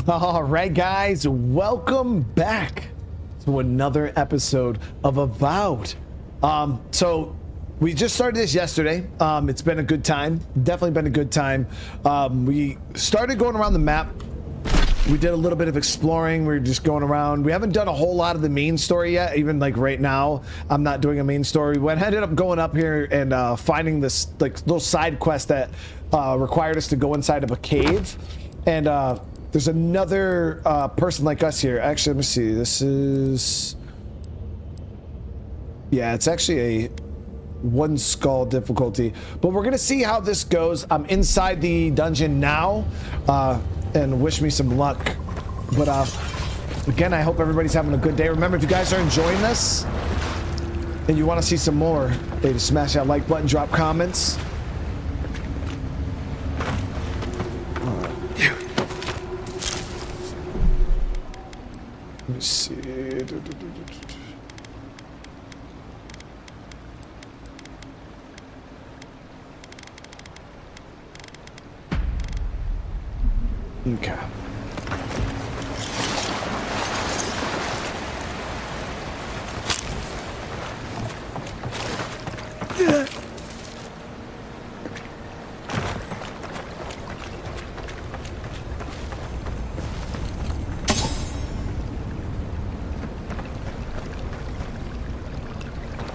All right, guys, welcome back to another episode of Avowed. So we just started this yesterday. It's been a good time, definitely been a good time. We started going around the map. We did a little bit of exploring. We were just going around. We haven't done a whole lot of the main story yet. Even like right now, I'm not doing a main story. We ended up going up here and finding this like little side quest that required us to go inside of a cave. And there's another person like us here. Actually, let me see. This is... Yeah, it's actually a one skull difficulty. But we're going to see how this goes. I'm inside the dungeon now. And wish me some luck. But again, I hope everybody's having a good day. Remember, if you guys are enjoying this and you want to see some more, hey, just smash that like button, drop comments. Let me see. Okay.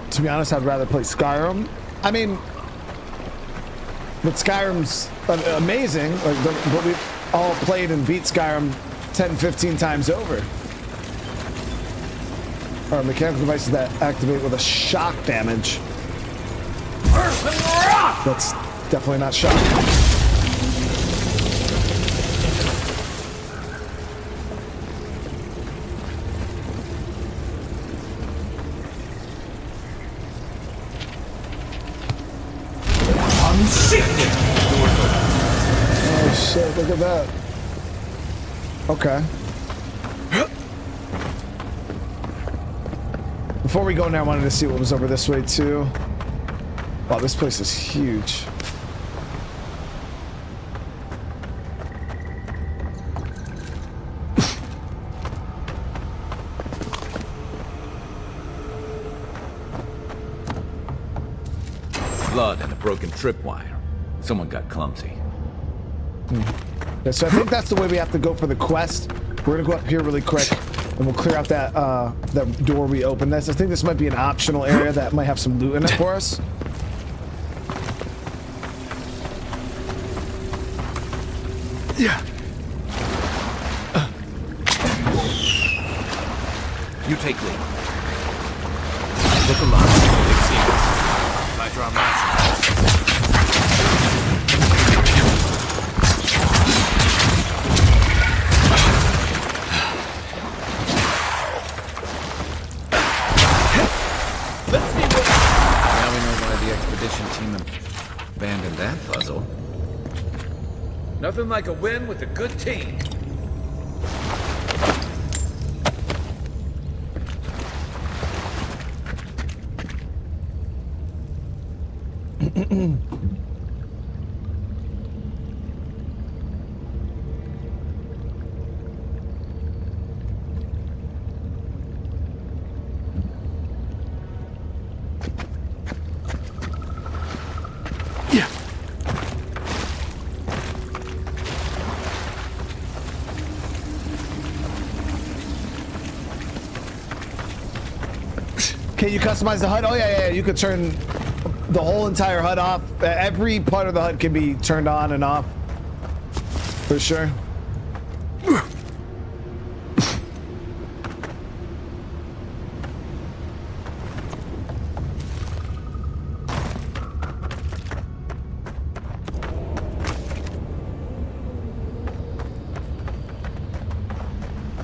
To be honest, I'd rather play Skyrim. I mean, but Skyrim's amazing, but we've all played and beat Skyrim 10-15 times over. Or mechanical devices that activate with a shock damage. That's definitely not shock. Oh shit, look at that. Okay. Before we go in there, I wanted to see what was over this way too. Wow, this place is huge. Blood and a broken tripwire. Someone got clumsy. Yeah, so I think that's the way we have to go for the quest. We're gonna go up here really quick, and we'll clear out that that door we opened. I think this might be an optional area that might have some loot in it for us. Yeah. You take lead. Look alive. Big secrets. I draw massive. Let's see what... Now we know why the expedition team abandoned that puzzle. Nothing like a win with a good team. Can you customize the HUD? Oh yeah, you could turn the whole entire HUD off. Every part of the HUD can be turned on and off. For sure.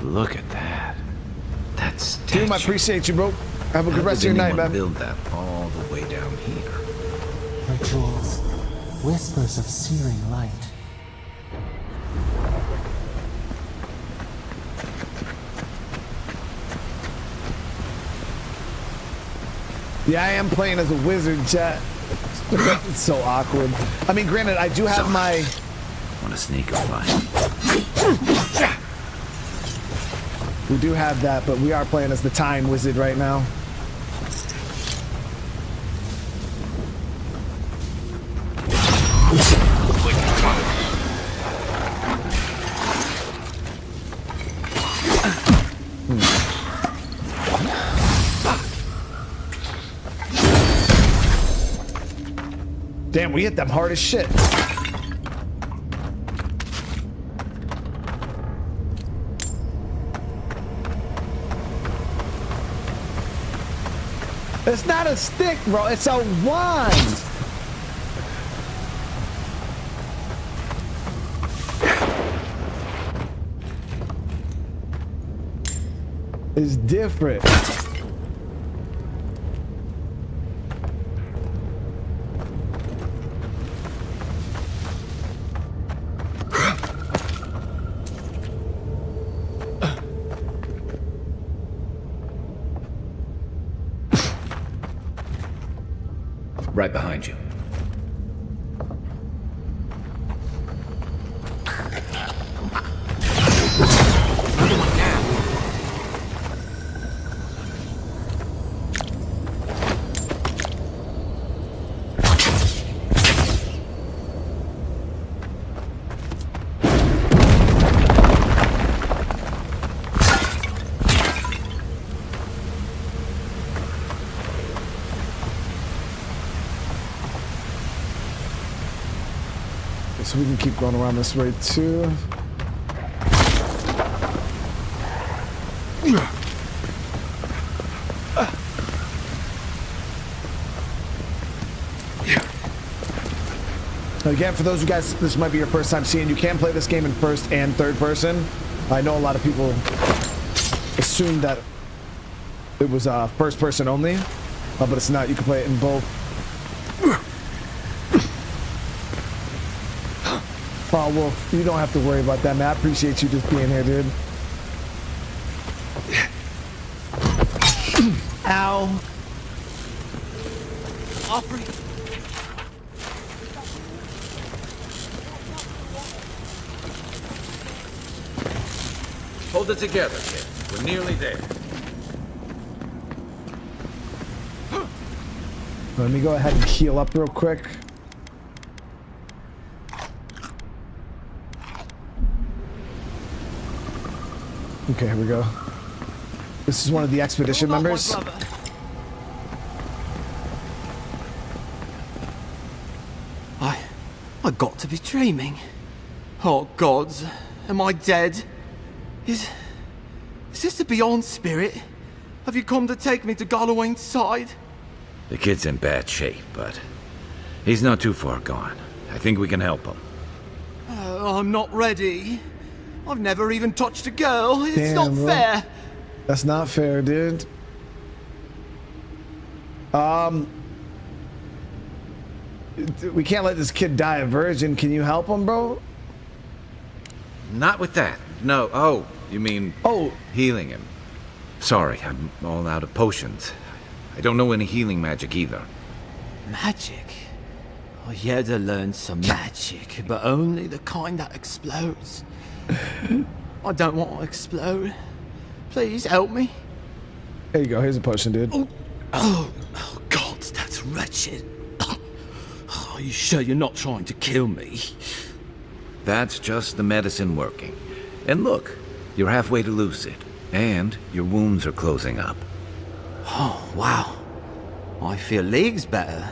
Look at that. That's Dude, I appreciate you, bro. Have a good rest of your night, man. Build that all the way down here. Rituals, whispers of searing light. Yeah, I am playing as a wizard, chat. It's so awkward. I mean, granted, I do have my... Want to sneak or find? We do have that, but we are playing as the Time Wizard right now. Damn, we hit them hard as shit. It's not a stick, bro. It's a wand. It's different. Right behind you. So we can keep going around this way too. Again, for those of you guys, this might be your first time seeing, you can play this game in first and third person. I know a lot of people assume that it was first person only, but it's not. You can play it in both. Oh, Wolf, you don't have to worry about that, man. I appreciate you just being here, dude. Ow. Aubrey. Hold it together, kid. We're nearly there. Let me go ahead and heal up real quick. Okay, here we go. This is one of the expedition members. I got to be dreaming. Oh gods, am I dead? Is this the Beyond Spirit? Have you come to take me to Galloway's side? The kid's in bad shape, but he's not too far gone. I think we can help him. I'm not ready. I've never even touched a girl. It's Damn, not bro. fair. That's not fair, dude. We can't let this kid die a virgin. Can you help him, bro? Not with that. No. Oh, you mean healing him. Sorry, I'm all out of potions. I don't know any healing magic either. Magic? I had to learn some magic, but only the kind that explodes. I don't want to explode. Please help me. There you go. Here's a potion, dude. Oh, God, that's wretched. Are you sure you're not trying to kill me? That's just the medicine working. And look, you're halfway to lucid, and your wounds are closing up. Oh, wow. I feel leagues better.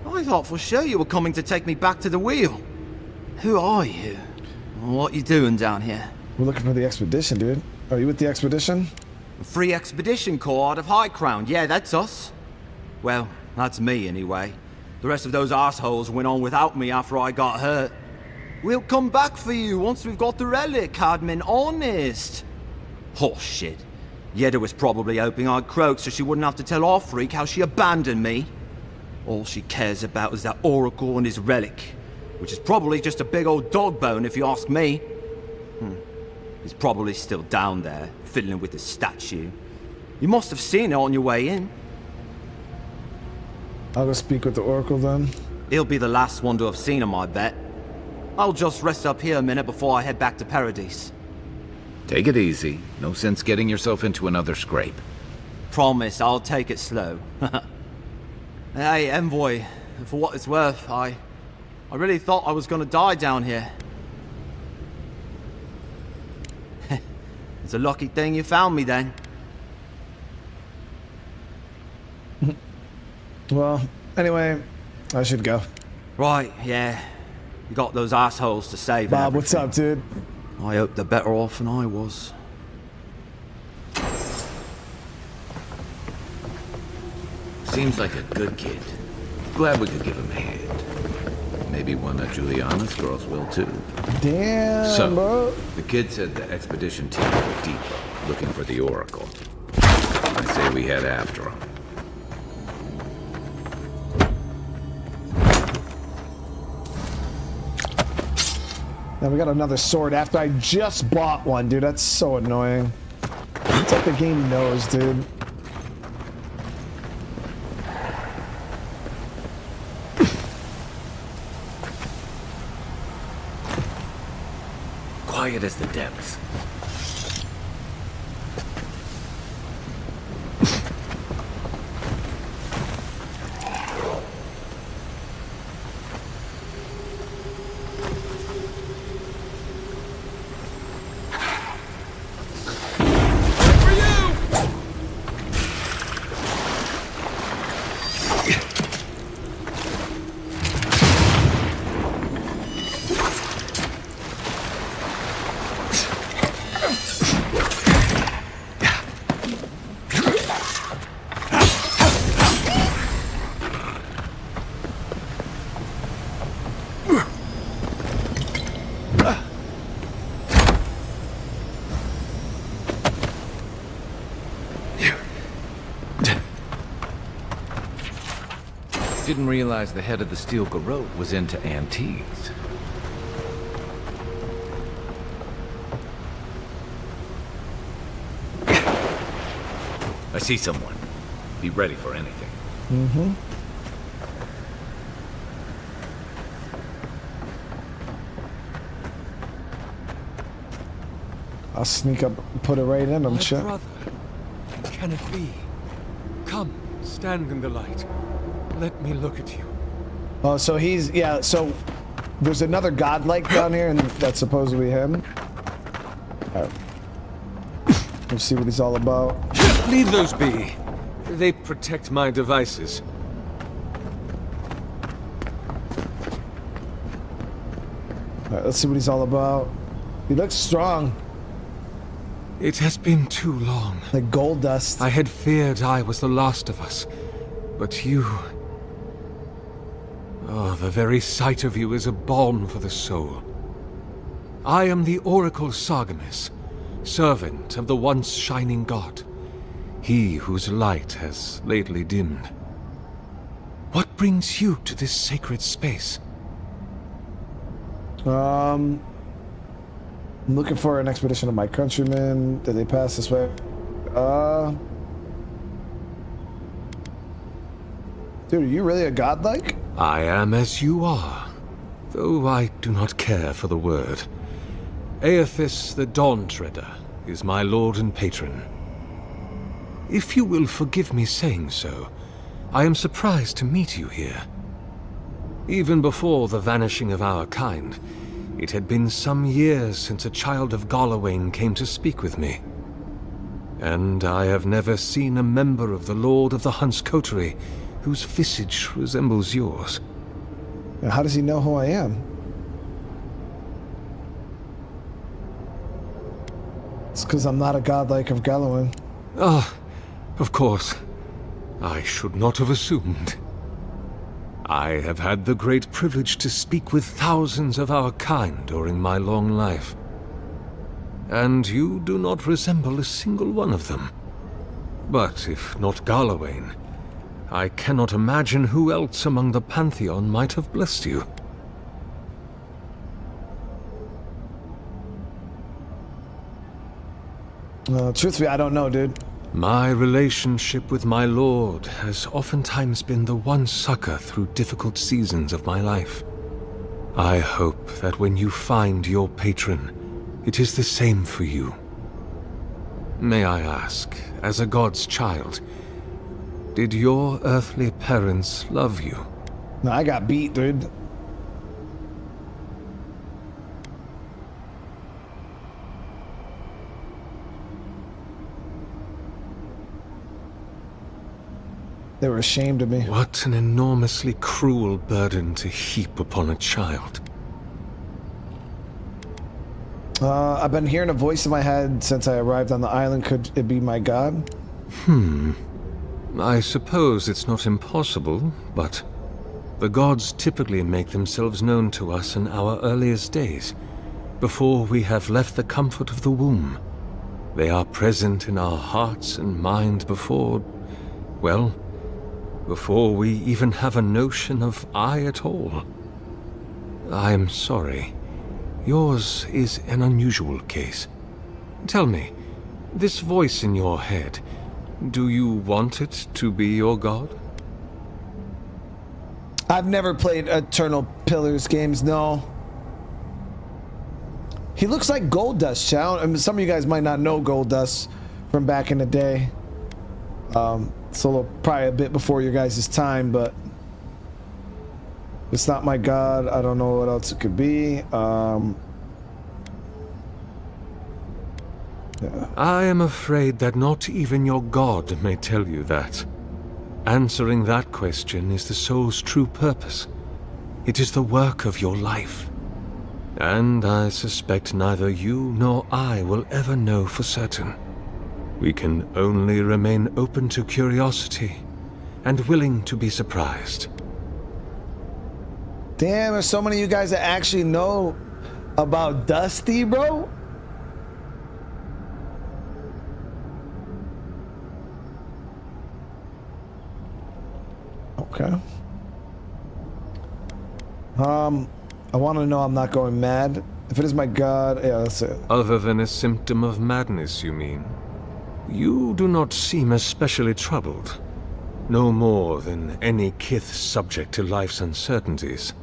I thought for sure you were coming to take me back to the wheel. Who are you? What you doing down here? We're looking for the expedition, dude. Are you with the expedition? Free Expedition Corps out of High Crown. Yeah, that's us. Well, that's me anyway. The rest of those assholes went on without me after I got hurt. We'll come back for you once we've got the relic, Cadman, honest. Oh, shit. Yeda was probably hoping I'd croak so she wouldn't have to tell our freak how she abandoned me. All she cares about is that Oracle and his relic, which is probably just a big old dog bone if you ask me. He's probably still down there, fiddling with the statue. You must have seen it on your way in. I'll go speak with the Oracle then. He'll be the last one to have seen him, I bet. I'll just rest up here a minute before I head back to Paradis. Take it easy. No sense getting yourself into another scrape. Promise, I'll take it slow. Hey, Envoy, for what it's worth, I really thought I was gonna die down here. It's a lucky thing you found me then. Well, anyway, I should go. Right, yeah. You got those assholes to save. Bob, what's up, dude? I hope they're better off than I was. Seems like a good kid. Glad we could give him a hand. Maybe one of Juliana's girls will too. Damn, So, bro. the kid said the expedition team were deep looking for the Oracle. I say we head after him. Now we got another sword after I just bought one, dude. That's so annoying. It's like the game knows, dude. Quiet as the depths. Didn't realize the head of the steel garrote was into antiques. I see someone. Be ready for anything. Mm-hmm. I'll sneak up, put it right in him, My shit. brother, can it be? Come, stand in the light. Let me look at you. Oh, so he's, yeah, so there's another godlike down here, and that's supposedly him. Alright. Let's see what he's all about. Leave those be. They protect my devices. Alright, let's see what he's all about. He looks strong, It has been too long. like gold dust. I had feared I was the last of us. But you... Oh, the very sight of you is a balm for the soul. I am the Oracle Sargemis, servant of the once shining god. He whose light has lately dimmed. What brings you to this sacred space? I'm looking for an expedition of my countrymen. Did they pass this way? Dude, are you really a godlike? I am as you are, though I do not care for the word. Aethys the Dawn Treader is my lord and patron. If you will forgive me saying so, I am surprised to meet you here. Even before the vanishing of our kind, it had been some years since a child of Galawain came to speak with me. And I have never seen a member of the Lord of the Hunt's coterie whose visage resembles yours. Now, how does he know who I am? It's because I'm not a godlike of Galawain. Ah, of course. I should not have assumed. I have had the great privilege to speak with thousands of our kind during my long life. And you do not resemble a single one of them. But if not Galawain, I cannot imagine who else among the Pantheon might have blessed you. Truthfully, I don't know, dude. My relationship with my lord has oftentimes been the one succor through difficult seasons of my life. I hope that when you find your patron, it is the same for you. May I ask, as a god's child, did your earthly parents love you? No, I got beat, dude. They were ashamed of me. What an enormously cruel burden to heap upon a child. I've been hearing a voice in my head since I arrived on the island. Could it be my god? I suppose it's not impossible, but the gods typically make themselves known to us in our earliest days, before we have left the comfort of the womb. They are present in our hearts and mind before, well, before we even have a notion of I at all. I'm sorry. Yours is an unusual case. Tell me, this voice in your head, do you want it to be your god? I've never played Eternal Pillars games, no. He looks like Gold Dust, Chow. I mean, some of you guys might not know Gold Dust from back in the day. It's a little, probably a bit before your guys' time, but it's not my god. I don't know what else it could be. Yeah. I am afraid that not even your god may tell you that. Answering that question is the soul's true purpose. It is the work of your life. And I suspect neither you nor I will ever know for certain. We can only remain open to curiosity and willing to be surprised. Damn, there's so many of you guys that actually know about Dusty, bro. Okay. I want to know I'm not going mad. If it is my god, yeah, that's it. Other than a symptom of madness, you mean? You do not seem especially troubled. No more than any kith subject to life's uncertainties.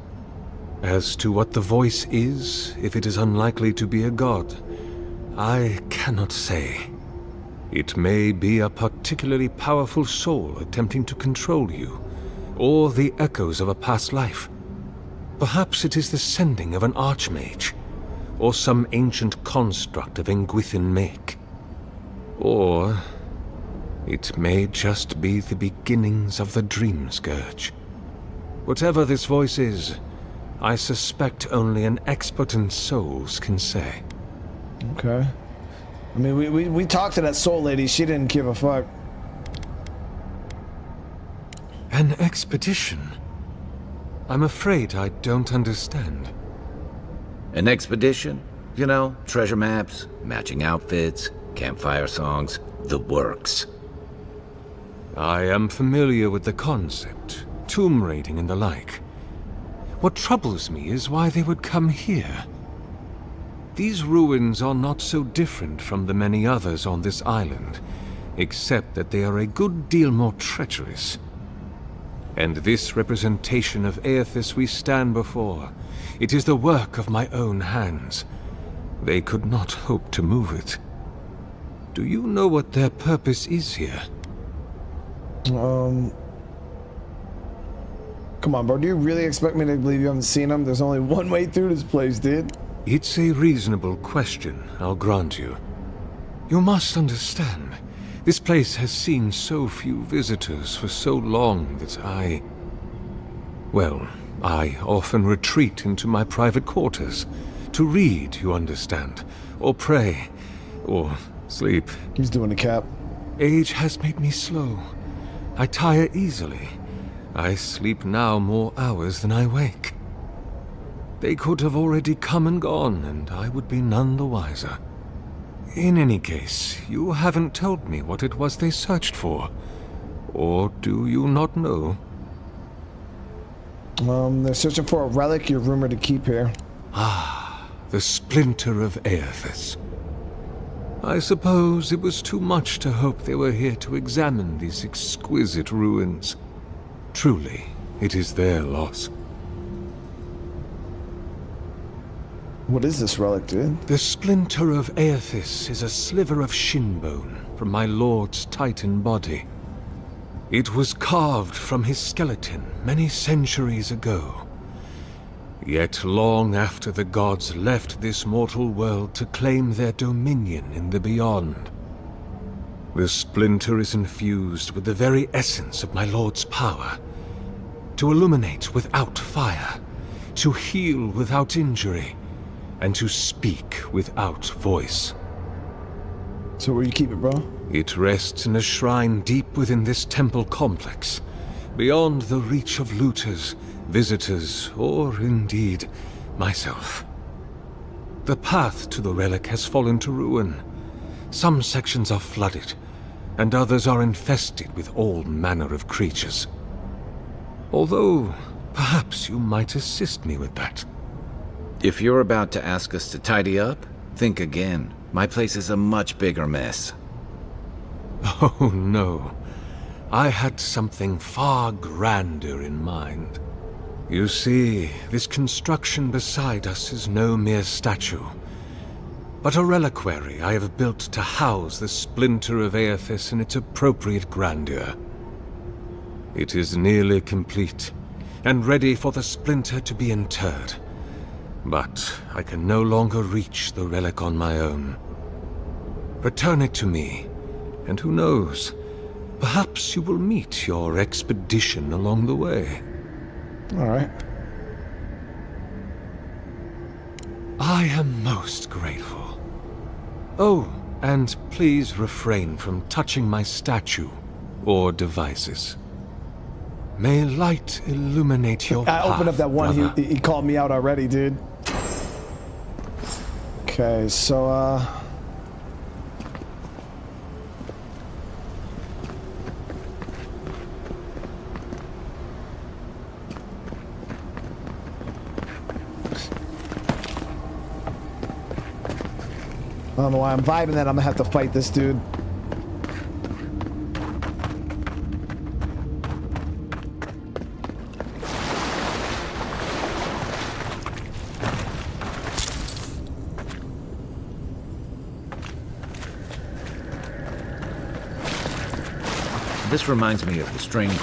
As to what the voice is, if it is unlikely to be a god, I cannot say. It may be a particularly powerful soul attempting to control you, or the echoes of a past life. Perhaps it is the sending of an archmage, or some ancient construct of Engwithan make. Or it may just be the beginnings of the Dream Scourge. Whatever this voice is, I suspect only an expert in souls can say. Okay. I mean, we talked to that soul lady. She didn't give a fuck. An expedition? I'm afraid I don't understand. An expedition? You know, treasure maps, matching outfits, campfire songs, the works. I am familiar with the concept, tomb raiding and the like. What troubles me is why they would come here. These ruins are not so different from the many others on this island, except that they are a good deal more treacherous. And this representation of Aethys we stand before, it is the work of my own hands. They could not hope to move it. Do you know what their purpose is here? Come on, bro. Do you really expect me to believe you haven't seen them? There's only one way through this place, dude. It's a reasonable question, I'll grant you. You must understand, this place has seen so few visitors for so long that I often retreat into my private quarters. To read, you understand, or pray, or sleep. He's doing the cap. Age has made me slow. I tire easily. I sleep now more hours than I wake. They could have already come and gone, and I would be none the wiser. In any case, you haven't told me what it was they searched for. Or do you not know? They're searching for a relic you're rumored to keep here. Ah, the splinter of Aethys. I suppose it was too much to hope they were here to examine these exquisite ruins. Truly, it is their loss. What is this relic, dude? The splinter of Aethys is a sliver of shin bone from my lord's titan body. It was carved from his skeleton many centuries ago. Yet long after the gods left this mortal world to claim their dominion in the beyond. The splinter is infused with the very essence of my lord's power. To illuminate without fire, to heal without injury, and to speak without voice. So where you keep it, bro? It rests in a shrine deep within this temple complex, beyond the reach of looters, visitors, or indeed, myself. The path to the relic has fallen to ruin. Some sections are flooded, and others are infested with all manner of creatures. Although, perhaps you might assist me with that. If you're about to ask us to tidy up, think again. My place is a much bigger mess. Oh no. I had something far grander in mind. You see, this construction beside us is no mere statue, but a reliquary I have built to house the splinter of Aethys in its appropriate grandeur. It is nearly complete, and ready for the splinter to be interred. But I can no longer reach the relic on my own. Return it to me, and who knows, perhaps you will meet your expedition along the way. All right. I am most grateful. Oh, and please refrain from touching my statue or devices. May light illuminate your path, I opened up that one, brother. he called me out already, dude. Okay, so, I don't know why I'm vibing that I'm gonna have to fight this dude. This reminds me of the Strangle.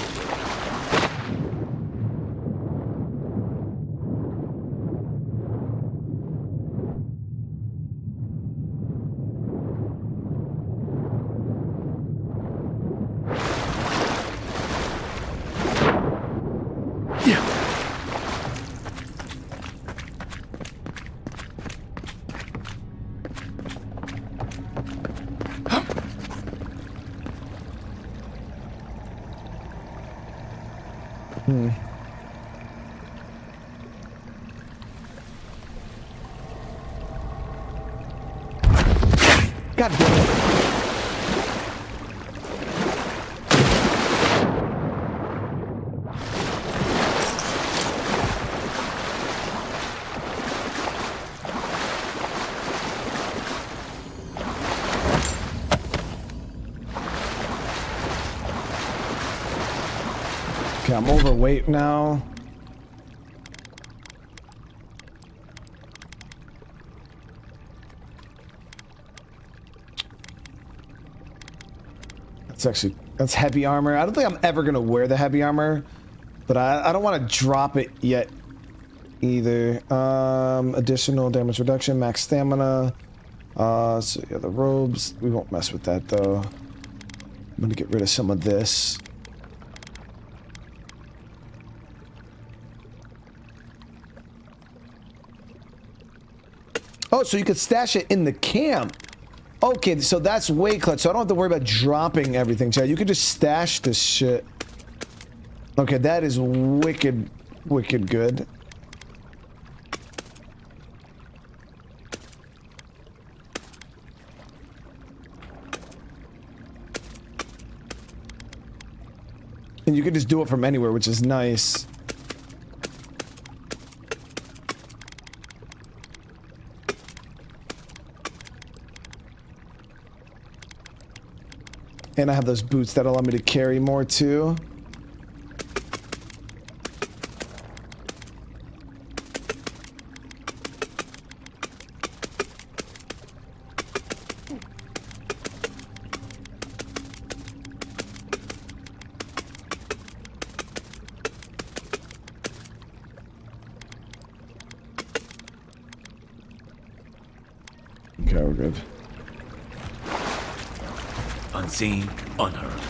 God damn it. Okay, I'm overweight now. That's heavy armor. I don't think I'm ever gonna wear the heavy armor, but I don't want to drop it yet either. Additional damage reduction, max stamina. So yeah, the robes, we won't mess with that though. I'm gonna get rid of some of this. Oh, so you could stash it in the camp. Okay, so that's way clutch. So I don't have to worry about dropping everything, Chad. You could just stash this shit. Okay, that is wicked, wicked good. And you can just do it from anywhere, which is nice. And I have those boots that allow me to carry more too. good. Unseen, unheard.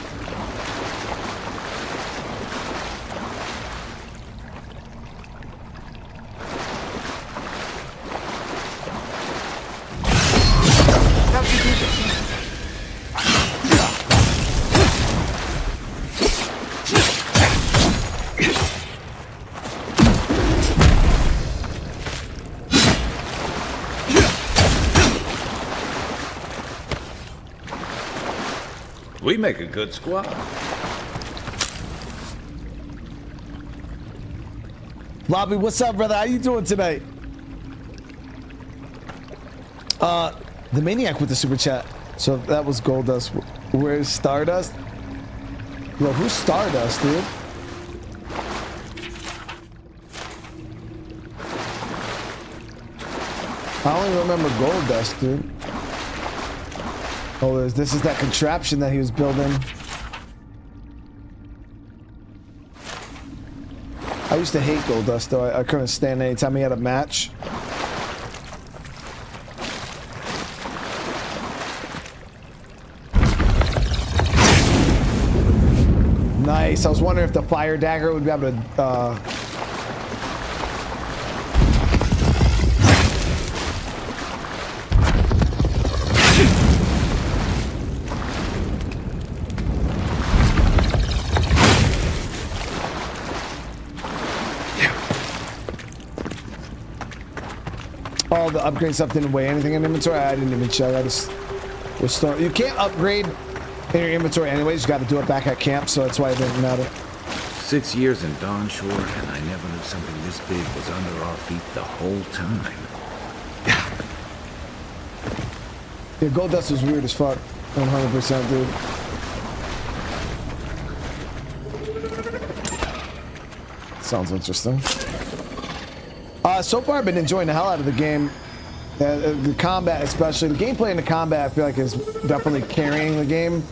How'd you do this? We make a good squad. Lobby, what's up, brother? How you doing tonight? The Maniac with the super chat. So that was Goldust. Where's Stardust? Yo, who's Stardust, dude? I only remember Goldust, dude. Oh, this is that contraption that he was building. I used to hate Goldust, though. I couldn't stand any time he had a match. Nice. I was wondering if the fire dagger would be able to all the upgrade stuff didn't weigh anything in inventory. I didn't even check. I just was storing. You can't upgrade in your inventory anyways. You got to do it back at camp, so that's why it didn't matter. 6 years in Dawnshore, and I never knew something this big was under our feet the whole time. Yeah, Goldust was weird as fuck. 100%, dude. Sounds interesting. So far, I've been enjoying the hell out of the game. The combat, especially. The gameplay and the combat, I feel like, is definitely carrying the game.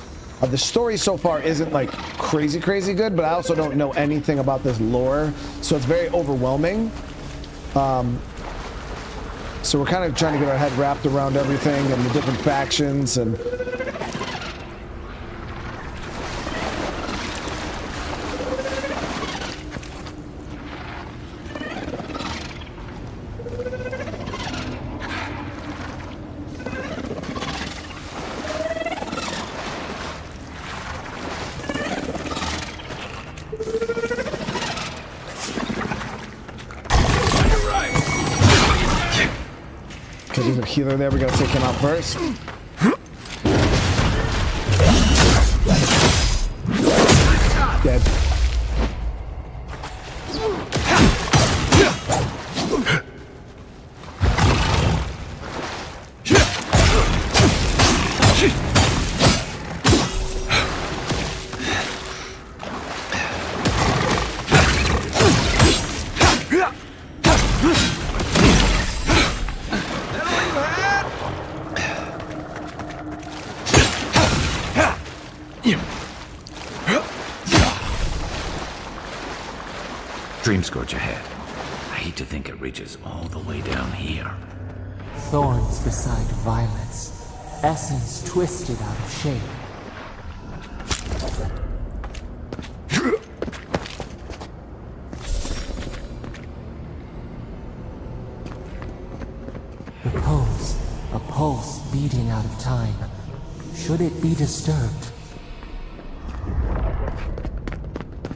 The story so far isn't, like, crazy good, but I also don't know anything about this lore, so it's very overwhelming. So we're kind of trying to get our head wrapped around everything and the different factions and... There's a healer there. We gotta take him out first. Dead. Dreamscourge ahead. I hate to think it reaches all the way down here. Thorns beside violets, essence twisted out of shape. A pulse beating out of time. Should it be disturbed?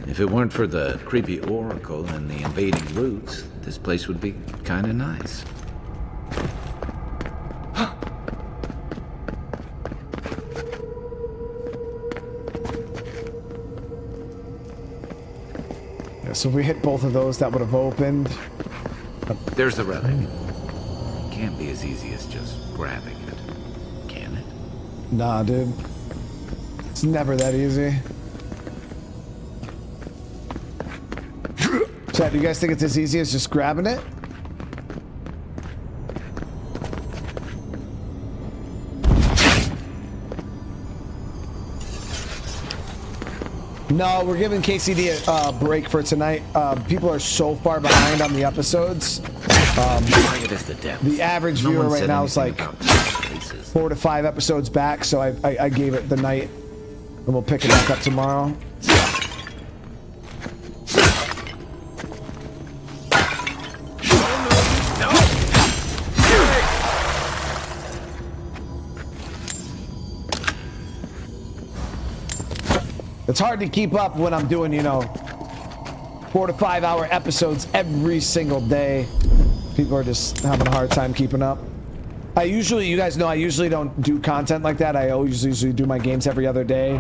If it weren't for the creepy oracle and the invading roots, this place would be kinda nice. Yeah, so if we hit both of those, that would have opened. There's the relic. It can't be as easy as just grabbing it, can it? Nah, dude. It's never that easy. Chat, do you guys think it's as easy as just grabbing it? No, we're giving KCD a break for tonight. People are so far behind on the episodes. The average viewer right now is like 4 to 5 episodes back, so I gave it the night, and we'll pick it back up tomorrow. It's hard to keep up when I'm doing, you know, 4 to 5 hour episodes every single day. People are just having a hard time keeping up. I usually, you guys know, I usually don't do content like that. I always usually do my games every other day.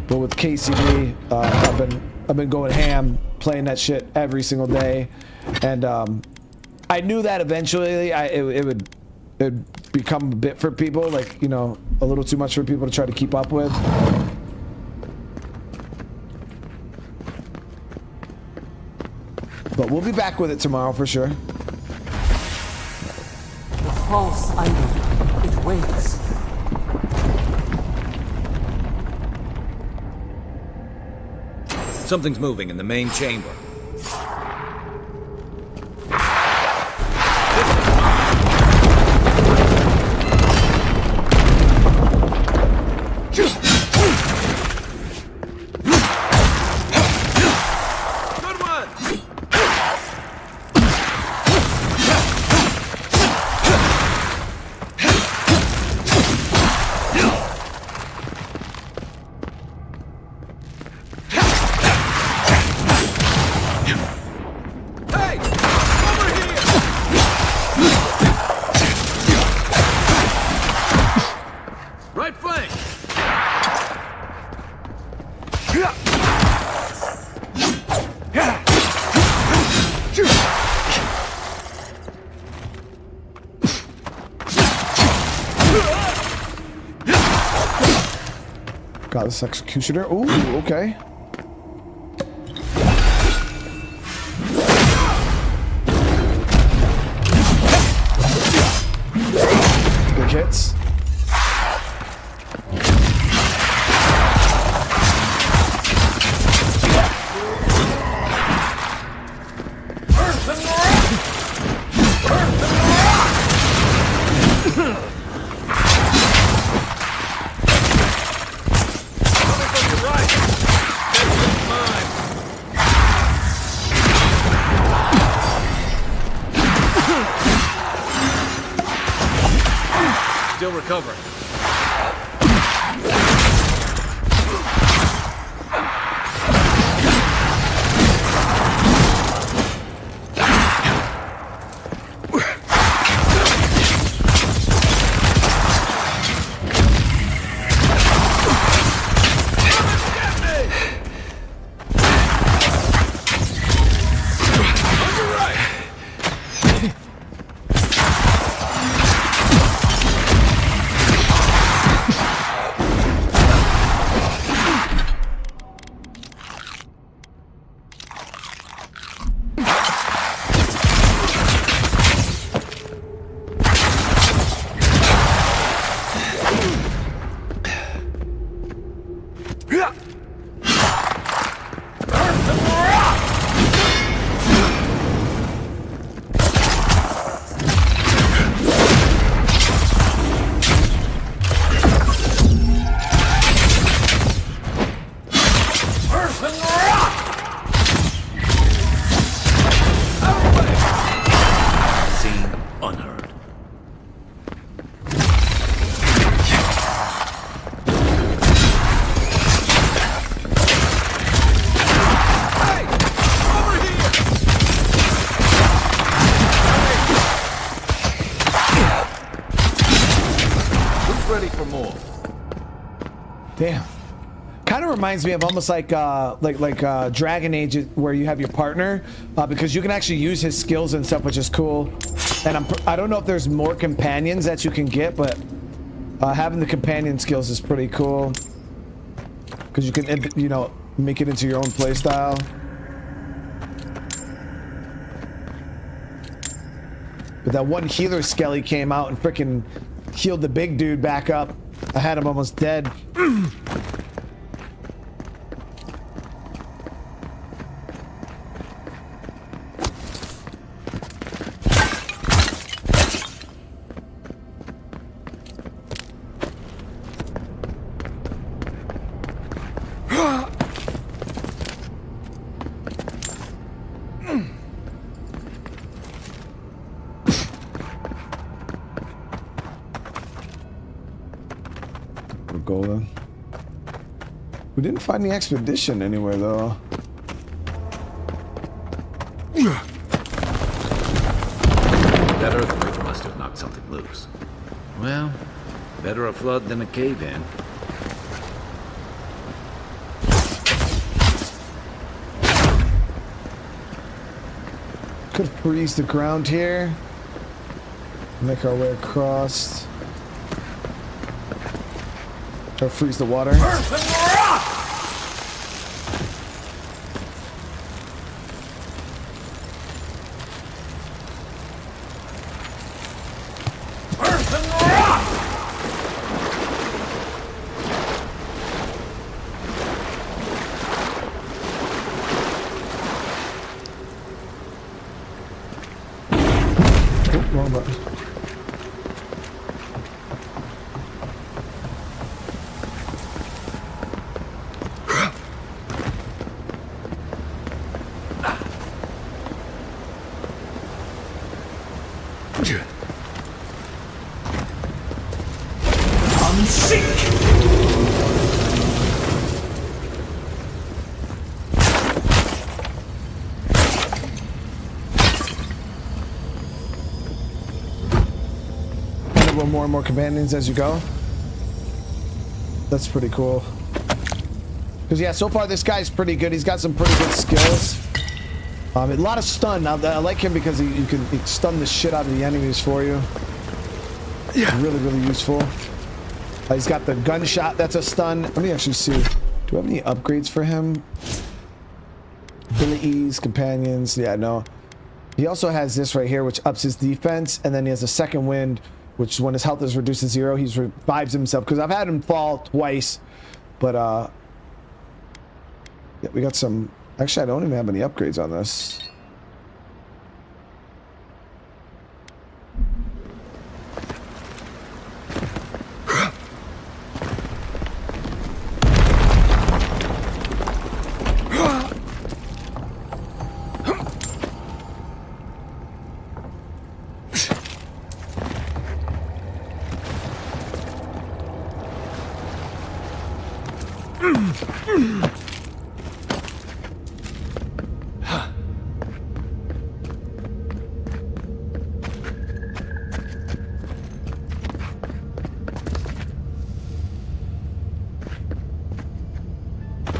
But with KCD, I've been going ham, playing that shit every single day. And I knew that eventually it would become a bit for people, like, you know, a little too much for people to try to keep up with. But we'll be back with it tomorrow for sure. The false idol, it waits. Something's moving in the main chamber. Got this executioner. Ooh, okay. Big hits. Still recovering. Damn. Kind of reminds me of almost like Dragon Age, where you have your partner, because you can actually use his skills and stuff, which is cool. And I don't know if there's more companions that you can get, but having the companion skills is pretty cool, because you can, you know, make it into your own playstyle. But that one healer skelly came out and freaking healed the big dude back up. I had him almost dead. We're golden. We didn't find the expedition anywhere though. That earthquake must have knocked something loose. Well, better a flood than a cave-in. Could freeze the ground here. Make our way across. Or freeze the water. Earth and rock! Earth and rock! Oh, wrong button. More and more companions as you go. That's pretty cool. Because yeah, so far this guy's pretty good. He's got some pretty good skills. A lot of stun. I like him because he can stun the shit out of the enemies for you. Yeah, really, really useful. He's got the gunshot. That's a stun. Let me actually see. Do I have any upgrades for him? Abilities, companions. Yeah, no. He also has this right here, which ups his defense, and then he has a second wind, which when his health is reduced to 0, he revives himself. Because I've had him fall twice, but yeah, we got some. Actually, I don't even have any upgrades on this.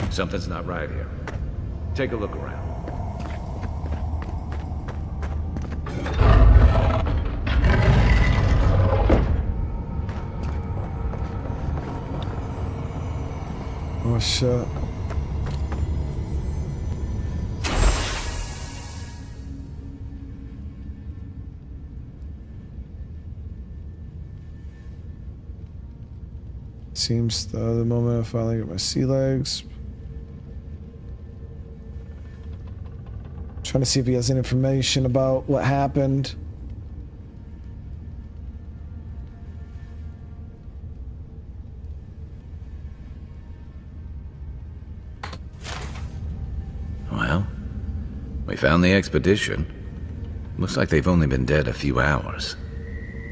Something's not right here. Take a look around. Oh shit. Seems the moment I finally get my sea legs. Trying to see if he has any information about what happened. Well, we found the expedition. Looks like they've only been dead a few hours.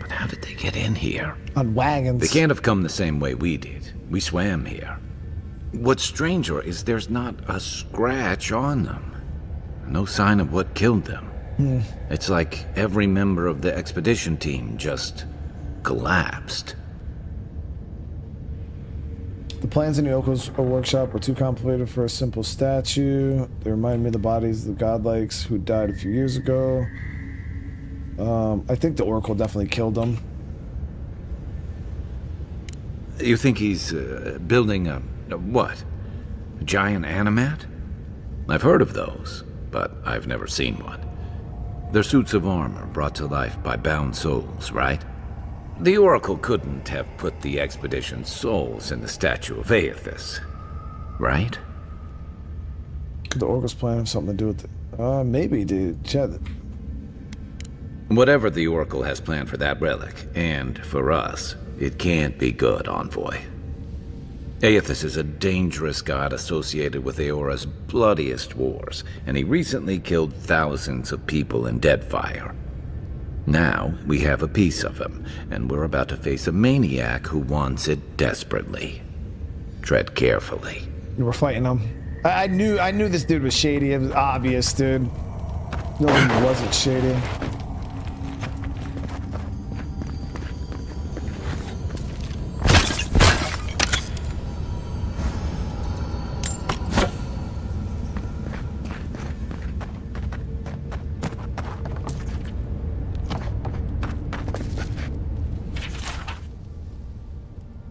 But how did they get in here? On wagons. They can't have come the same way we did. We swam here. What's stranger is there's not a scratch on them. No sign of what killed them. It's like every member of the expedition team just collapsed. The plans in the Yoko's workshop were too complicated for a simple statue. They remind me of the bodies of the godlikes who died a few years ago. I think the Oracle definitely killed them. You think he's building a what? A giant animat? I've heard of those, but I've never seen one. They're suits of armor brought to life by bound souls, right? The Oracle couldn't have put the expedition's souls in the statue of ASUS, right? Could the Oracle's plan have something to do with it? Maybe, dude. Chad. Whatever the Oracle has planned for that relic, and for us, it can't be good, Envoy. ASUS is a dangerous god associated with Eora's bloodiest wars, and he recently killed thousands of people in Deadfire. Now we have a piece of him, and we're about to face a maniac who wants it desperately. Tread carefully. We're fighting him. I knew this dude was shady. It was obvious, dude. No one wasn't shady.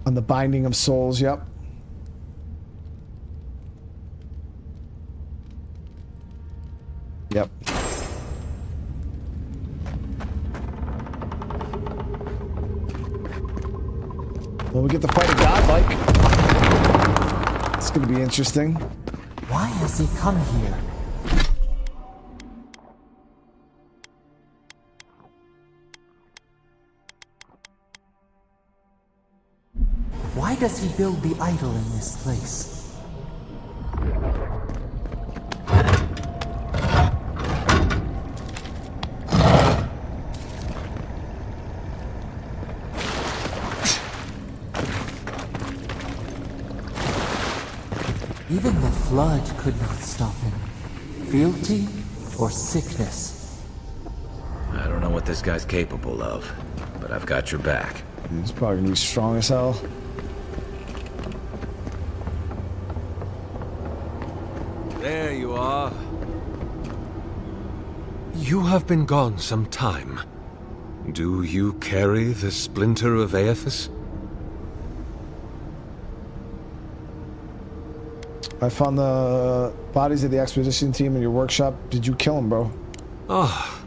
On the Binding of Souls, yep. Yep. Well, we get to fight a godlike. It's gonna be interesting. Why has he come here? Why does he build the idol in this place? Even the flood could not stop him. Fealty or sickness? I don't know what this guy's capable of, but I've got your back. He's probably gonna be strong as hell. There you are. You have been gone some time. Do you carry the splinter of ASUS? I found the bodies of the expedition team in your workshop. Did you kill them, bro? Ah,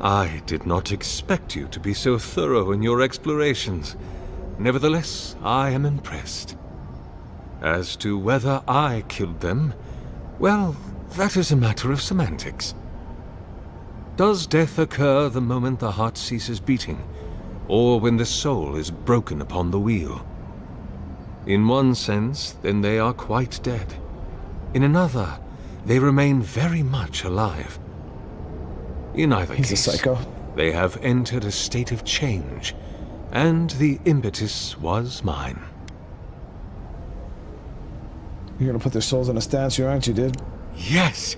I did not expect you to be so thorough in your explorations. Nevertheless, I am impressed. As to whether I killed them, well, that is a matter of semantics. Does death occur the moment the heart ceases beating, or when the soul is broken upon the wheel? In one sense, then they are quite dead. In another, they remain very much alive. In either He's case, a psycho. they have entered a state of change, and the impetus was mine. You're gonna put their souls in a statue, aren't you, dude? Yes,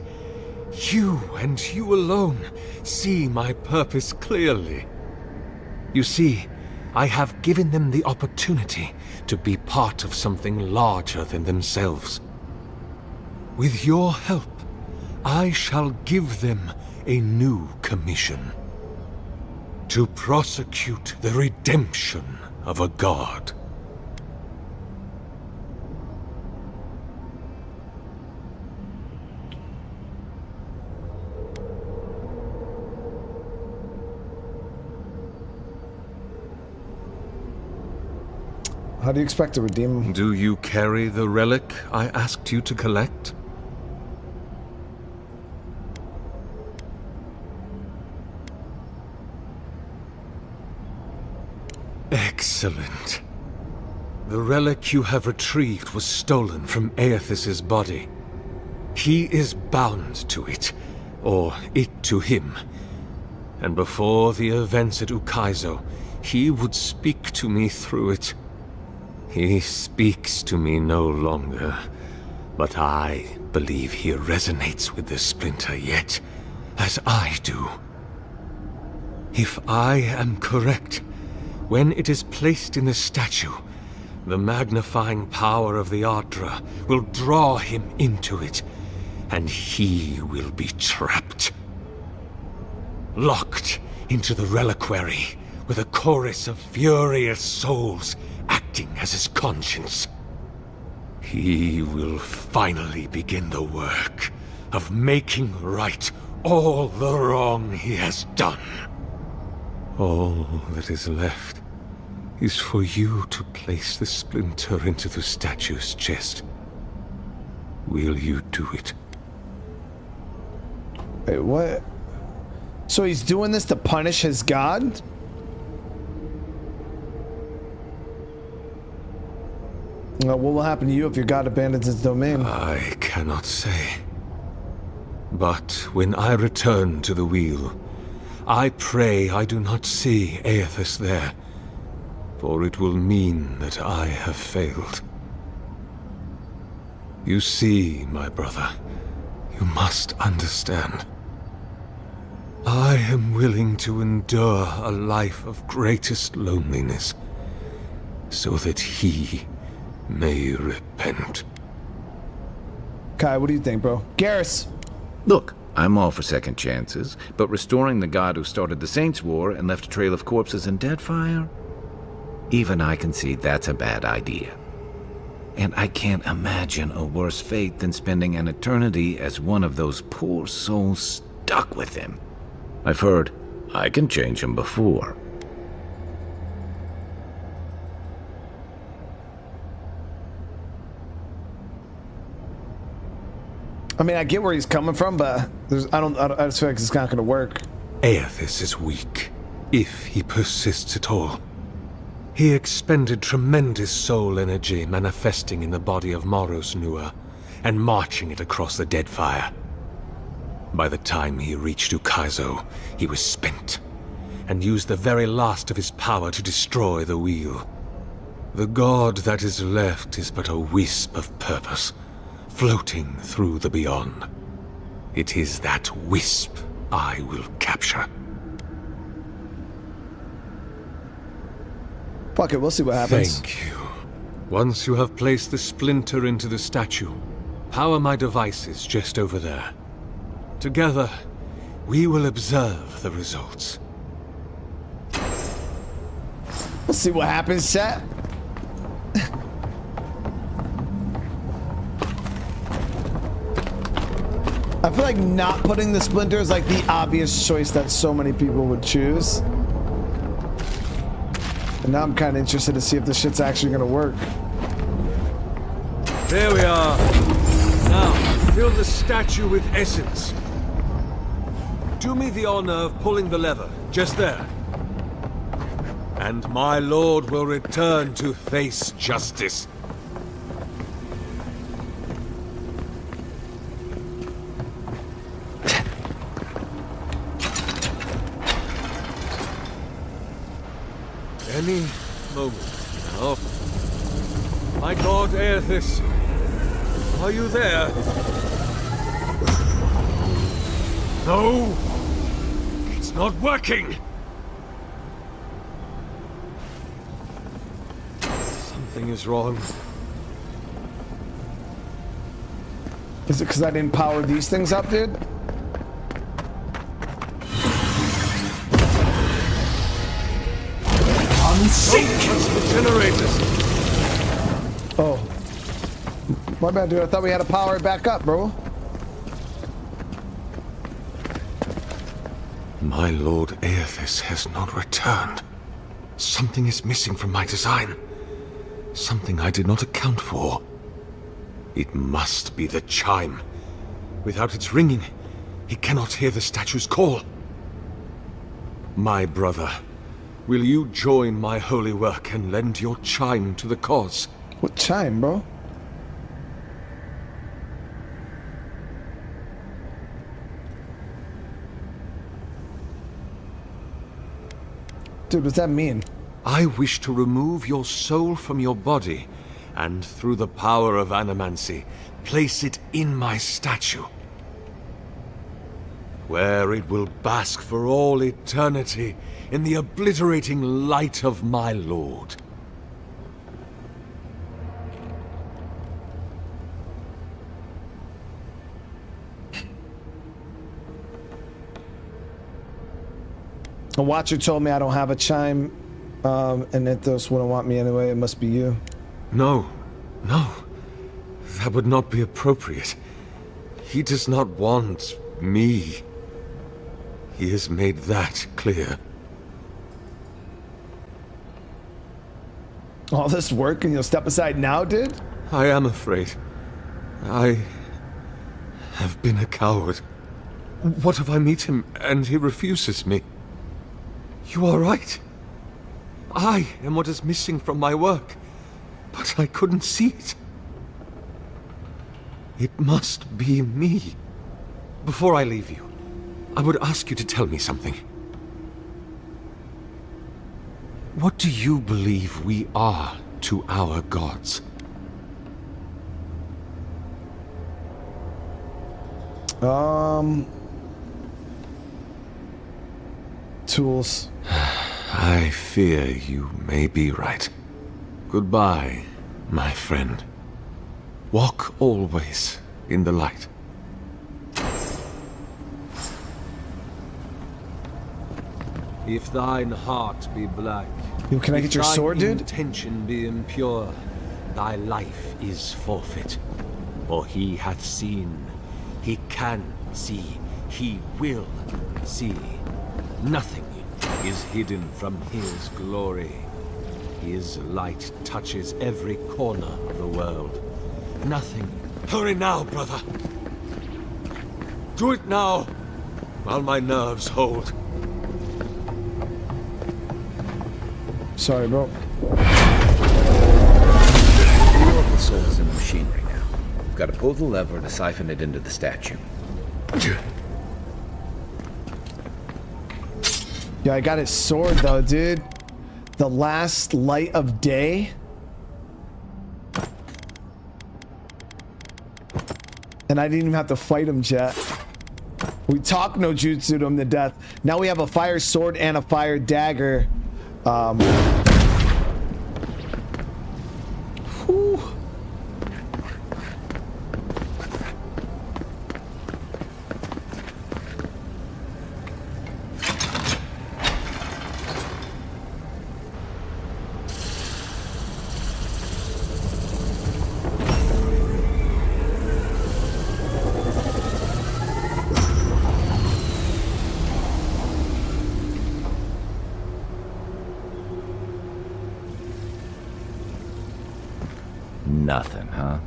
you and you alone see my purpose clearly. You see, I have given them the opportunity to be part of something larger than themselves. With your help, I shall give them a new commission. To prosecute the redemption of a god. How do you expect to redeem him? Do you carry the relic I asked you to collect? Excellent. The relic you have retrieved was stolen from ASUS's body. He is bound to it, or it to him. And before the events at Ukaizo, he would speak to me through it. He speaks to me no longer, but I believe he resonates with the splinter yet, as I do. If I am correct, when it is placed in the statue, the magnifying power of the Ardra will draw him into it, and he will be trapped. Locked into the reliquary with a chorus of furious souls acting as his conscience. He will finally begin the work of making right all the wrong he has done. All that is left is for you to place the splinter into the statue's chest. Will you do it? Wait, what? So he's doing this to punish his god? What will happen to you if your god abandons his domain? I cannot say. But when I return to the wheel, I pray I do not see Aethys there, for it will mean that I have failed. You see, my brother, you must understand. I am willing to endure a life of greatest loneliness, so that he may repent. Kai, what do you think, bro? Garrus! Look, I'm all for second chances, but restoring the god who started the Saints' War and left a trail of corpses in Deadfire? Even I can see that's a bad idea. And I can't imagine a worse fate than spending an eternity as one of those poor souls stuck with him. I've heard I can change him before. I mean, I get where he's coming from, but I just feel like it's not going to work. Aethys is weak, if he persists at all. He expended tremendous soul energy manifesting in the body of Moros Nua and marching it across the Deadfire. By the time he reached Ukaizo, he was spent, and used the very last of his power to destroy the wheel. The god that is left is but a wisp of purpose, floating through the beyond. It is that wisp I will capture. Fuck it, we'll see what happens. Thank you. Once you have placed the splinter into the statue, power my devices just over there. Together, we will observe the results. We'll see what happens, chat. I feel like not putting the splinter is like the obvious choice that so many people would choose. And now I'm kind of interested to see if this shit's actually going to work. There we are. Now, fill the statue with essence. Do me the honor of pulling the lever, just there. And my lord will return to face justice. Any moment now. My god Aethys, are you there? No! It's not working! Something is wrong. Is it because I didn't power these things up, dude? Touch the generators! Oh. My bad, dude. I thought we had to power it back up, bro. My lord Aethys has not returned. Something is missing from my design. Something I did not account for. It must be the chime. Without its ringing, he cannot hear the statue's call. My brother, will you join my holy work and lend your chime to the cause? What chime, bro? Dude, what's that mean? I wish to remove your soul from your body, and through the power of animancy, place it in my statue, where it will bask for all eternity in the obliterating light of my lord. A watcher told me I don't have a chime, and Ithos wouldn't want me anyway. It must be you. No, no. That would not be appropriate. He does not want me. He has made that clear. All this work and you'll step aside now, dude? I am afraid. I have been a coward. What if I meet him and he refuses me? You are right. I am what is missing from my work, but I couldn't see it. It must be me. Before I leave you, I would ask you to tell me something. What do you believe we are to our gods? Tools. I fear you may be right. Goodbye, my friend. Walk always in the light. If thine heart be black, Yo, can I get your sword, dude? If thine intention be impure, thy life is forfeit. For he hath seen, he can see, he will see. Nothing is hidden from his glory. His light touches every corner of the world. Nothing. Hurry now, brother. Do it now, while my nerves hold. Sorry, bro. The Oracle soul is in the machinery now. We've got to pull the lever to siphon it into the statue. Yeah, I got his sword though, dude. The last light of day. And I didn't even have to fight him, chat. We talk no jutsu to him to death. Now we have a fire sword and a fire dagger. Whew. Nothing, huh?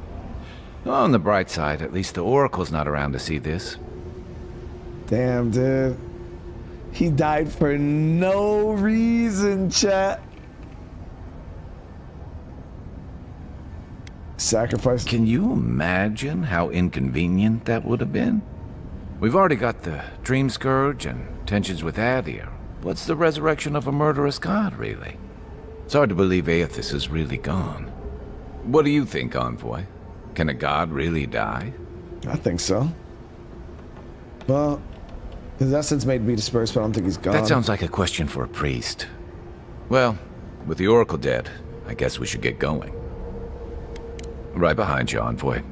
Well, on the bright side, at least the Oracle's not around to see this. Damn, dude. He died for no reason, chat. Sacrifice. Can you imagine how inconvenient that would have been? We've already got the Dream Scourge and tensions with Adia. What's the resurrection of a murderous god, really? It's hard to believe ASUS is really gone. What do you think, Envoy? Can a god really die? I think so. Well, his essence may be dispersed, but I don't think he's gone. That sounds like a question for a priest. Well, with the Oracle dead, I guess we should get going. Right behind you, Envoy.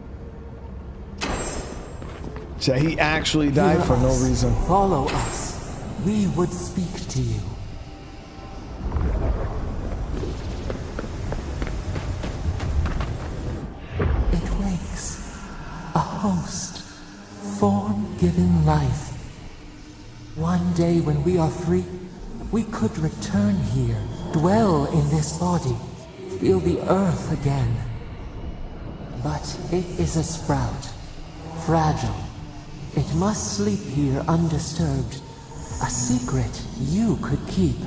So he actually died for no reason. Follow us. We would speak to you. It wakes. A host. Form-given life. One day when we are free, we could return here, dwell in this body, feel the earth again. But it is a sprout. Fragile. It must sleep here undisturbed. A secret you could keep.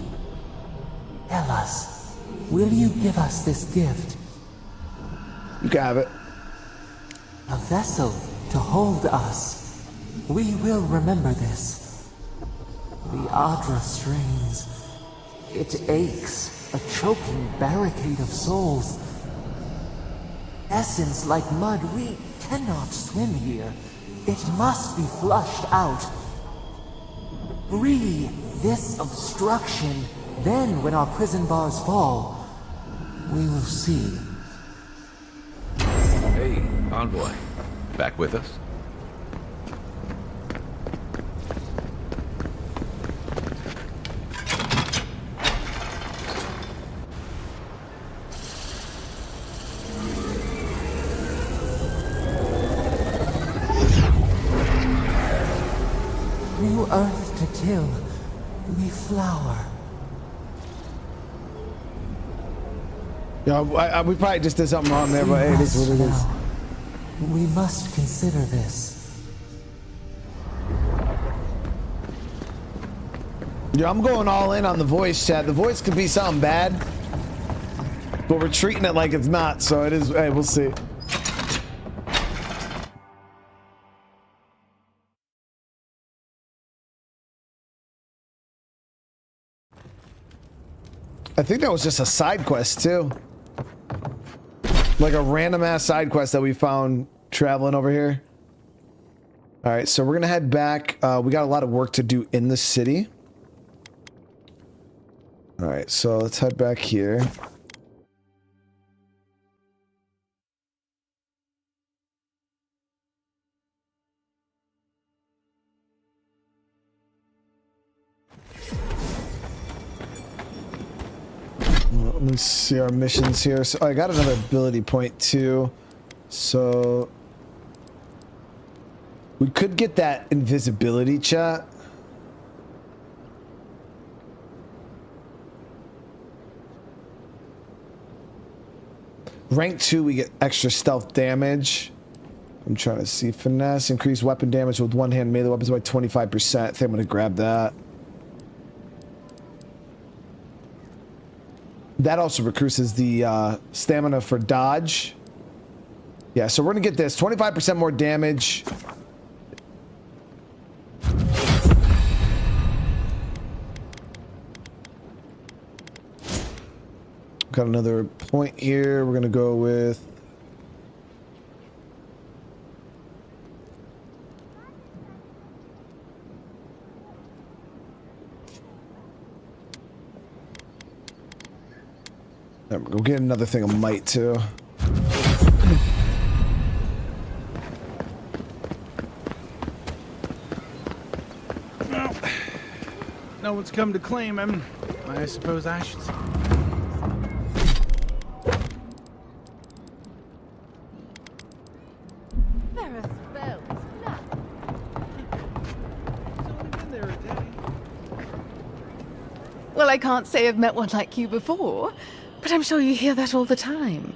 Tell us, will you give us this gift? You can have it. A vessel to hold us. We will remember this. The Adra strains. It aches, a choking barricade of souls. Essence like mud, we cannot swim here. It must be flushed out. Free this obstruction, then when our prison bars fall, we will see. Hey, Envoy. Back with us? New earth to till, we flower. Yeah, we probably just did something wrong there, but hey, this is what it is. We must consider this. Yeah, I'm going all in on the voice, chat. The voice could be something bad, but we're treating it like it's not, so it is. Hey, we'll see. I think that was just a side quest too. Like a random ass side quest that we found traveling over here. All right, so we're gonna head back. We got a lot of work to do in the city. All right, so let's head back here. Let me see our missions here. So I got another ability point too. So we could get that invisibility, chat. Rank 2, we get extra stealth damage. I'm trying to see. Finesse, increase weapon damage with one-hand melee weapons by 25%. I think I'm going to grab that. That also recruits the stamina for dodge. Yeah, so we're going to get this. 25% more damage. Got another point here. We're going to go with... We'll get another thing of might too. Well, no one's come to claim him. I suppose I should. There are spells. No. He's only been there a day. Well, I can't say I've met one like you before, but I'm sure you hear that all the time.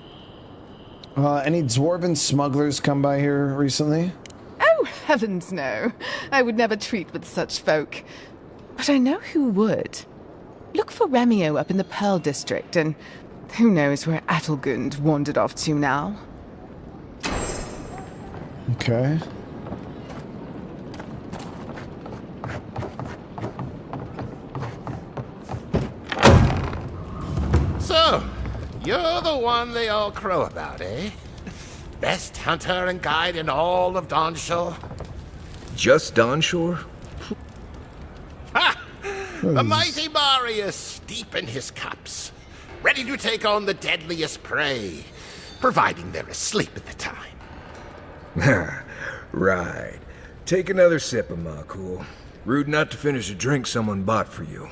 Any dwarven smugglers come by here recently? Oh, heavens no. I would never treat with such folk. But I know who would. Look for Remio up in the Pearl District, and who knows where Adelgund wandered off to now. Okay. So, you're the one they all crow about, eh? Best hunter and guide in all of Dawnshore? Just Dawnshore? Ha! The mighty Marius, deep in his cups, ready to take on the deadliest prey, providing they're asleep at the time. Right. Take another sip of my cool. Rude not to finish a drink someone bought for you.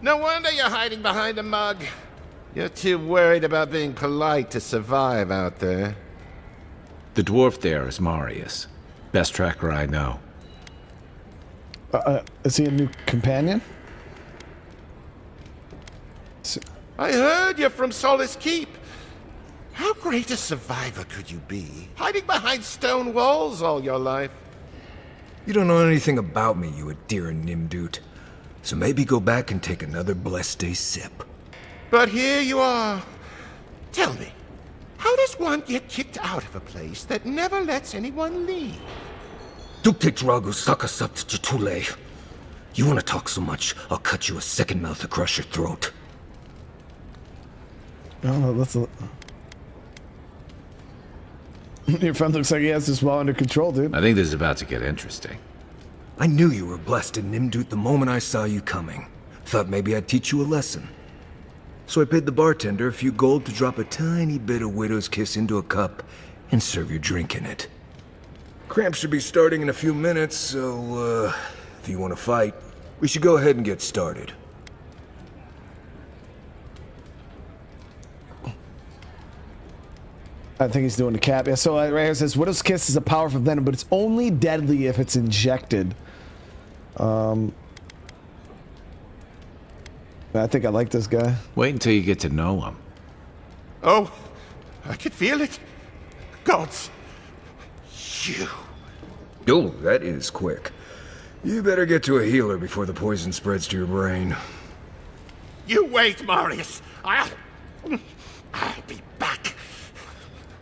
No wonder you're hiding behind a mug. You're too worried about being polite to survive out there. The dwarf there is Marius. Best tracker I know. Is he a new companion? I heard you're from Solace Keep. How great a survivor could you be, hiding behind stone walls all your life? You don't know anything about me, you Adira Nimdut. So maybe go back and take another blessed day sip. But here you are. Tell me, how does one get kicked out of a place that never lets anyone leave? Dukte Drago Sakasapt Jatule. You want to talk so much, I'll cut you a second mouth across your throat. Oh, that's a... Your friend looks like he has this well under control, dude. I think this is about to get interesting. I knew you were blessed in Nimdut the moment I saw you coming. Thought maybe I'd teach you a lesson. So I paid the bartender a few gold to drop a tiny bit of Widow's Kiss into a cup and serve your drink in it. Cramps should be starting in a few minutes, so, if you want to fight, we should go ahead and get started. I think he's doing the cap. Yeah, so right here it says, Widow's Kiss is a powerful venom, but it's only deadly if it's injected. I think I like this guy. Wait until you get to know him. Oh, I could feel it. Gods, you. Oh, that is quick. You better get to a healer before the poison spreads to your brain. You wait, Marius. I'll be back.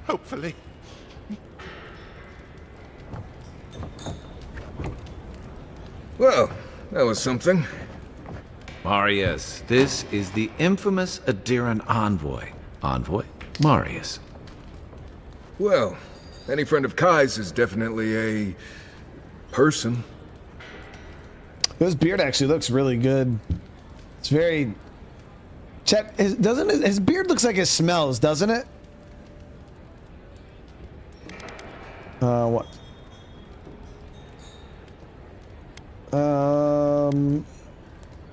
Hopefully. Well, that was something. Marius, this is the infamous Adiran envoy. Envoy? Marius. Well, any friend of Kai's is definitely a person. This beard actually looks really good. It's very... Chet, doesn't it, his beard looks like it smells, doesn't it? What?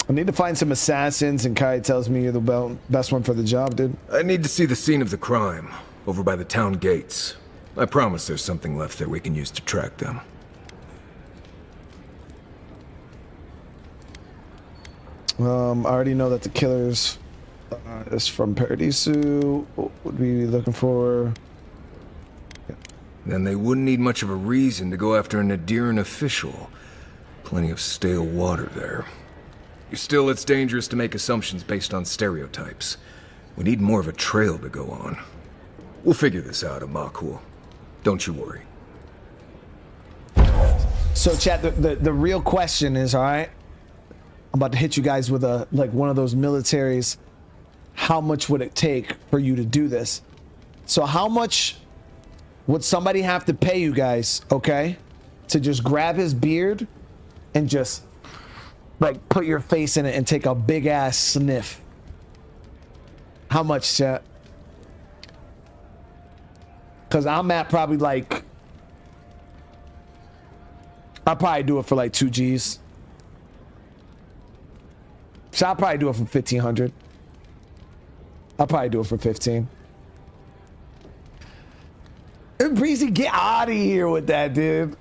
I need to find some assassins, and Kai tells me you're the best one for the job, dude. I need to see the scene of the crime, over by the town gates. I promise there's something left there we can use to track them. I already know that the killers is from Paradis. What would we be looking for? Then they wouldn't need much of a reason to go after an Adiran official. Plenty of stale water there. Still, it's dangerous to make assumptions based on stereotypes. We need more of a trail to go on. We'll figure this out, Amakul. Don't you worry. So, chat, the real question is, all right, I'm about to hit you guys with a, like, one of those militaries. How much would it take for you to do this? So how much would somebody have to pay you guys, okay, to just grab his beard and just, like, put your face in it and take a big ass sniff? How much, chat? Because I'm at probably like, I'll probably do it for like 2 G's. So I'll probably do it for 1,500. I'll probably do it for 15. Breezy, get out of here with that, dude.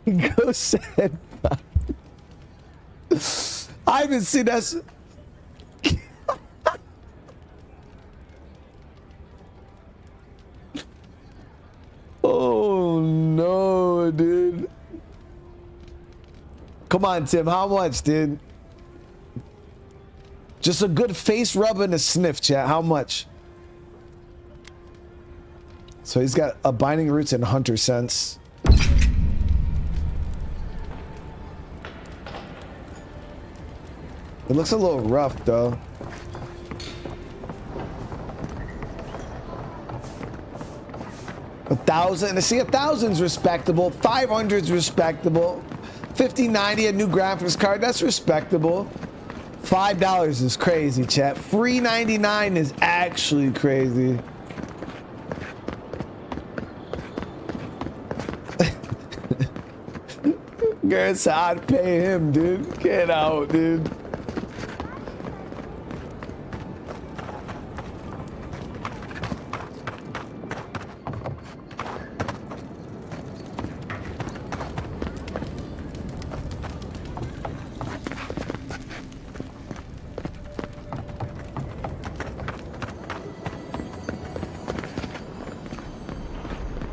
Go said. I haven't seen that. Oh no, dude. Come on, Tim. How much, dude? Just a good face rub and a sniff, chat. How much? So he's got a binding roots and hunter sense. It looks a little rough, though. See, 1,000's respectable. 500's respectable. 5090, a new graphics card. That's respectable. $5 is crazy, chat. $3.99 is actually crazy. Girl said I'd pay him, dude. Get out, dude.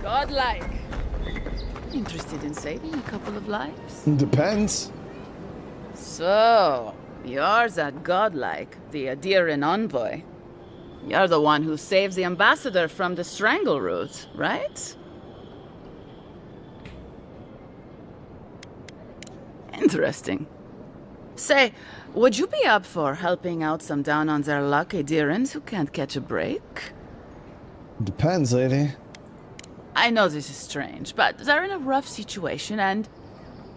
Godlike. Interested in saving a couple of lives? Depends. So, you're that godlike, the Adiran envoy. You're the one who saves the ambassador from the strangle root, right? Interesting. Say, would you be up for helping out some down-on-their-luck Adirans who can't catch a break? Depends, lady. I know this is strange, but they're in a rough situation and,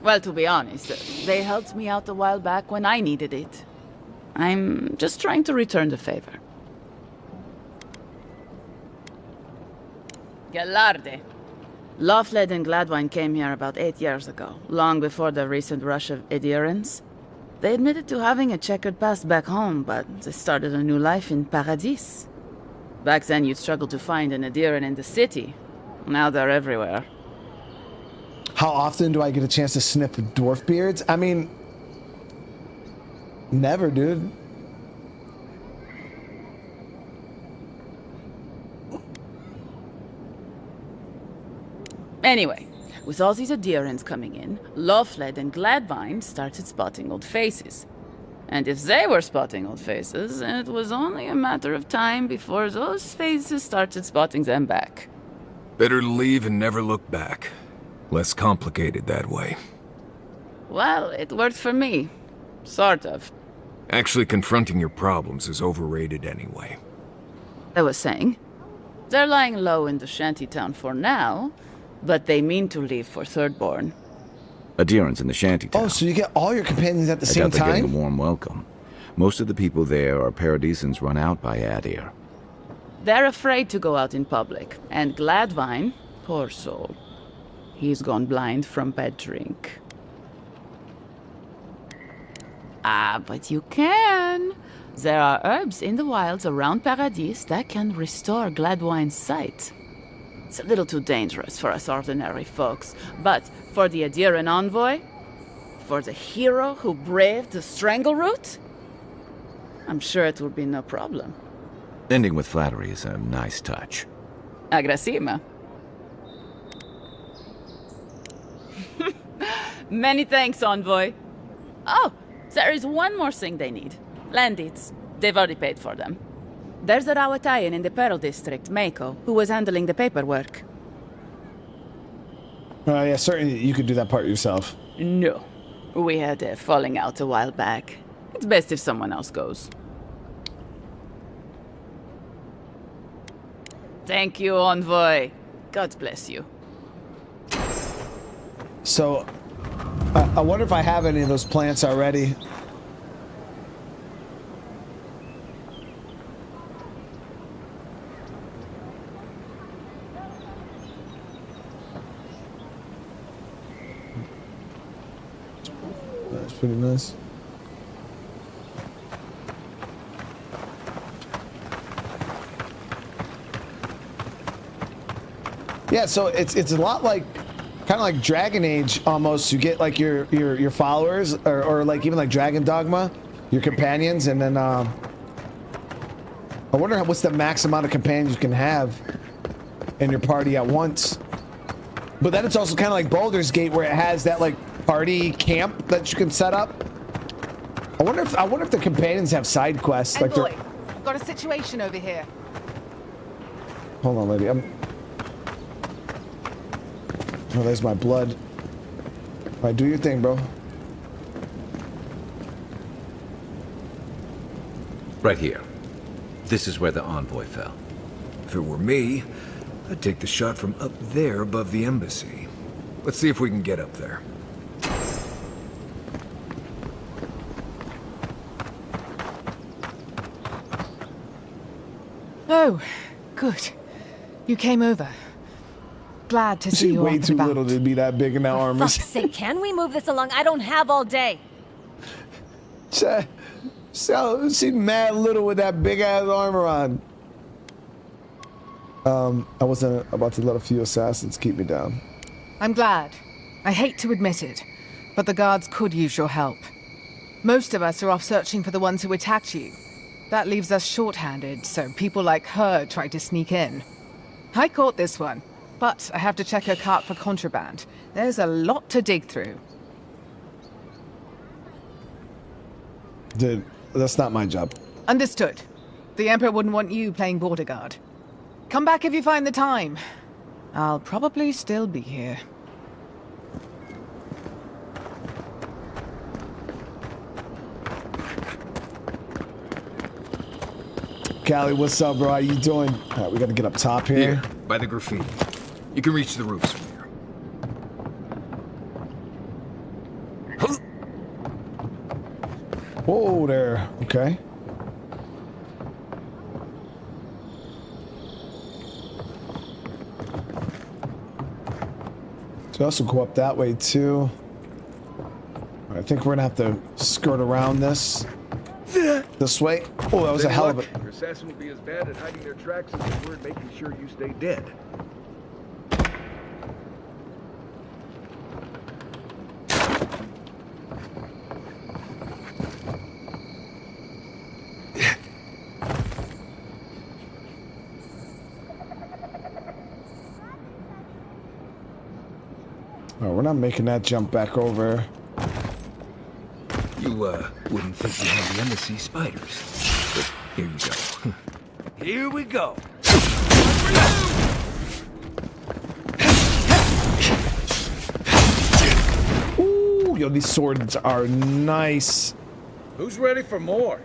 well, to be honest, they helped me out a while back when I needed it. I'm just trying to return the favor. Gallarde. Lawfled and Gladwine came here about 8 years ago, long before the recent rush of adherents. They admitted to having a checkered past back home, but they started a new life in Paradis. Back then, you'd struggle to find an adherent in the city. Now they're everywhere. How often do I get a chance to sniff dwarf beards? I mean, never, dude. Anyway, with all these adherents coming in, Lawfled and Gladwine started spotting old faces. And if they were spotting old faces, it was only a matter of time before those faces started spotting them back. Better to leave and never look back. Less complicated that way. Well, it worked for me. Sort of. Actually confronting your problems is overrated anyway. I was saying, they're lying low in the shantytown for now, but they mean to leave for Thirdborn. Adherents in the shantytown. Oh, so you get all your companions at the I same doubt they're time? getting a warm welcome. Most of the people there are Paradisans run out by Adir. They're afraid to go out in public, and Gladwine, poor soul, he's gone blind from bad drink. Ah, but you can. There are herbs in the wilds around Paradis that can restore Gladwine's sight. It's a little too dangerous for us ordinary folks, but for the Adiran envoy, for the hero who braved the strangle route, I'm sure it will be no problem. Ending with flattery is a nice touch. Agrasima. Many thanks, envoy. Oh, there is one more thing they need. Land deeds. They've already paid for them. There's a Rawatayan in the Pearl District, Mako, who was handling the paperwork. Yeah, certainly you could do that part yourself. No. We had a falling out a while back. It's best if someone else goes. Thank you, envoy. God bless you. So, I wonder if I have any of those plants already. That's pretty nice. Yeah, so it's a lot like kind of like Dragon Age almost. You get like your followers or like even like Dragon Dogma, your companions, and then I wonder what's the max amount of companions you can have in your party at once. But then it's also kind of like Baldur's Gate where it has that like party camp that you can set up. I wonder if the companions have side quests. Like Envoy, I've got a situation over here. hold on, lady. Oh, there's my blood. All right, do your thing, bro. Right here. This is where the envoy fell. If it were me, I'd take the shot from up there above the embassy. Let's see if we can get up there. Oh, good. You came over. Glad to see She's you way up too and about. little to be that big in that armor. Fuck's sake, can we move this along? I don't have all day. She's mad little with that big ass armor on. I wasn't about to let a few assassins keep me down. I'm glad. I hate to admit it, but the guards could use your help. Most of us are off searching for the ones who attacked you. That leaves us short-handed, so people like her try to sneak in. I caught this one, but I have to check her cart for contraband. There's a lot to dig through. Dude, that's not my job. Understood. The Emperor wouldn't want you playing border guard. Come back if you find the time. I'll probably still be here. Callie, what's up, bro? How you doing? All right, we gotta get up top here. Here, by the graffiti. You can reach the roofs from here. Whoa there. Okay. So also go up that way too. I think we're gonna have to skirt around this way. Oh, that was a hell of a. Your assassin will be as bad at hiding their tracks as they were at making sure you stay dead. Oh, we're not making that jump back over. You, wouldn't think you had the embassy spiders. But here you go. Here we go. Ooh, yo, these swords are nice. Who's ready for more?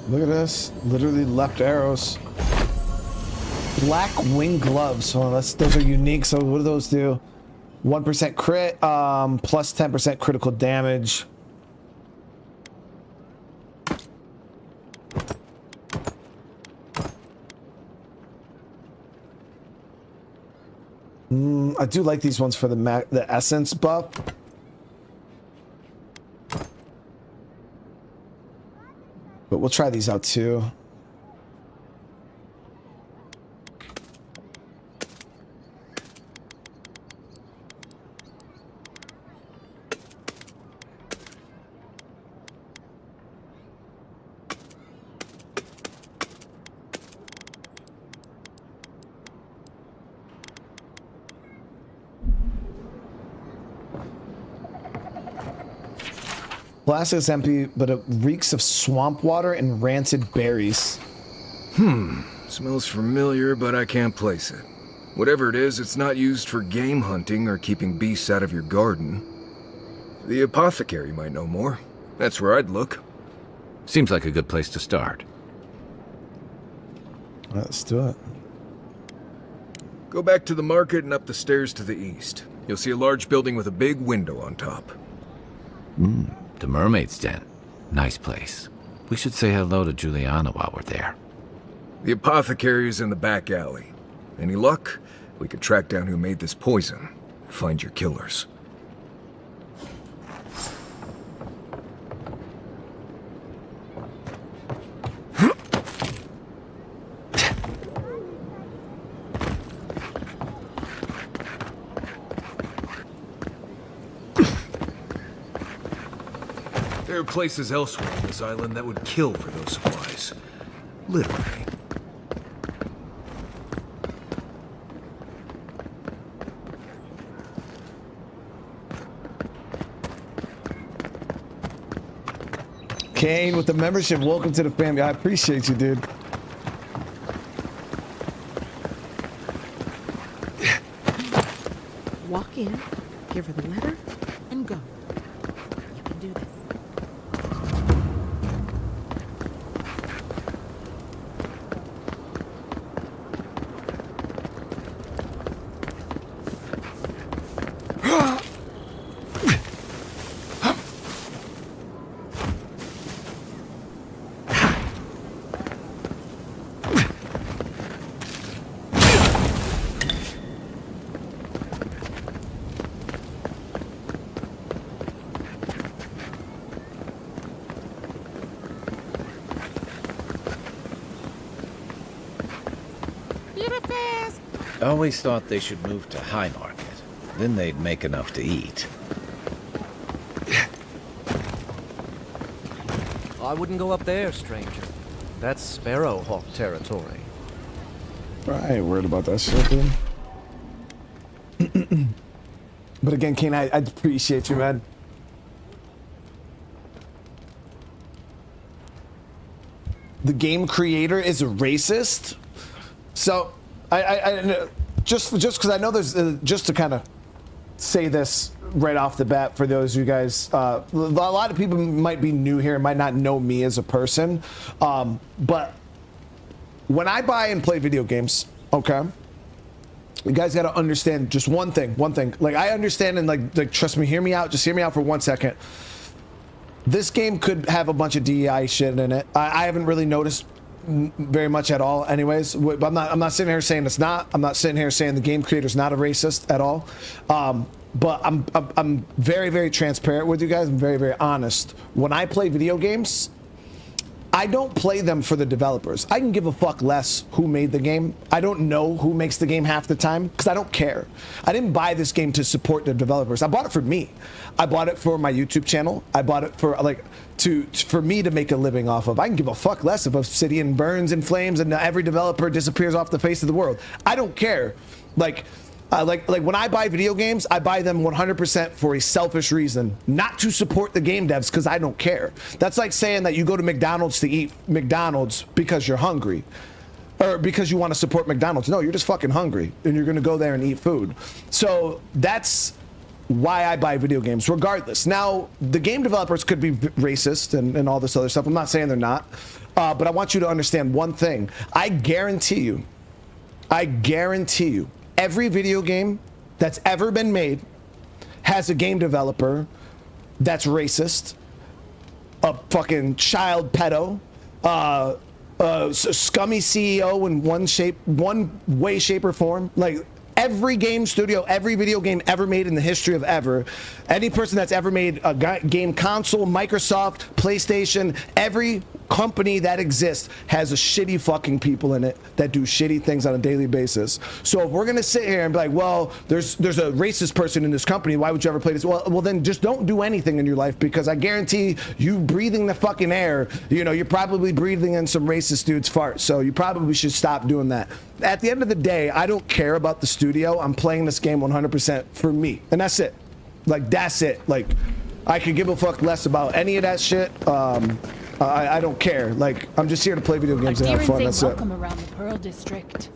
Look at this. Literally left arrows. Black wing gloves. Oh, those are unique. So what do those do? 1% crit, plus 10% critical damage. I do like these ones for the essence buff. But we'll try these out too. Glass is empty, but it reeks of swamp water and rancid berries. Smells familiar, but I can't place it. Whatever it is, it's not used for game hunting or keeping beasts out of your garden. The apothecary might know more. That's where I'd look. Seems like a good place to start. Let's do it. Go back to the market and up the stairs to the east. You'll see a large building with a big window on top. The Mermaid's Den. Nice place. We should say hello to Juliana while we're there. The apothecary is in the back alley. Any luck? We could track down who made this poison. Find your killers. There are places elsewhere on this island that would kill for those supplies. Literally. Kane with the membership. Welcome to the family. I appreciate you, dude. Walk in, give her the letter, and go. You can do this. I always thought they should move to High Market. Then they'd make enough to eat. I wouldn't go up there, stranger. That's Sparrowhawk territory. I ain't worried about that shit, dude. But again, Kane, I appreciate you, man. The game creator is a racist. So, I just because I know there's just to kind of say this right off the bat for those of you guys, a lot of people might be new here and might not know me as a person, but when I buy and play video games, okay, you guys got to understand just one thing. Like I understand and like trust me, hear me out. Just hear me out for 1 second. This game could have a bunch of DEI shit in it. I haven't really noticed very much at all anyways, but I'm not sitting here saying it's not. I'm not sitting here saying the game creator's not a racist at all, but I'm very, very transparent with you guys. I'm very, very honest. When I play video games, I don't play them for the developers. I can give a fuck less who made the game. I don't know who makes the game half the time because I don't care. I didn't buy this game to support the developers. I bought it for me. I bought it for my YouTube channel. I bought it for for me to make a living off of. I can give a fuck less if Obsidian burns in flames and every developer disappears off the face of the world. I don't care. Like when I buy video games, I buy them 100% for a selfish reason, not to support the game devs because I don't care. That's like saying that you go to McDonald's to eat McDonald's because you're hungry or because you want to support McDonald's. No, you're just fucking hungry and you're going to go there and eat food. So that's why I buy video games regardless. Now, the game developers could be racist and all this other stuff. I'm not saying they're not, but I want you to understand one thing. I guarantee you, every video game that's ever been made has a game developer that's racist, a fucking child pedo, a scummy CEO in one way, shape, or form. Like every game studio, every video game ever made in the history of ever, any person that's ever made a game console, Microsoft, PlayStation, every company that exists has a shitty fucking people in it that do shitty things on a daily basis. So if we're gonna sit here and be like, well, there's a racist person in this company, why would you ever play this? Well then just don't do anything in your life, because I guarantee you breathing the fucking air, you know, you're probably breathing in some racist dude's fart. So you probably should stop doing that. At the end of the day, I don't care about the studio. I'm playing this game 100% for me, and that's it. Like that's it. Like I could give a fuck less about any of that shit. I don't care. Like, I'm just here to play video games and have fun. That's it. Welcome around the Pearl District.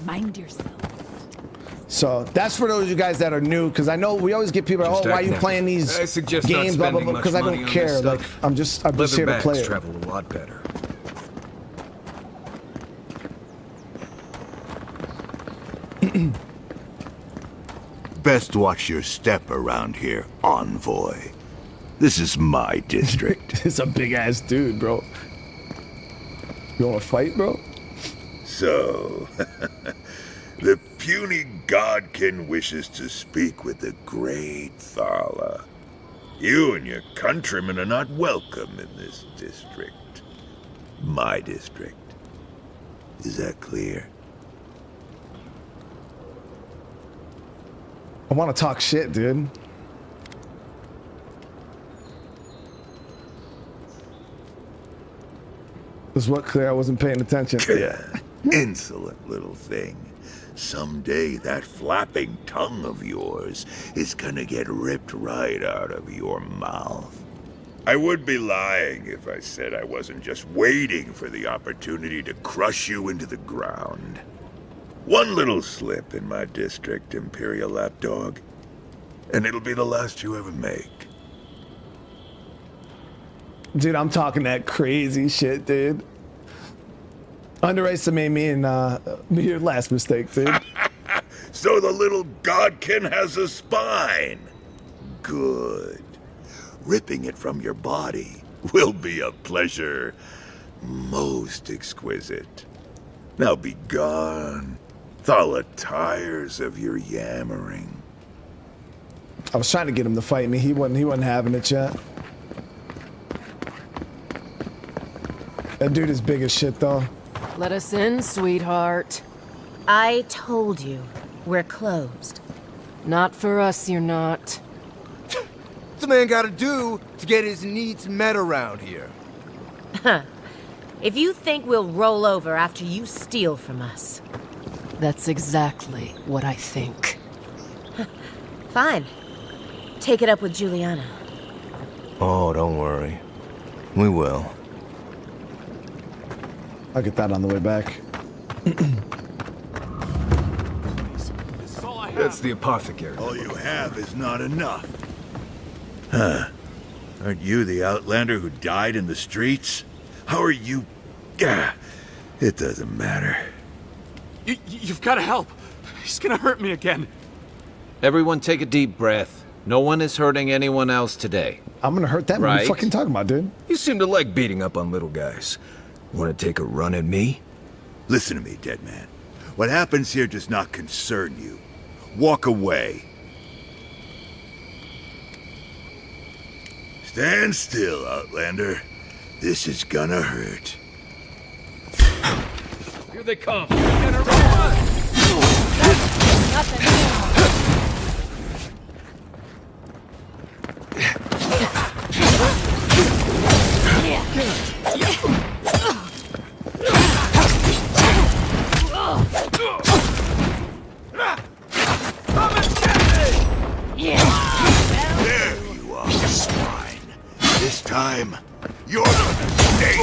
Mind yourself. So that's for those of you guys that are new, because I know we always get people, oh, why are you playing these games, blah, blah, blah, because I don't care. Like, I'm just here to play it. Travel a lot better. Best watch your step around here, envoy. This is my district. It's a big ass dude, bro. You want to fight, bro? So, the puny godkin wishes to speak with the great Thala. You and your countrymen are not welcome in this district. My district. Is that clear? I want to talk shit, dude. Was what clear? I wasn't paying attention. Yeah. Insolent little thing. Someday that flapping tongue of yours is gonna get ripped right out of your mouth. I would be lying if I said I wasn't just waiting for the opportunity to crush you into the ground. One little slip in my district, Imperial Lapdog, and it'll be the last you ever make. Dude, I'm talking that crazy shit, dude. Underestimate me and your last mistake, dude. So the little godkin has a spine. Good. Ripping it from your body will be a pleasure most exquisite. Now be gone. Thala tires of your yammering. I was trying to get him to fight me. He wasn't having it yet. That dude is big as shit, though. Let us in, sweetheart. I told you, we're closed. Not for us, you're not. What's a man gotta do to get his needs met around here? Huh. If you think we'll roll over after you steal from us. That's exactly what I think. Fine. Take it up with Juliana. Oh, don't worry. We will. I'll get that on the way back. That's the apothecary. All you have is not enough. Huh. Aren't you the outlander who died in the streets? How are you... It doesn't matter. You've got to help. He's gonna hurt me again. Everyone take a deep breath. No one is hurting anyone else today. I'm gonna hurt them. Right? What are you fucking talking about, dude? You seem to like beating up on little guys. Want to take a run at me? Listen to me, dead man. What happens here does not concern you. Walk away. Stand still, Outlander. This is gonna hurt. Here they come. Get her run! There you are, swine. This time, you're gonna stay.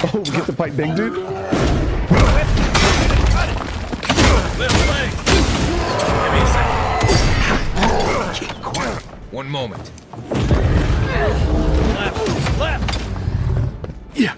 Oh, we get the pipe big dude. Keep quiet. One moment. Left! Yeah.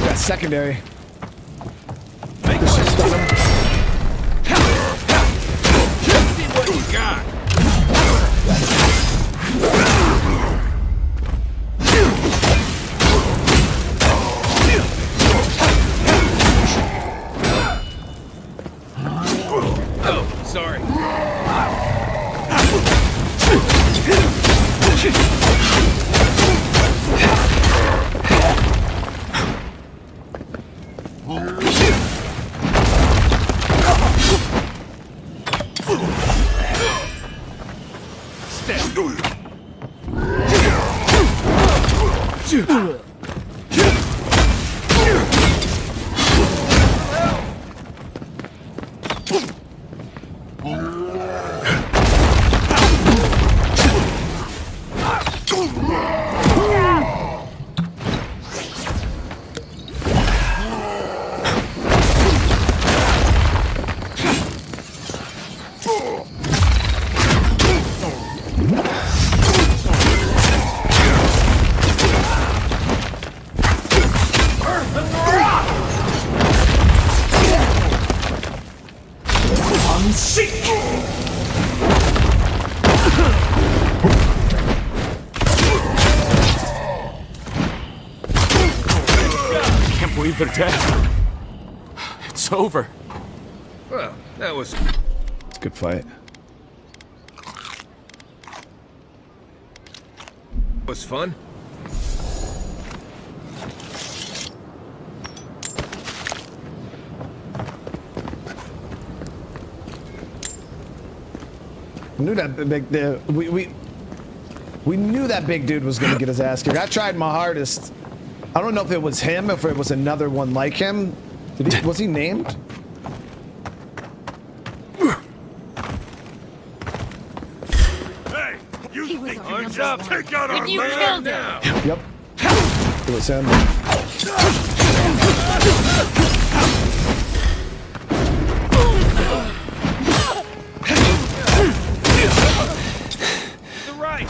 That's secondary. This should stun him. See what you got! Oh, sorry. Can't believe they're dead. It's over. Well, that was... It's a good fight. Was fun. I knew that big. We knew that big dude was gonna get his ass kicked. I tried my hardest. I don't know if it was him, if it was another one like him. Was he named? Hey, you think arms up? Take out our man now! Yep. It was him. To the right!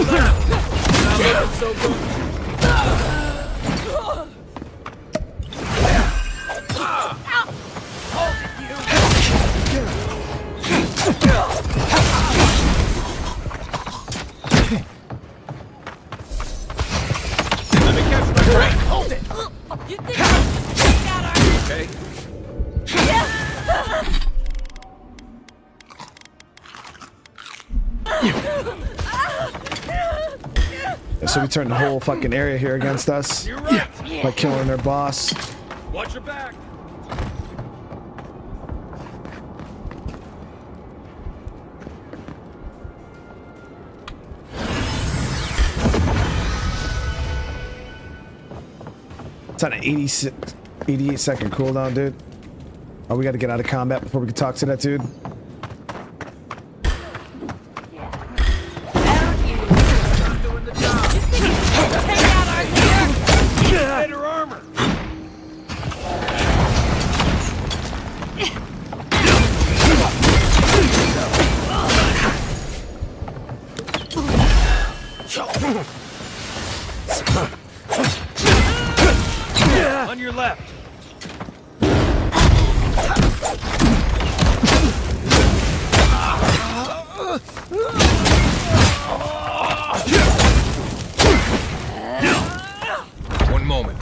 Not looking so good. Let me catch my break. Hold it. You think you got our... Okay. So we turned the whole fucking area here against us. You're right. By killing their boss. Watch your back. It's on an 88-second cooldown, dude. Oh, we got to get out of combat before we can talk to that dude. Better armor. On your left. One moment.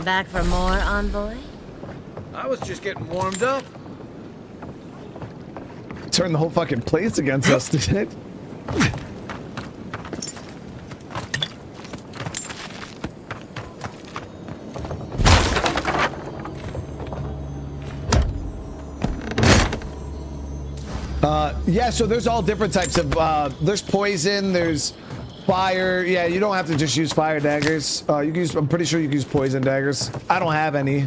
Back for more, Envoy? I was just getting warmed up. Turn the whole fucking place against us, did it? Yeah, so there's all different types of, there's poison, there's fire. Yeah, you don't have to just use fire daggers. You can use, I'm pretty sure you can use poison daggers. I don't have any.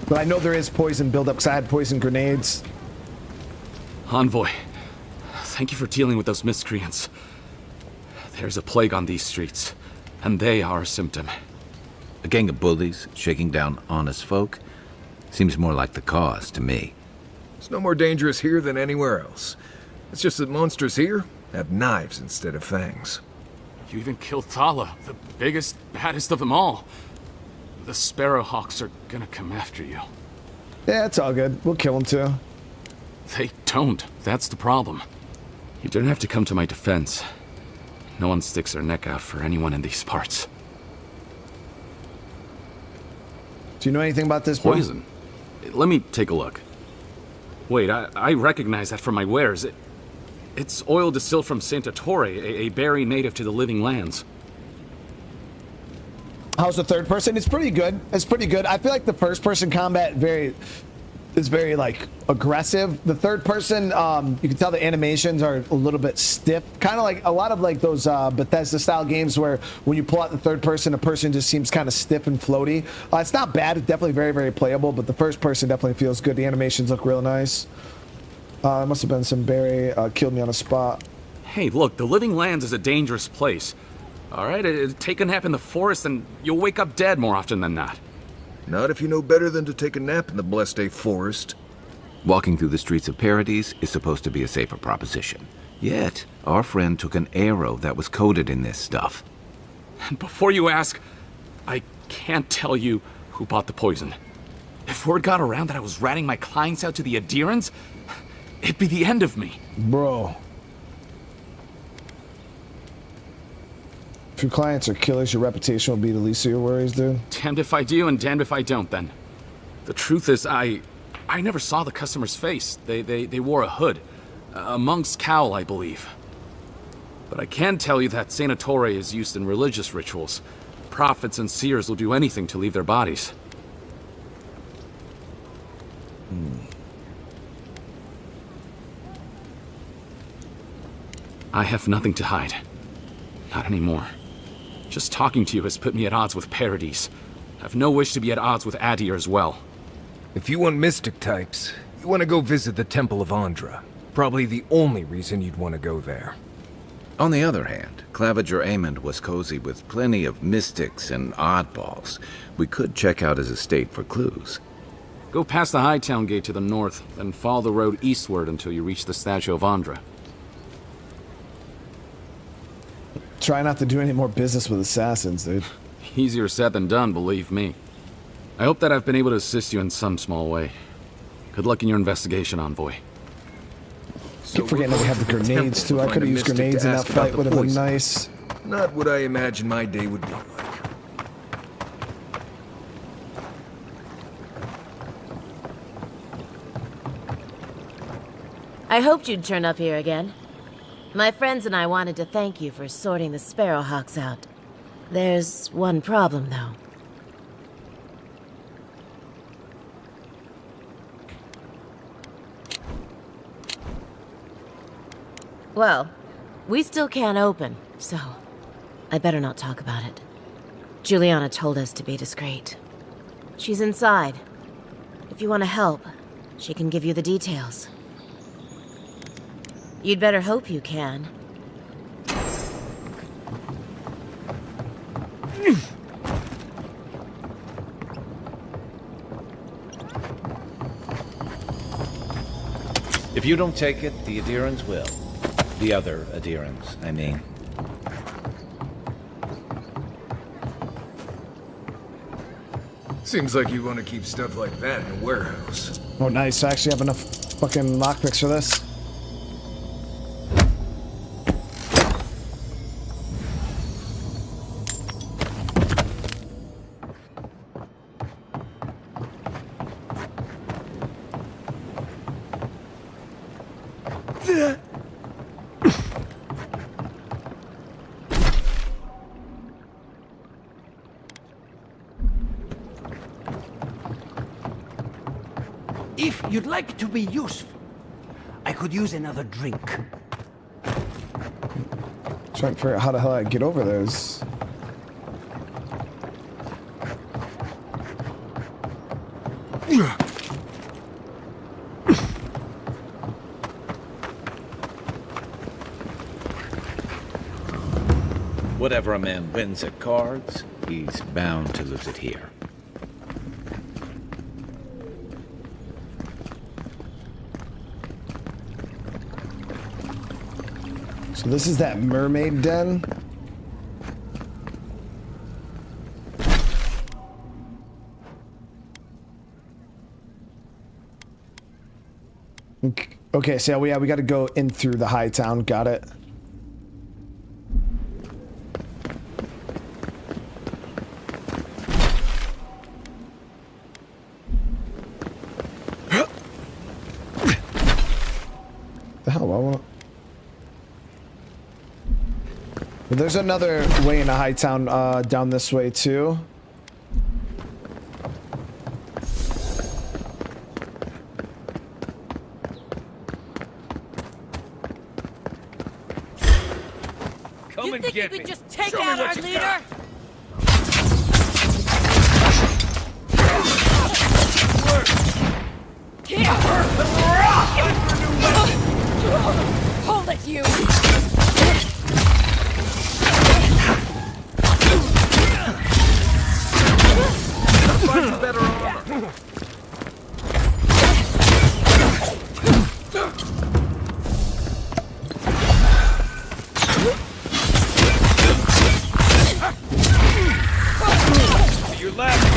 But I know there is poison buildup because I had poison grenades. Envoy, thank you for dealing with those miscreants. There's a plague on these streets, and they are a symptom. A gang of bullies shaking down honest folk? Seems more like the cause to me. It's no more dangerous here than anywhere else. It's just that monsters here have knives instead of fangs. You even killed Thala, the biggest, baddest of them all. The Sparrowhawks are gonna come after you. Yeah, it's all good. We'll kill them too. They don't. That's the problem. You don't have to come to my defense. No one sticks their neck out for anyone in these parts. Do you know anything about this poison? Let me take a look. Wait, I recognize that from my wares. It's oil distilled from Santa Torre, a berry native to the Living Lands. How's the third person? It's pretty good. It's pretty good. I feel like the first person combat is very like aggressive. The third person, you can tell the animations are a little bit stiff. Kind of like a lot of like those Bethesda style games where when you pull out the third person, a person just seems kind of stiff and floaty. It's not bad. It's definitely very, very playable, but the first person definitely feels good. The animations look real nice. It must have been some berry killed me on a spot. Hey, look, the Living Lands is a dangerous place. All right, take a nap in the forest and you'll wake up dead more often than not. Not if you know better than to take a nap in the blessed A forest. Walking through the streets of Paradis is supposed to be a safer proposition. Yet, our friend took an arrow that was coated in this stuff. And before you ask, I can't tell you who bought the poison. If word got around that I was ratting my clients out to the adherents, it'd be the end of me. Bro. If your clients are killers, your reputation will be the least of your worries, dude. Damned if I do and damned if I don't, then. The truth is, I never saw the customer's face. They wore a hood. A monk's cowl, I believe. But I can tell you that Santa Torre is used in religious rituals. Prophets and seers will do anything to leave their bodies. I have nothing to hide. Not anymore. Just talking to you has put me at odds with Paradis. I have no wish to be at odds with Adir as well. If you want mystic types, you want to go visit the Temple of Andra. Probably the only reason you'd want to go there. On the other hand, Claviger Amond was cozy with plenty of mystics and oddballs. We could check out his estate for clues. Go past the Hightown Gate to the north, then follow the road eastward until you reach the statue of Andra. Try not to do any more business with assassins, dude. Easier said than done, believe me. I hope that I've been able to assist you in some small way. Good luck in your investigation, Envoy. Keep forgetting that we have the grenades too. I could have used grenades in that fight. Would have been nice. Not what I imagined my day would be like. I hoped you'd turn up here again. My friends and I wanted to thank you for sorting the Sparrowhawks out. There's one problem, though. Well, we still can't open, so I better not talk about it. Juliana told us to be discreet. She's inside. If you want to help, she can give you the details. You'd better hope you can. If you don't take it, the Adirans will. The other Adirans, I mean. Seems like you want to keep stuff like that in a warehouse. Oh, nice. I actually have enough fucking lockpicks for this. If you'd like to be useful, I could use another drink. Trying to figure out how the hell I get over those. Whatever a man wins at cards, he's bound to lose it here. So this is that mermaid den. Okay, so yeah, we got to go in through the high town. Got it. The hell, I want. But there's another way in the high town down this way too. You think you could just take out our leader? Hold it, you! Find some better armor. To your left.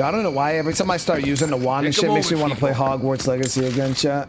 I don't know why every time I start using the wand and shit makes me want to play Hogwarts Legacy again, chat.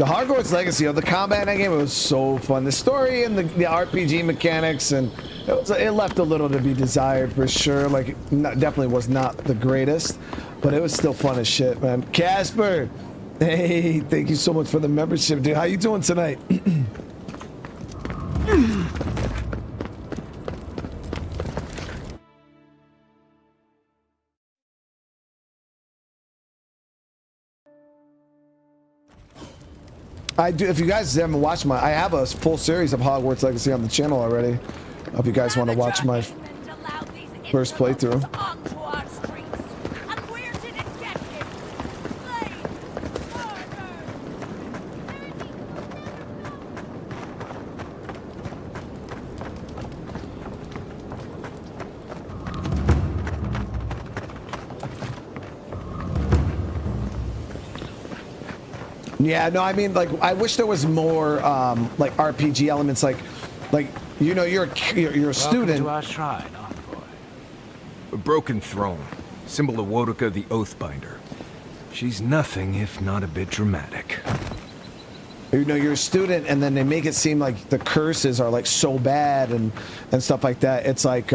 The Hogwarts Legacy, the combat in that game, it was so fun. The story and the RPG mechanics, and it left a little to be desired for sure. Like, definitely was not the greatest, but it was still fun as shit, man. Casper, hey, thank you so much for the membership, dude. How you doing tonight? I do. If you guys haven't watched I have a full series of Hogwarts Legacy on the channel already. If you guys want to watch my first playthrough. Yeah, no, I mean, like, I wish there was more, like, RPG elements, like, you know, you're a student. Welcome to our shrine, envoy. A broken throne, symbol of Wodoka the Oathbinder. She's nothing if not a bit dramatic. You know, you're a student, and then they make it seem like the curses are, like, so bad and stuff like that. It's like,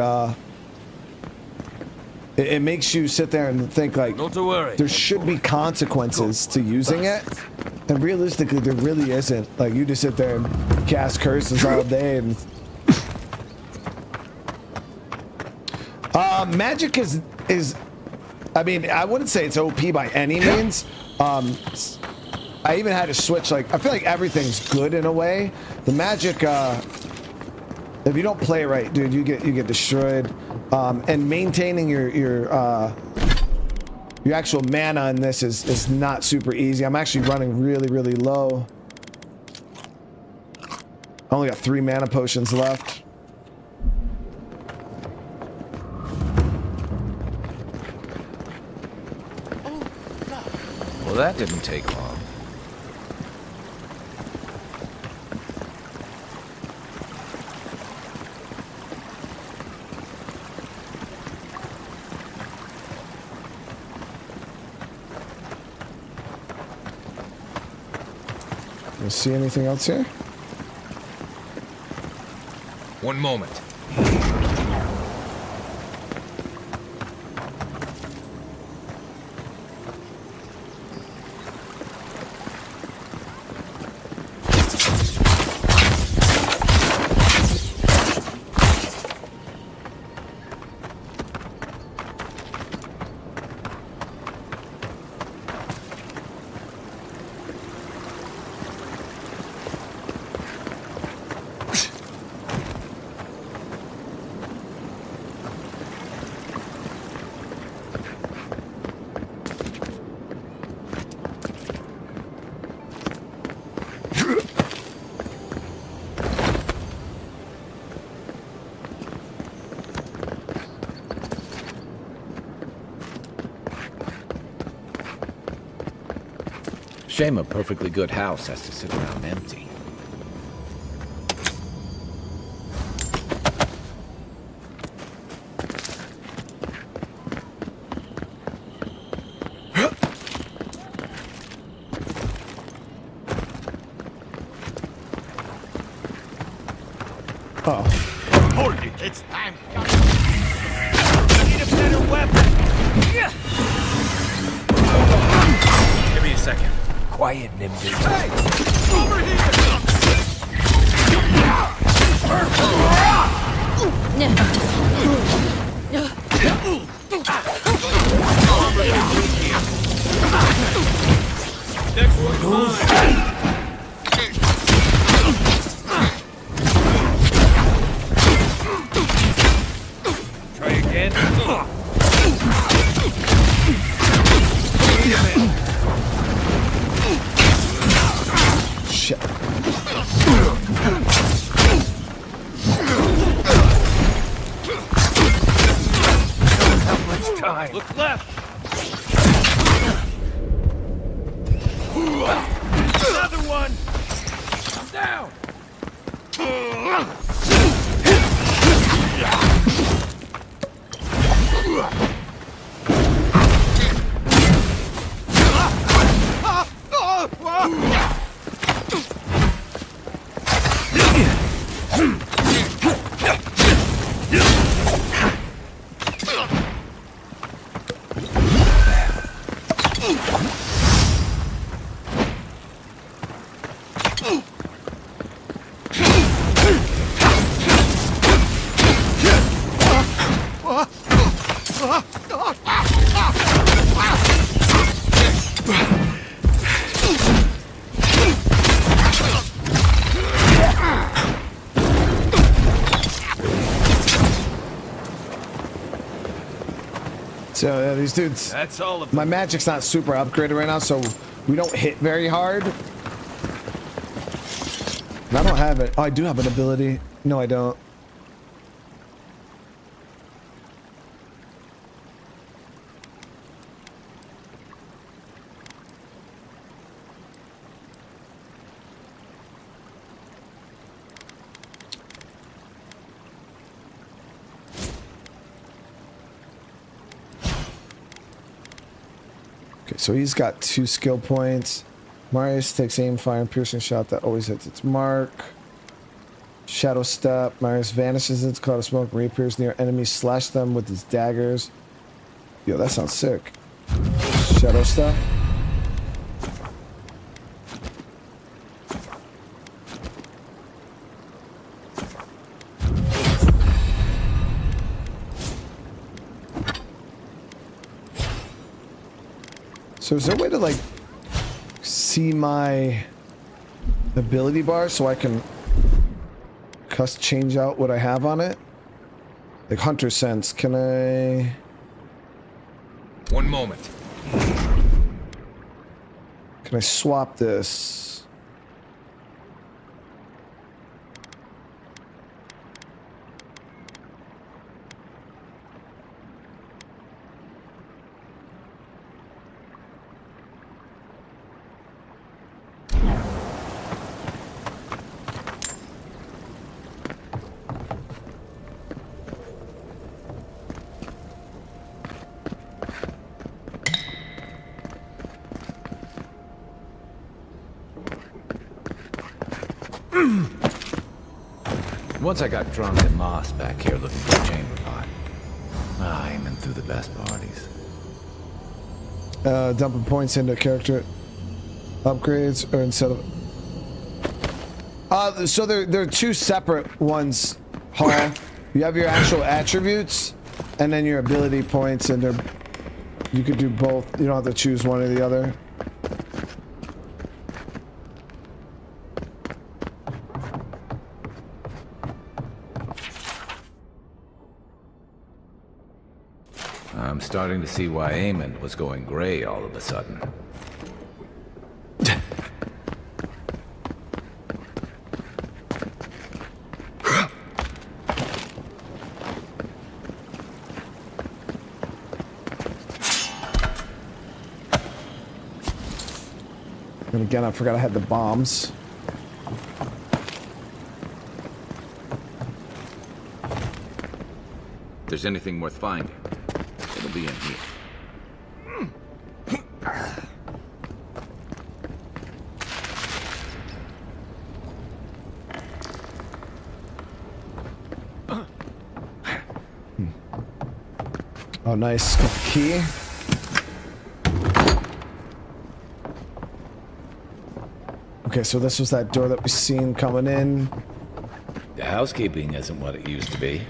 it makes you sit there and think, like, not to worry. There should be consequences to using it. And realistically, there really isn't. Like, you just sit there and cast curses all day. And magic is, I mean, I wouldn't say it's OP by any means. I even had to switch. Like, I feel like everything's good in a way. The magic, if you don't play right, dude, you get destroyed. And maintaining your actual mana in this is not super easy. I'm actually running really low. I only got 3 mana potions left. Well, that didn't take long. You see anything else here? One moment. Shame a perfectly good house has to sit around empty. Hold it! It's time! I need a better weapon! Give me a second. Quiet, Nimby. Hey! Over Next one's mine. Try again. Shit. How much time? Look left. Another one. I'm down. So these dudes. That's all of my magic's not super upgraded right now, so we don't hit very hard. And I don't have it. Oh, I do have an ability. No, I don't. Okay, so he's got 2 skill points. Marius takes aim, fire, and piercing shot that always hits its mark. Shadow step. Marius vanishes into a cloud of smoke, reappears near enemies, slash them with his daggers. Yo, that sounds sick. Shadow step. So is there a way to like see my ability bar so I can change out what I have on it? Like Hunter Sense, can I? One moment. Can I swap this? Once I got drunk at Moss back here looking for a chamber pot. Aiming through the best parties. Dumping points into character upgrades or instead of... so there are 2 separate ones, Hall. You have your actual attributes and then your ability points, and you could do both. You don't have to choose one or the other. I'm starting to see why Eamon was going gray all of a sudden. And again, I forgot I had the bombs. If there's anything worth finding, it'll be in here. Oh, nice. Got the key. Okay, so this was that door that we seen coming in. The housekeeping isn't what it used to be.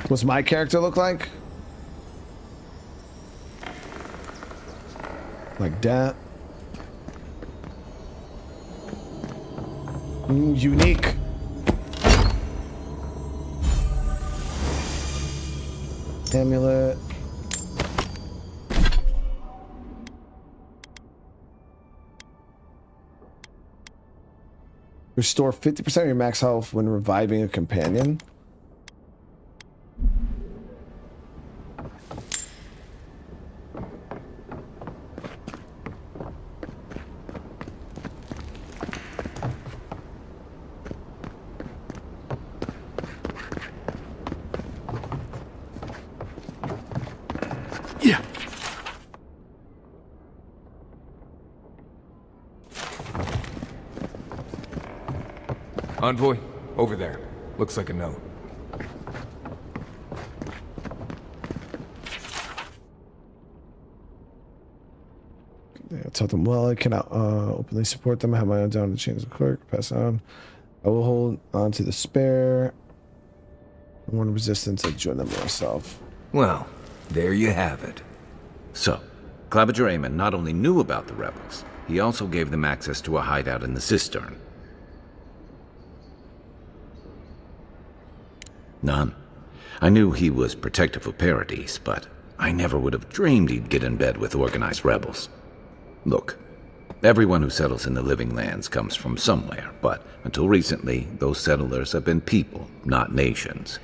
What's my character look like? Like that. Unique. Amulet. Restore 50% of your max health when reviving a companion. Envoy, over there. Looks like a note. I tell them, well, I cannot openly support them. I have my own down to change the clerk. Pass on. I will hold on to the spare. I want resistance. I join them myself. Well, there you have it. So, Claviger Amon not only knew about the rebels, he also gave them access to a hideout in the cistern. None. I knew he was protective of Paradis, but I never would have dreamed he'd get in bed with organized rebels. Look, everyone who settles in the Living Lands comes from somewhere, but until recently, those settlers have been people, not nations.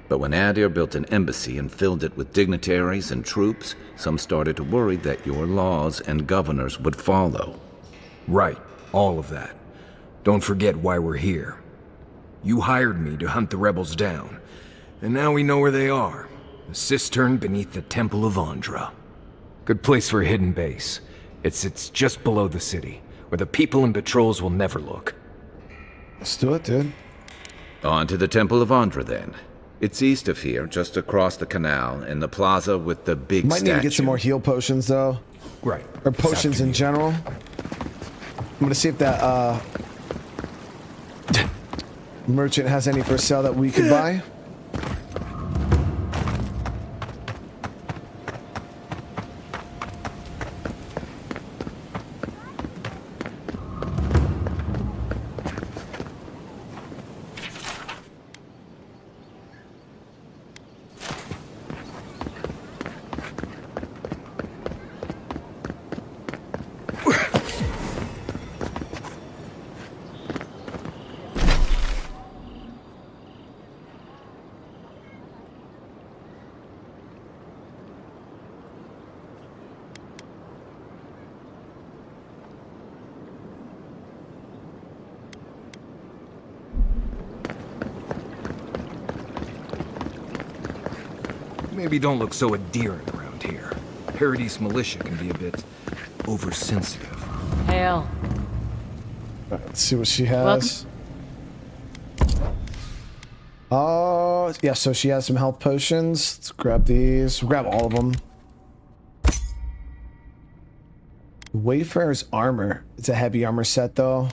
But when Adir built an embassy and filled it with dignitaries and troops, some started to worry that your laws and governors would follow. Right, all of that. Don't forget why we're here. You hired me to hunt the rebels down, and now we know where they are. A cistern beneath the Temple of Andra. Good place for a hidden base. It sits just below the city, where the people and patrols will never look. Let's do it, dude. On to the Temple of Andra, then. It's east of here, just across the canal, in the plaza with the big Might statue. need to get some more heal potions, though. Right. Or potions in general. I'm gonna see if that, merchant has any for sale that we could buy. Maybe don't look so adherent around here. Paradis militia can be a bit oversensitive. Hail. Let's see what she has. Oh, yeah, so she has some health potions. Let's grab these. We'll grab all of them. Wayfarer's armor. It's a heavy armor set, though.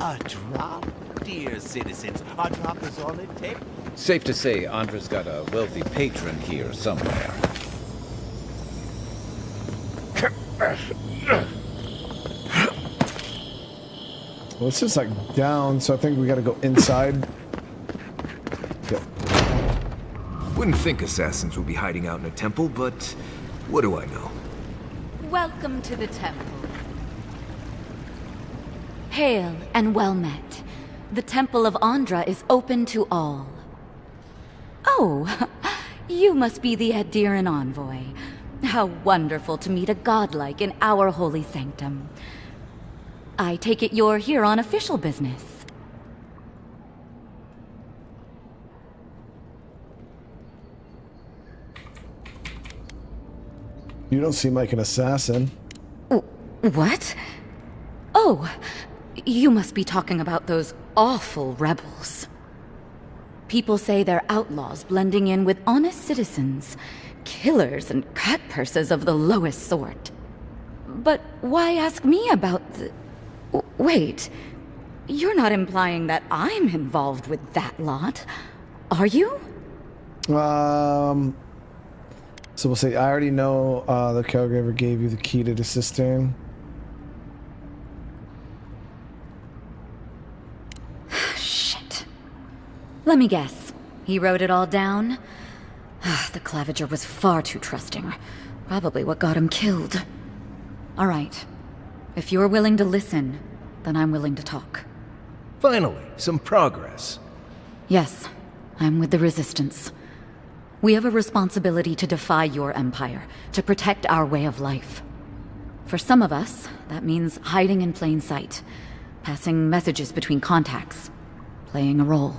A drop, dear citizens. A drop is all it takes. Safe to say, Andra's got a wealthy patron here somewhere. Well, it's just like down, so I think we gotta go inside. Yep. Wouldn't think assassins would be hiding out in a temple, but what do I know? Welcome to the temple. Hail and well met. The Temple of Andra is open to all. Oh, you must be the Adiran envoy. How wonderful to meet a godlike in our holy sanctum. I take it you're here on official business. You don't seem like an assassin. What? Oh, you must be talking about those awful rebels. People say they're outlaws blending in with honest citizens, killers and cutpurses of the lowest sort. But why ask me about the... Wait, you're not implying that I'm involved with that lot, are you? So we'll say, I already know the caregiver gave you the key to the cistern. Shit. Let me guess. He wrote it all down? The Claviger was far too trusting. Probably what got him killed. All right. If you're willing to listen, then I'm willing to talk. Finally, some progress. Yes, I'm with the Resistance. We have a responsibility to defy your empire, to protect our way of life. For some of us, that means hiding in plain sight, passing messages between contacts, playing a role.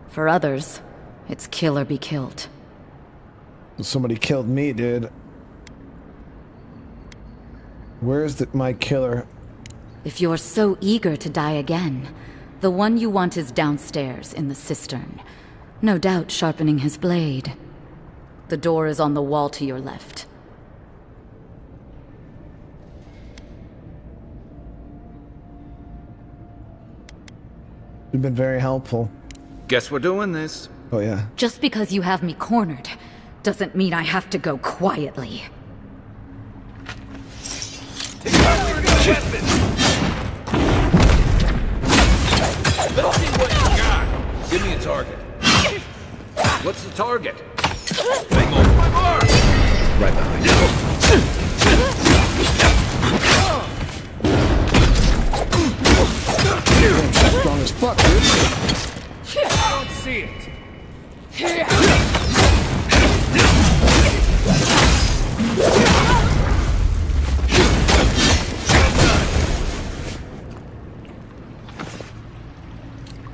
For others, it's kill or be killed. Somebody killed me, dude. Where's my killer? If you're so eager to die again, the one you want is downstairs in the cistern. No doubt sharpening his blade. The door is on the wall to your left. You've been very helpful. Guess we're doing this. Oh, yeah. Just because you have me cornered, doesn't mean I have to go quietly. Let's see what you got. Give me a target. What's the target? Hang on my mark. Right behind you. Strong as fuck, dude. I don't see it.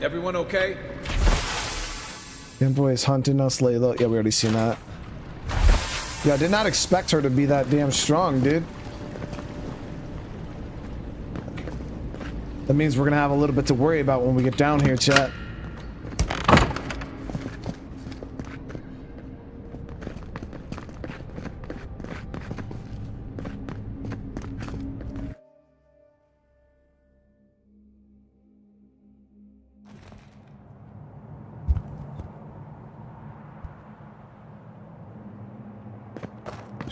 Everyone okay? Envoy is hunting us, Layla. Yeah, we already seen that. Yeah, I did not expect her to be that damn strong, dude. That means we're gonna have a little bit to worry about when we get down here, chat.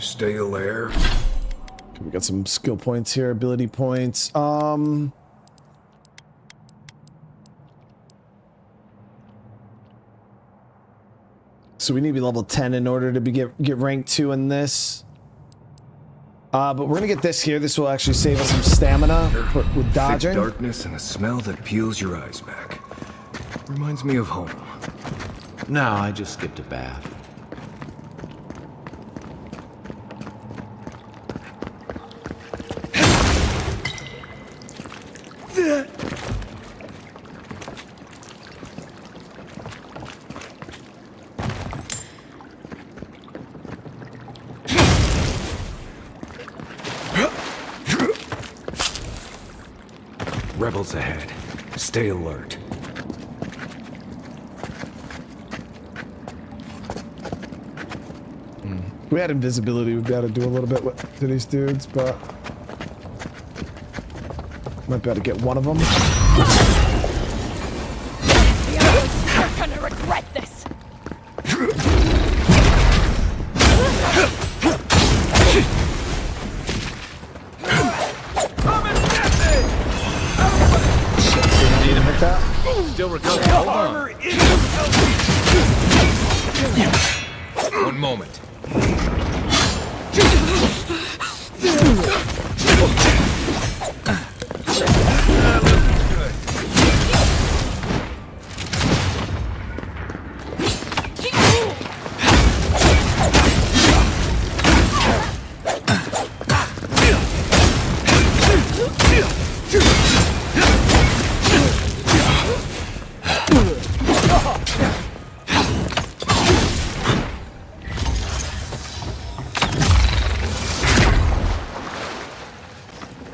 Stay alert. We got some skill points here, ability points. So we need to be level 10 in order to get rank 2 in this. But we're gonna get this here. This will actually save us some stamina with dodging. Thick darkness and a smell that peels your eyes back. Reminds me of home. No, I just skipped a bath. Rebels ahead. Stay alert. If we had invisibility, we'd be able to do a little bit to these dudes, but might be able to get one of them. You're gonna regret this. Still recovering. Hold on. One moment.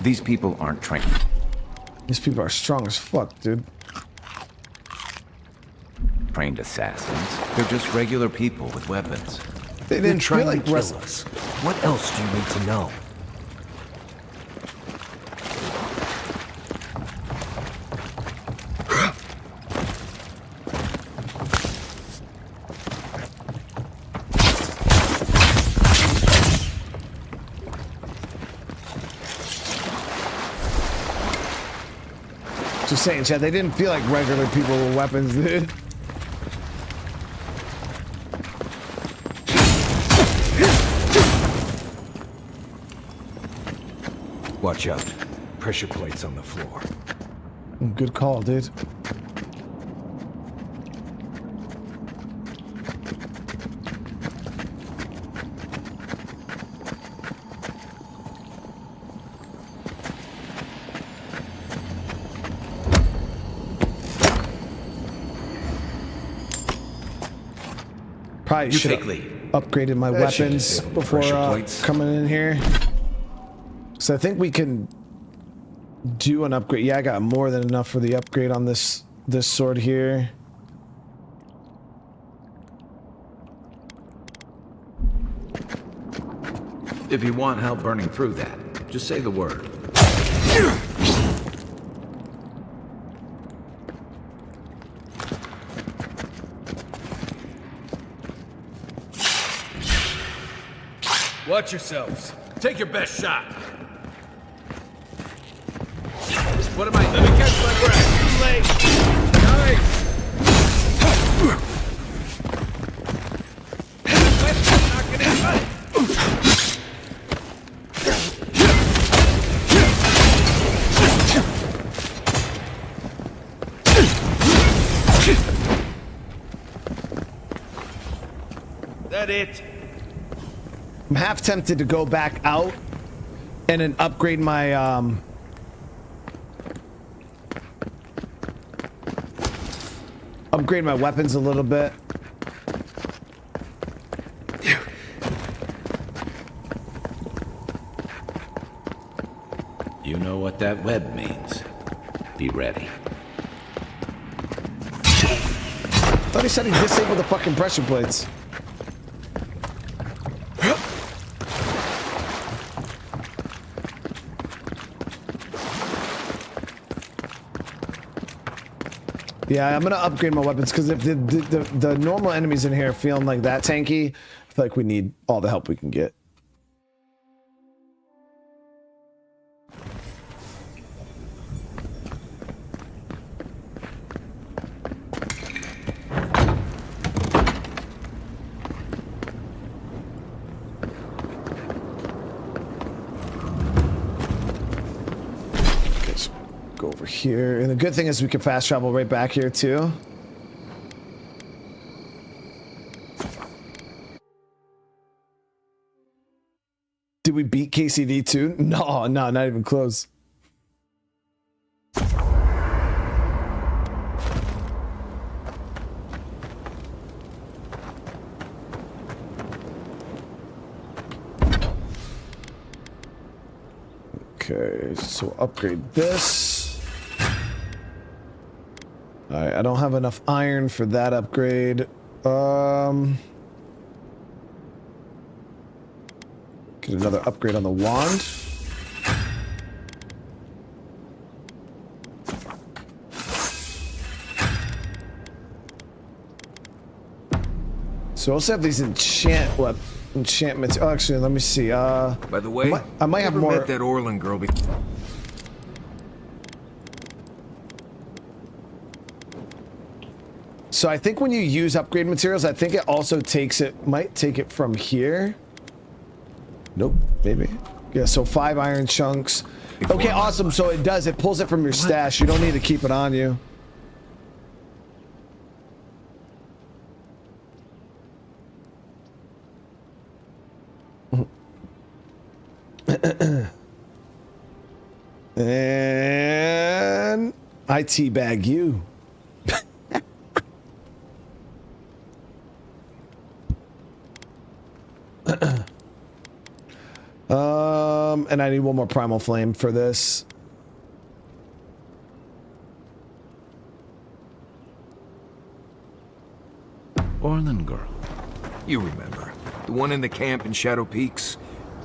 These people aren't trained. These people are strong as fuck, dude. Trained assassins. They're just regular people with weapons. They didn't try feel to like kill wrestling. us. What else do you need to know? Just saying, Chad, they didn't feel like regular people with weapons, dude. Watch out. Pressure plates on the floor. Good call, dude. Probably should have upgraded my weapons before coming in here. So I think we can do an upgrade. Yeah, I got more than enough for the upgrade on this sword here. If you want help burning through that, just say the word. Watch yourselves. Take your best shot. What am I? Let me catch my breath. Too late. Nice. Knock it in, buddy. That it? I'm half tempted to go back out and then upgrade my weapons a little bit. You know what that web means. Be ready. Thought he said he disabled the fucking pressure plates. Yeah, I'm gonna upgrade my weapons because if the normal enemies in here are feeling like that tanky, I feel like we need all the help we can get. Over here, and the good thing is we can fast travel right back here too. Did we beat KCD too? No, not even close. Okay, so upgrade this. Alright, I don't have enough iron for that upgrade. Get another upgrade on the wand. So I also have these enchantments. Oh, actually, let me see. By the way, I might have more. Met that Orlin girl. So I think when you use upgrade materials, I think it also might take it from here. Nope, maybe. Yeah, so 5 iron chunks. Okay, awesome. So it pulls it from your stash. You don't need to keep it on you. And I teabag you. And I need one more primal flame for this. Orlin girl. You remember. The one in the camp in Shadow Peaks?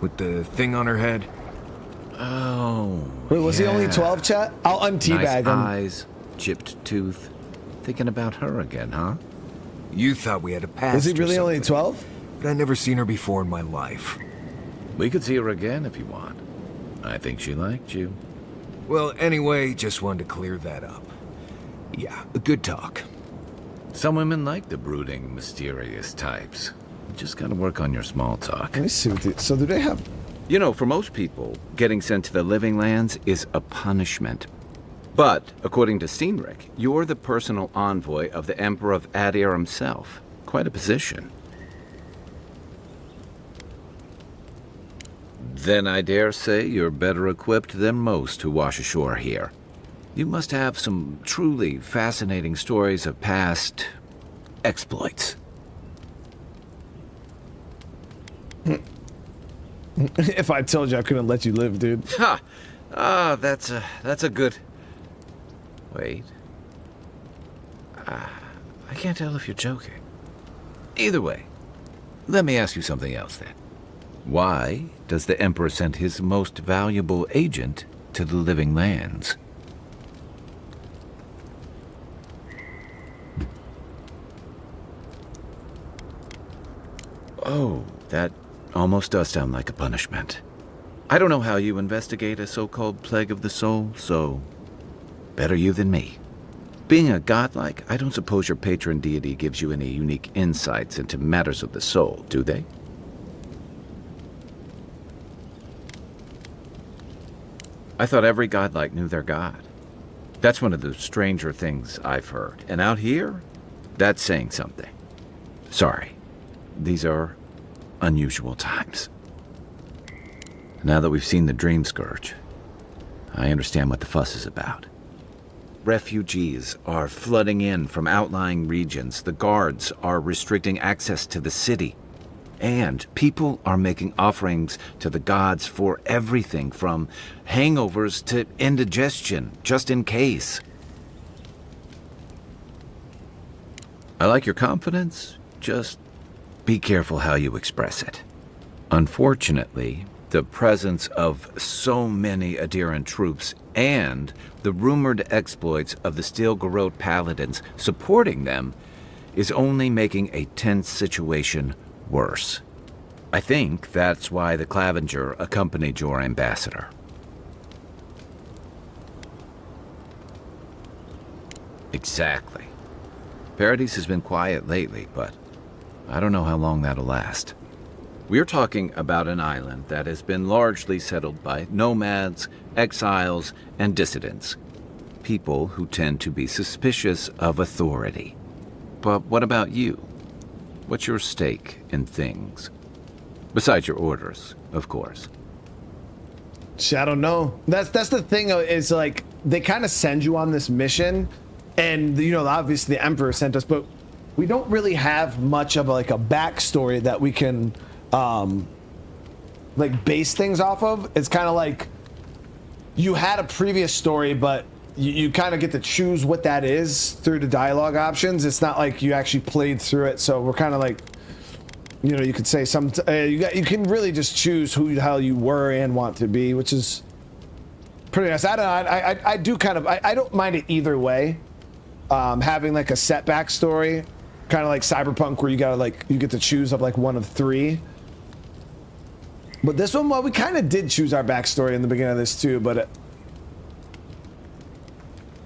With the thing on her head? Oh. Wait, was he only 12, chat? I'll unteabag him. Eyes, chipped tooth. Thinking about her again, huh? You thought we had a past. Was he really only 12? But I'd never seen her before in my life. We could see her again if you want. I think she liked you. Well, anyway, just wanted to clear that up. Yeah, a good talk. Some women like the brooding, mysterious types. You just gotta work on your small talk. Let me see. So do they have... You know, for most people, getting sent to the living lands is a punishment. But, according to Steinrich, you're the personal envoy of the Emperor of Adir himself. Quite a position. Then I dare say you're better equipped than most who wash ashore here. You must have some truly fascinating stories of past exploits. If I told you I couldn't let you live, dude. Ha! Ah, that's a good... Wait. I can't tell if you're joking. Either way, let me ask you something else then. Why does the Emperor send his most valuable agent to the Living Lands? Oh, that almost does sound like a punishment. I don't know how you investigate a so-called plague of the soul, so better you than me. Being a godlike, I don't suppose your patron deity gives you any unique insights into matters of the soul, do they? I thought every godlike knew their god. That's one of the stranger things I've heard. And out here, that's saying something. Sorry, these are unusual times. Now that we've seen the Dream Scourge, I understand what the fuss is about. Refugees are flooding in from outlying regions. The guards are restricting access to the city. And people are making offerings to the gods for everything from hangovers to indigestion, just in case. I like your confidence, just be careful how you express it. Unfortunately, the presence of so many Adiran troops and the rumored exploits of the Steel Garrote Paladins supporting them is only making a tense situation worse. I think that's why the Clavenger accompanied your ambassador. Exactly. Paradis has been quiet lately, but I don't know how long that'll last. We're talking about an island that has been largely settled by nomads, exiles, and dissidents. People who tend to be suspicious of authority. But what about you? What's your stake in things? Besides your orders, of course. I don't know. That's the thing, is like, they kind of send you on this mission, and, you know, obviously the Emperor sent us, but we don't really have much of like a backstory that we can like base things off of. It's kind of like you had a previous story, but you kind of get to choose what that is through the dialogue options. It's not like you actually played through it, so we're kind of like, you know, you could say you can really just choose who the hell you were and want to be, which is pretty nice. I don't know, I do kind of, I don't mind it either way. Having like a set backstory, kind of like Cyberpunk, where you gotta like, you get to choose of like one of three. But this one, well, we kind of did choose our backstory in the beginning of this too, but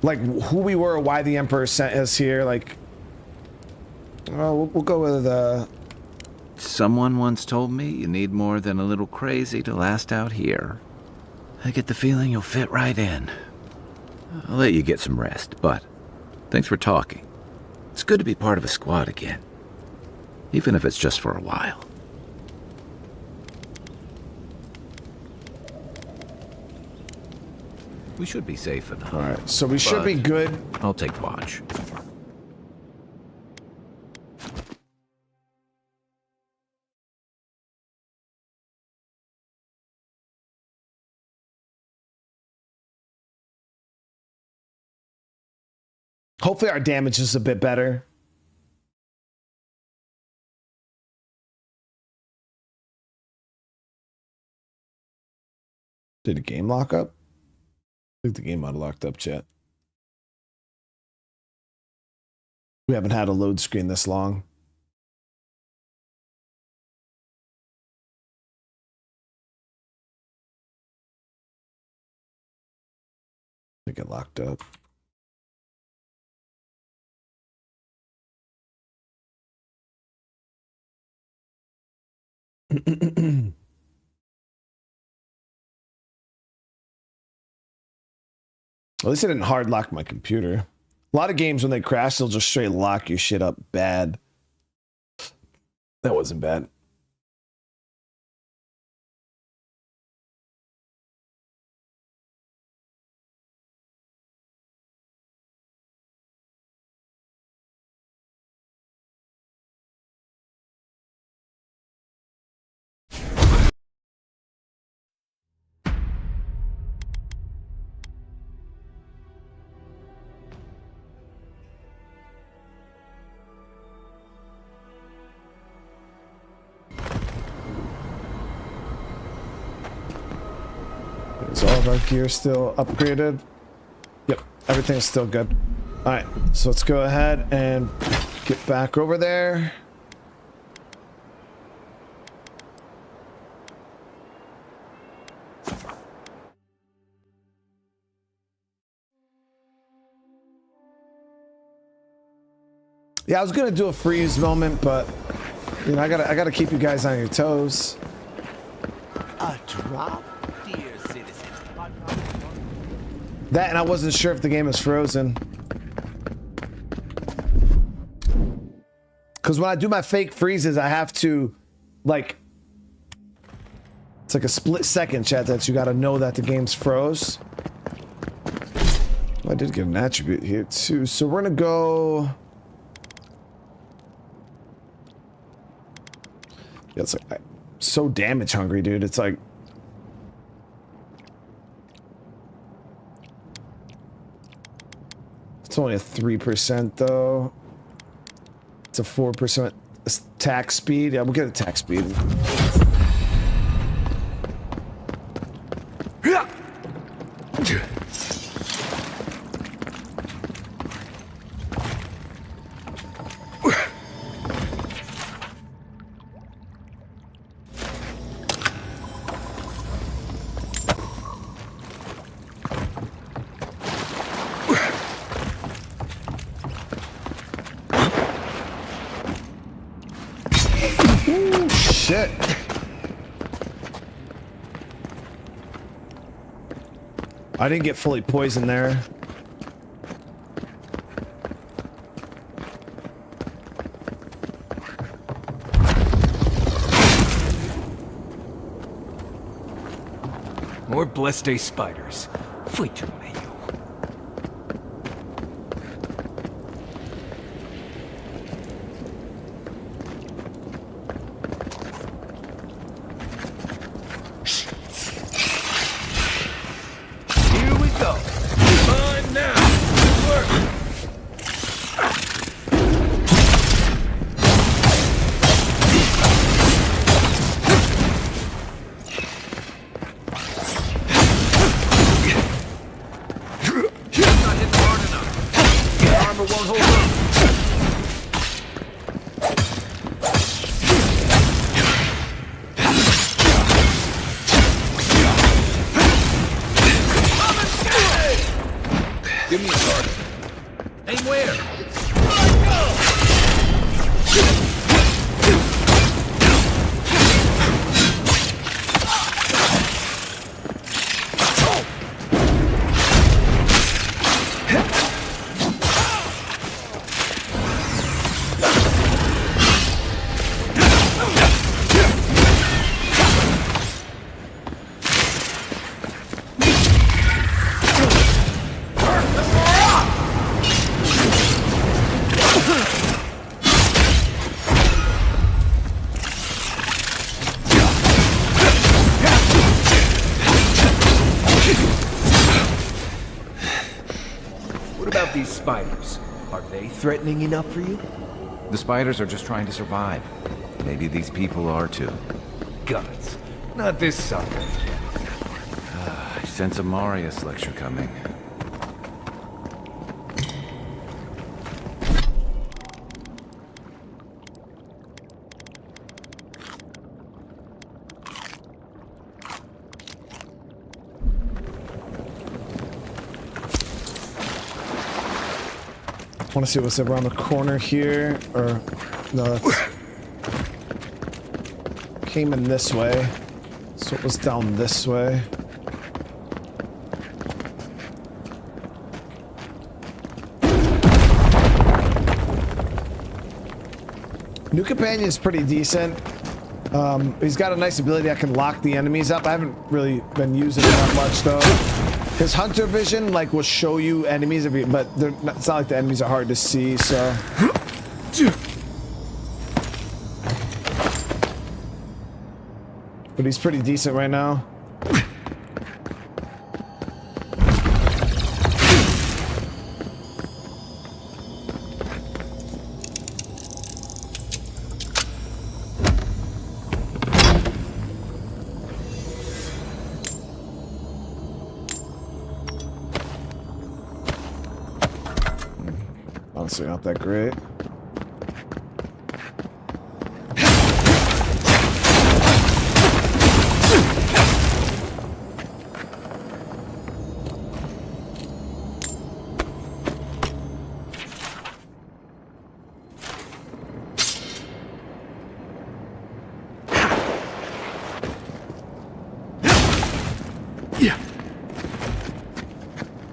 like who we were, why the Emperor sent us here, like, well, we'll go with Someone once told me you need more than a little crazy to last out here. I get the feeling you'll fit right in. I'll let you get some rest, but thanks for talking. It's good to be part of a squad again, even if it's just for a while. We should be safe enough. All right, so we should be good. I'll take watch. Hopefully our damage is a bit better. Did the game lock up? I think the game might have locked up, chat. We haven't had a load screen this long. I think it locked up. At least I didn't hard lock my computer. A lot of games, when they crash, they'll just straight lock your shit up bad. That wasn't bad. Is all of our gear still upgraded? Yep, everything's still good. Alright, so let's go ahead and get back over there. Yeah, I was gonna do a freeze moment, but you know, I gotta keep you guys on your toes. A drop, dear citizens. That, and I wasn't sure if the game is frozen. Because when I do my fake freezes, I have to, like, it's like a split second, chat, that you gotta know that the game's froze. I did get an attribute here too, so we're gonna go. Yeah, it's like I'm so damage hungry, dude. It's like. It's only a 3% though. It's a 4% attack speed. Yeah, we'll get attack speed. Shit. I didn't get fully poisoned there. More blessed day spiders. Fui-tu, meio. Threatening enough for you? The spiders are just trying to survive. Maybe these people are too. Guts. Not this sucker. I sense a Marius lecture coming. I want to see what's around the corner here, or no, that's came in this way, so it was down this way. New companion is pretty decent. He's got a nice ability that can lock the enemies up. I haven't really been using it that much though. His hunter vision like will show you enemies, but it's not like the enemies are hard to see. So. But he's pretty decent right now. Honestly, not that great.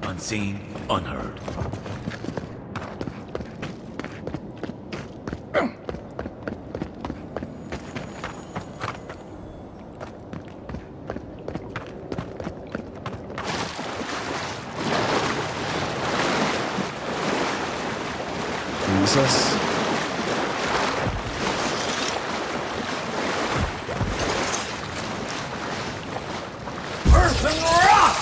Unseen, unheard. Jesus. Earth and rock!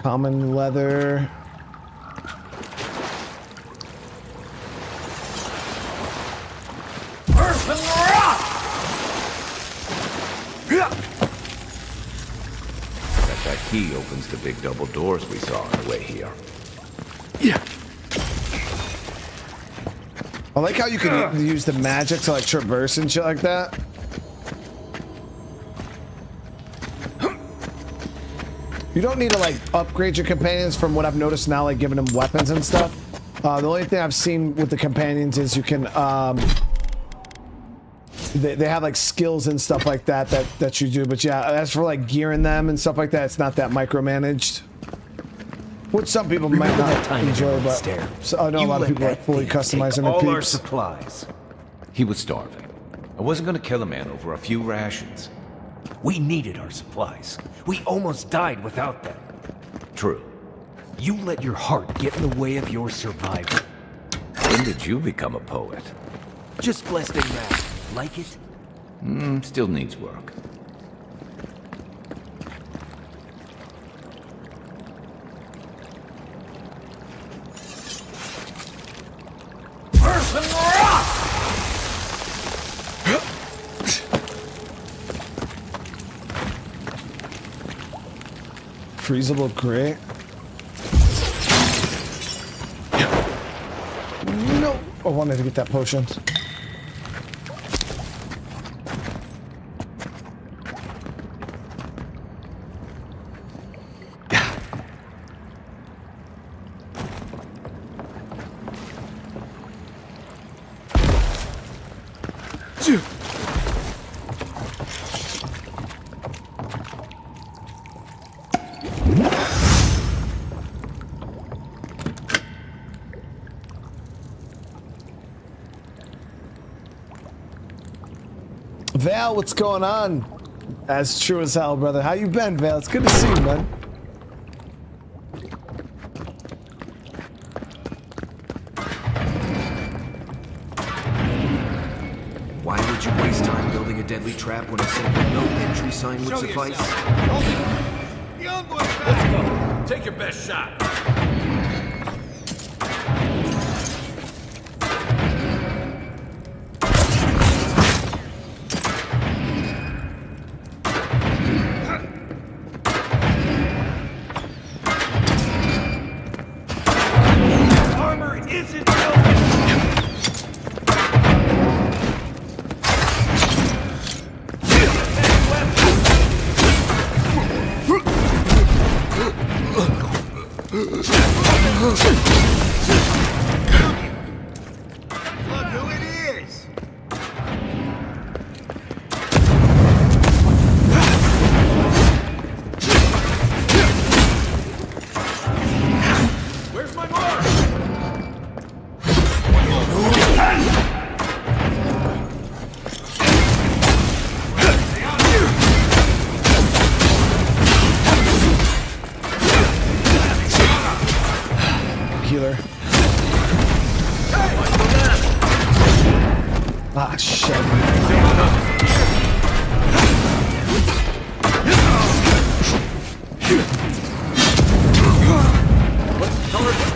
Common leather. Earth and rock! That key opens the big double doors we saw on the way here. I like how you can use the magic to like traverse and shit like that. You don't need to like upgrade your companions from what I've noticed now, like giving them weapons and stuff. The only thing I've seen with the companions is you can, they have like skills and stuff like that that you do. But yeah, as for like gearing them and stuff like that, it's not that micromanaged. Which some people might not enjoy, but so, I know a lot of people like fully customizing their all our peeps. supplies. He was starving. I wasn't gonna kill a man over a few rations. We needed our supplies. We almost died without them. True. You let your heart get in the way of your survival. When did you become a poet? Just blessed in math. Like it? Still needs work. Earth and rock! Freezable crate. No, I wanted to get that potion. Val, what's going on? As true as hell, brother. How you been, Val? It's good to see you, man. Why would you waste time building a deadly trap when a simple no entry sign would suffice? Let's go. Take your best shot. Ah, shit. What's the target?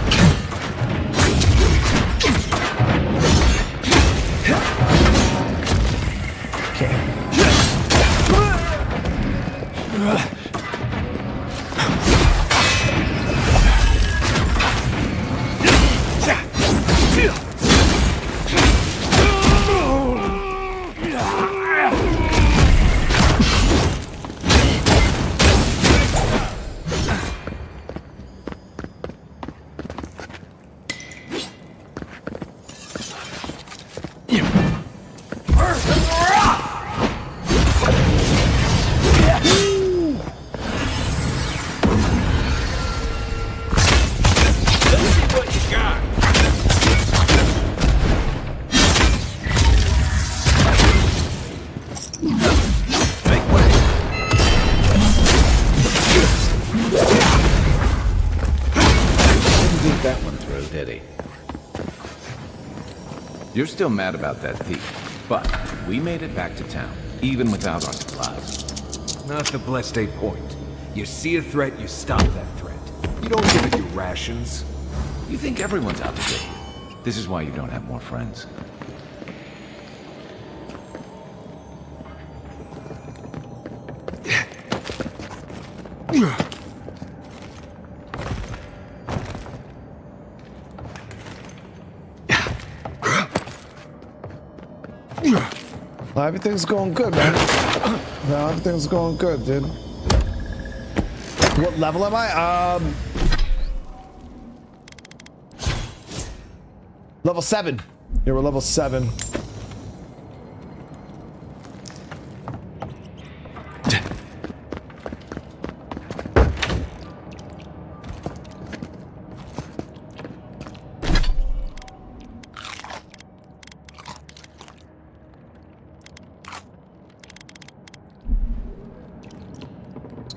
You're still mad about that thief, but we made it back to town, even without our supplies. Not the blessed a point. You see a threat, you stop that threat. You don't give it your rations. You think everyone's out to get you. This is why you don't have more friends. Well, everything's going good, man. No, everything's going good, dude. What level am I? Level 7. Yeah, we're level 7.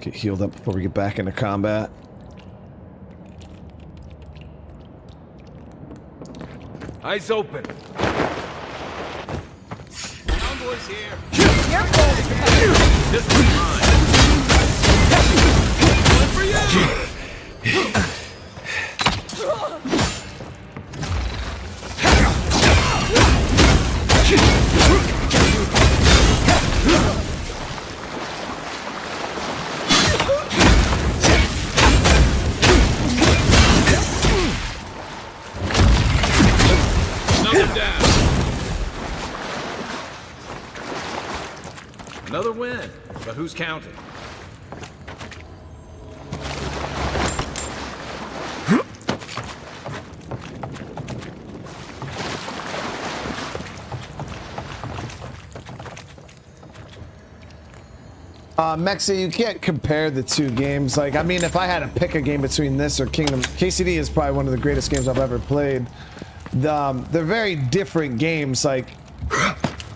Get healed up before we get back into combat. Eyes open. Convoy's here. Careful! This is mine. One for you! Another win, but who's counting? Mexa, you can't compare the two games. Like, I mean, if I had to pick a game between this or Kingdom, KCD is probably one of the greatest games I've ever played. They're very different games. Like,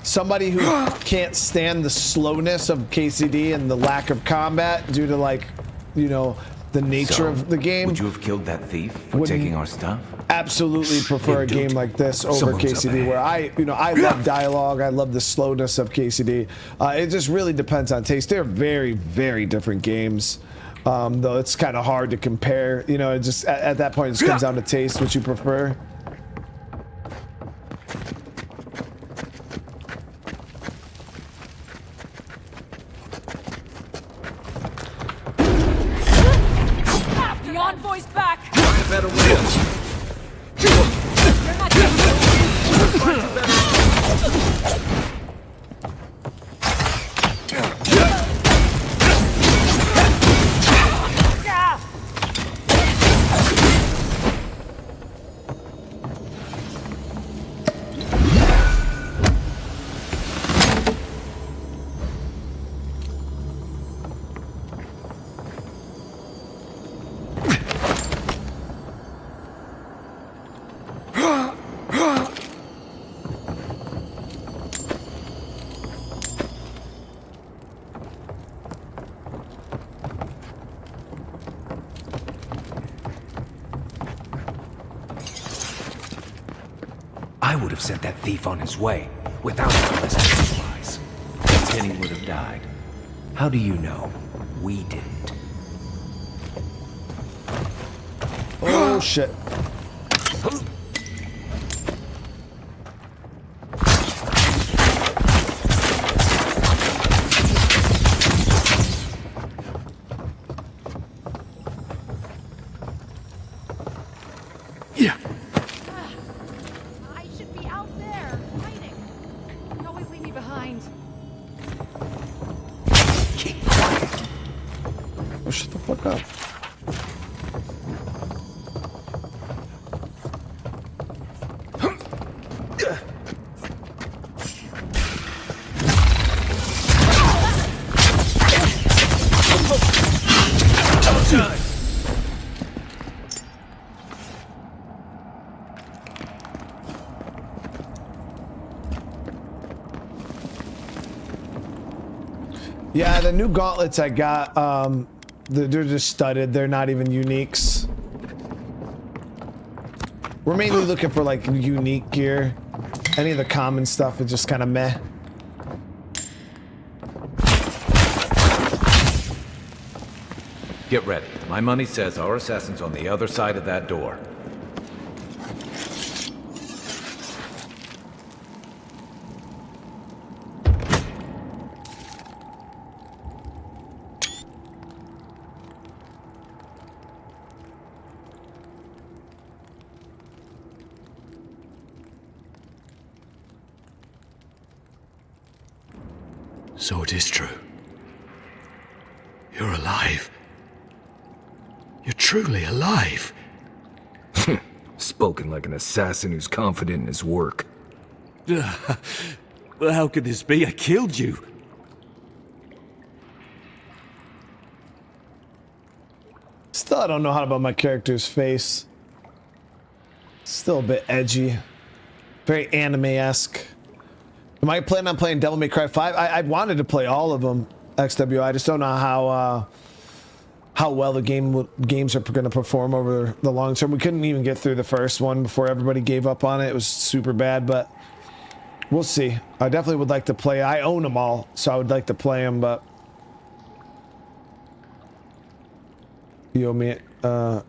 somebody who can't stand the slowness of KCD and the lack of combat due to, like, you know, the nature of the game. Would you have killed that thief for taking our stuff? Absolutely prefer a game like this over KCD, where I love dialogue, I love the slowness of KCD. It just really depends on taste. They're very, very different games. Though it's kind of hard to compare. You know, it just at that point it just comes down to taste, what you prefer. The envoy's back! Find a better way. You're not getting Find a better I would have sent that thief on his way. Without all this supplies, Kenny would have died. How do you know? We didn't. Oh shit. Yeah. I should be out there, hiding. You always leave me behind. Oh, shut the fuck up. Yeah, the new gauntlets I got, they're just studded. They're not even uniques. We're mainly looking for like unique gear. Any of the common stuff is just kind of meh. Get ready. My money says our assassin's on the other side of that door. So it is true. You're alive. You're truly alive. Spoken like an assassin who's confident in his work. Well, how could this be? I killed you. Still, I don't know how about my character's face. Still a bit edgy. Very anime-esque. Am I planning on playing Devil May Cry 5? I wanted to play all of them, XW. I just don't know how well the games are going to perform over the long term. We couldn't even get through the first one before everybody gave up on it. It was super bad, but we'll see. I definitely would like to play. I own them all, so I would like to play them, but you owe me. Apparently,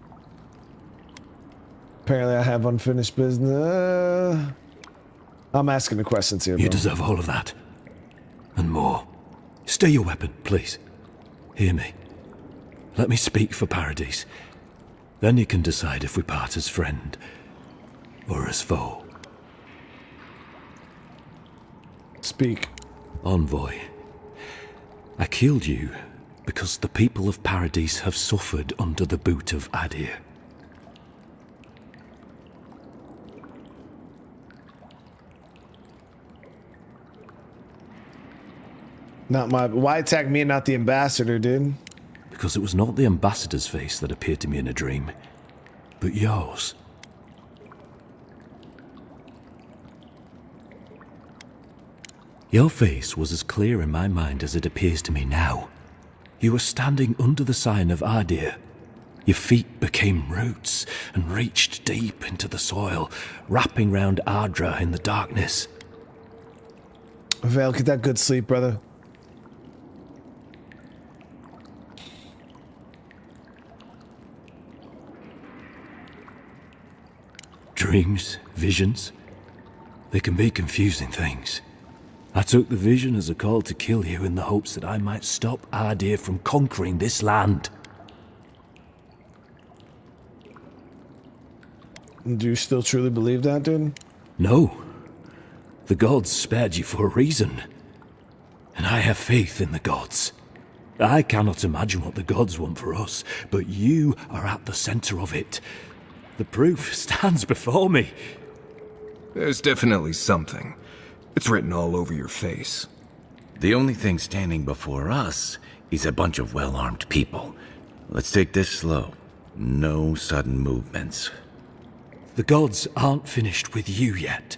I have unfinished business. I'm asking the questions here, bro. You deserve all of that. And more. Stay your weapon, please. Hear me. Let me speak for Paradis. Then you can decide if we part as friend or as foe. Speak. Envoy. I killed you because the people of Paradis have suffered under the boot of Adir. Not my. Why attack me and not the ambassador, dude? Because it was not the ambassador's face that appeared to me in a dream, but yours. Your face was as clear in my mind as it appears to me now. You were standing under the sign of Adir. Your feet became roots and reached deep into the soil, wrapping round Ardra in the darkness. Vale, get that good sleep, brother. Dreams, visions, they can be confusing things. I took the vision as a call to kill you in the hopes that I might stop Adir from conquering this land. Do you still truly believe that, dude? No. The gods spared you for a reason. And I have faith in the gods. I cannot imagine what the gods want for us, but you are at the center of it. The proof stands before me. There's definitely something. It's written all over your face. The only thing standing before us is a bunch of well-armed people. Let's take this slow. No sudden movements. The gods aren't finished with you yet.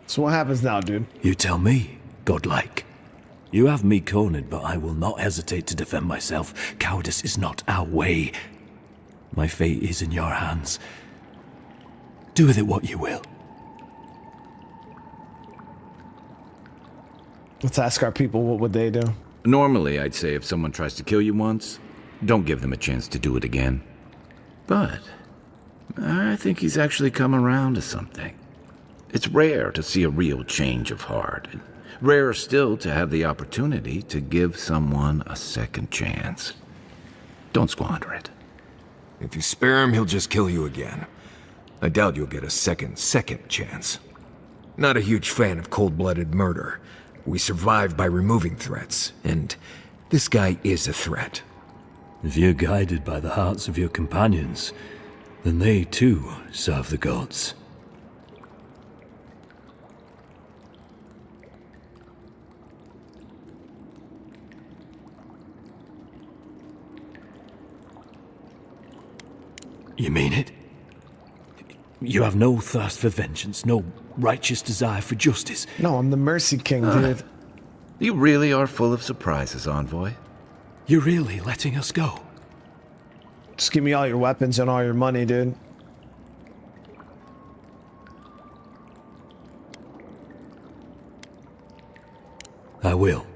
So what happens now, dude? You tell me, godlike. You have me cornered, but I will not hesitate to defend myself. Cowardice is not our way. My fate is in your hands. Do with it what you will. Let's ask our people what would they do. Normally, I'd say if someone tries to kill you once, don't give them a chance to do it again. But I think he's actually come around to something. It's rare to see a real change of heart. Rarer still to have the opportunity to give someone a second chance. Don't squander it. If you spare him, he'll just kill you again. I doubt you'll get a second chance. Not a huge fan of cold-blooded murder. We survive by removing threats, and this guy is a threat. If you're guided by the hearts of your companions, then they too serve the gods. You mean it? You have no thirst for vengeance, no righteous desire for justice. No, I'm the Mercy King, dude. You really are full of surprises, Envoy. You're really letting us go? Just give me all your weapons and all your money, dude. I will.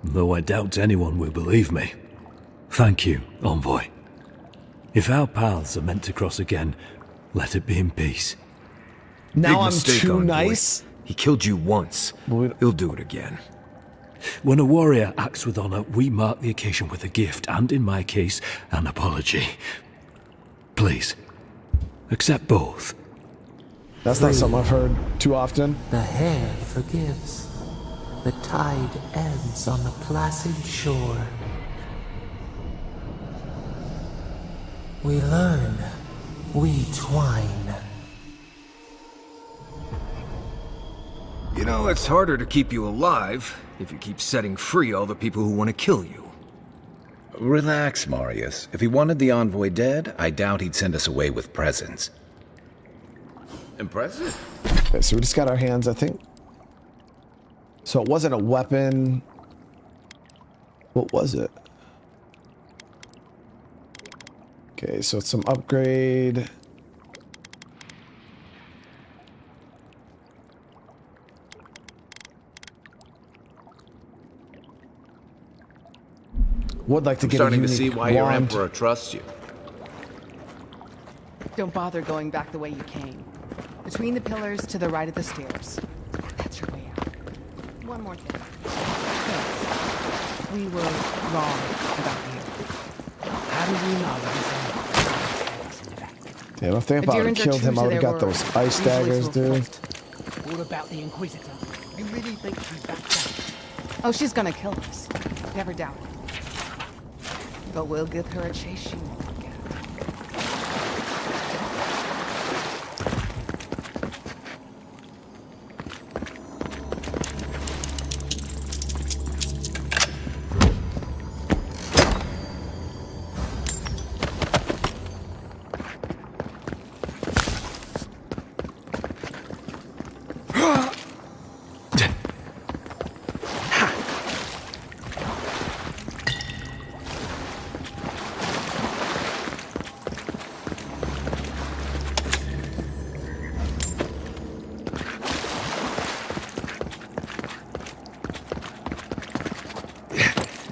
Though I doubt anyone will believe me. Thank you, Envoy. If our paths are meant to cross again, let it be in peace. Now Big I'm mistake, too Envoy. nice? He killed you once. He'll do it again. When a warrior acts with honor, we mark the occasion with a gift, and in my case, an apology. Please, accept both. That's not something I've heard too often. The hair forgives. The tide ends on the placid shore. We learn. We twine. You know, it's harder to keep you alive if you keep setting free all the people who want to kill you. Relax, Marius. If he wanted the Envoy dead, I doubt he'd send us away with presents. Impressive. Okay, so we just got our hands, I think. So it wasn't a weapon. What was it? Okay, so it's some upgrade. Would like to get a starting unique to see why your wand. Emperor trusts you. Don't bother going back the way you came. Between the pillars to the right of the stairs. That's your way out. One more thing. We were wrong about you. How do we know? Yeah, if they thought I would have killed him, I would have got those ice daggers, dude. What about the Inquisitor? You really think she's back down? Oh, she's gonna kill us. Never doubt it. But we'll give her a chase she won't get.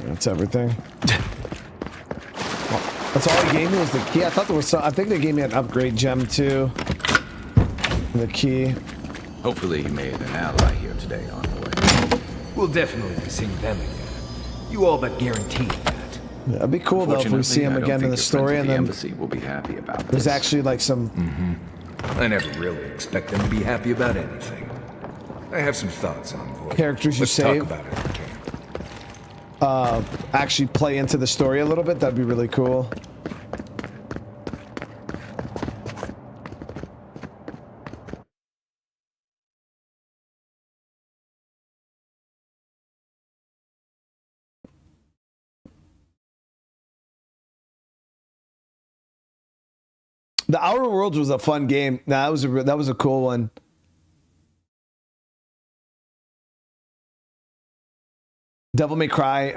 That's everything. That's all he gave me was the key. I thought there was some, I think they gave me an upgrade gem too. The key. Hopefully you made an ally here today, Envoy. We'll definitely see them again. You all but guaranteed that. Yeah, it'd be cool though if we see him again in the story and then embassy will be happy about there's this. actually like some... I never really expect them to be happy about anything. I have some thoughts, Envoy. Characters you Let's save. talk about it if we can. Actually play into the story a little bit. That'd be really cool. The Outer Worlds was a fun game. Nah, that was a cool one. Devil May Cry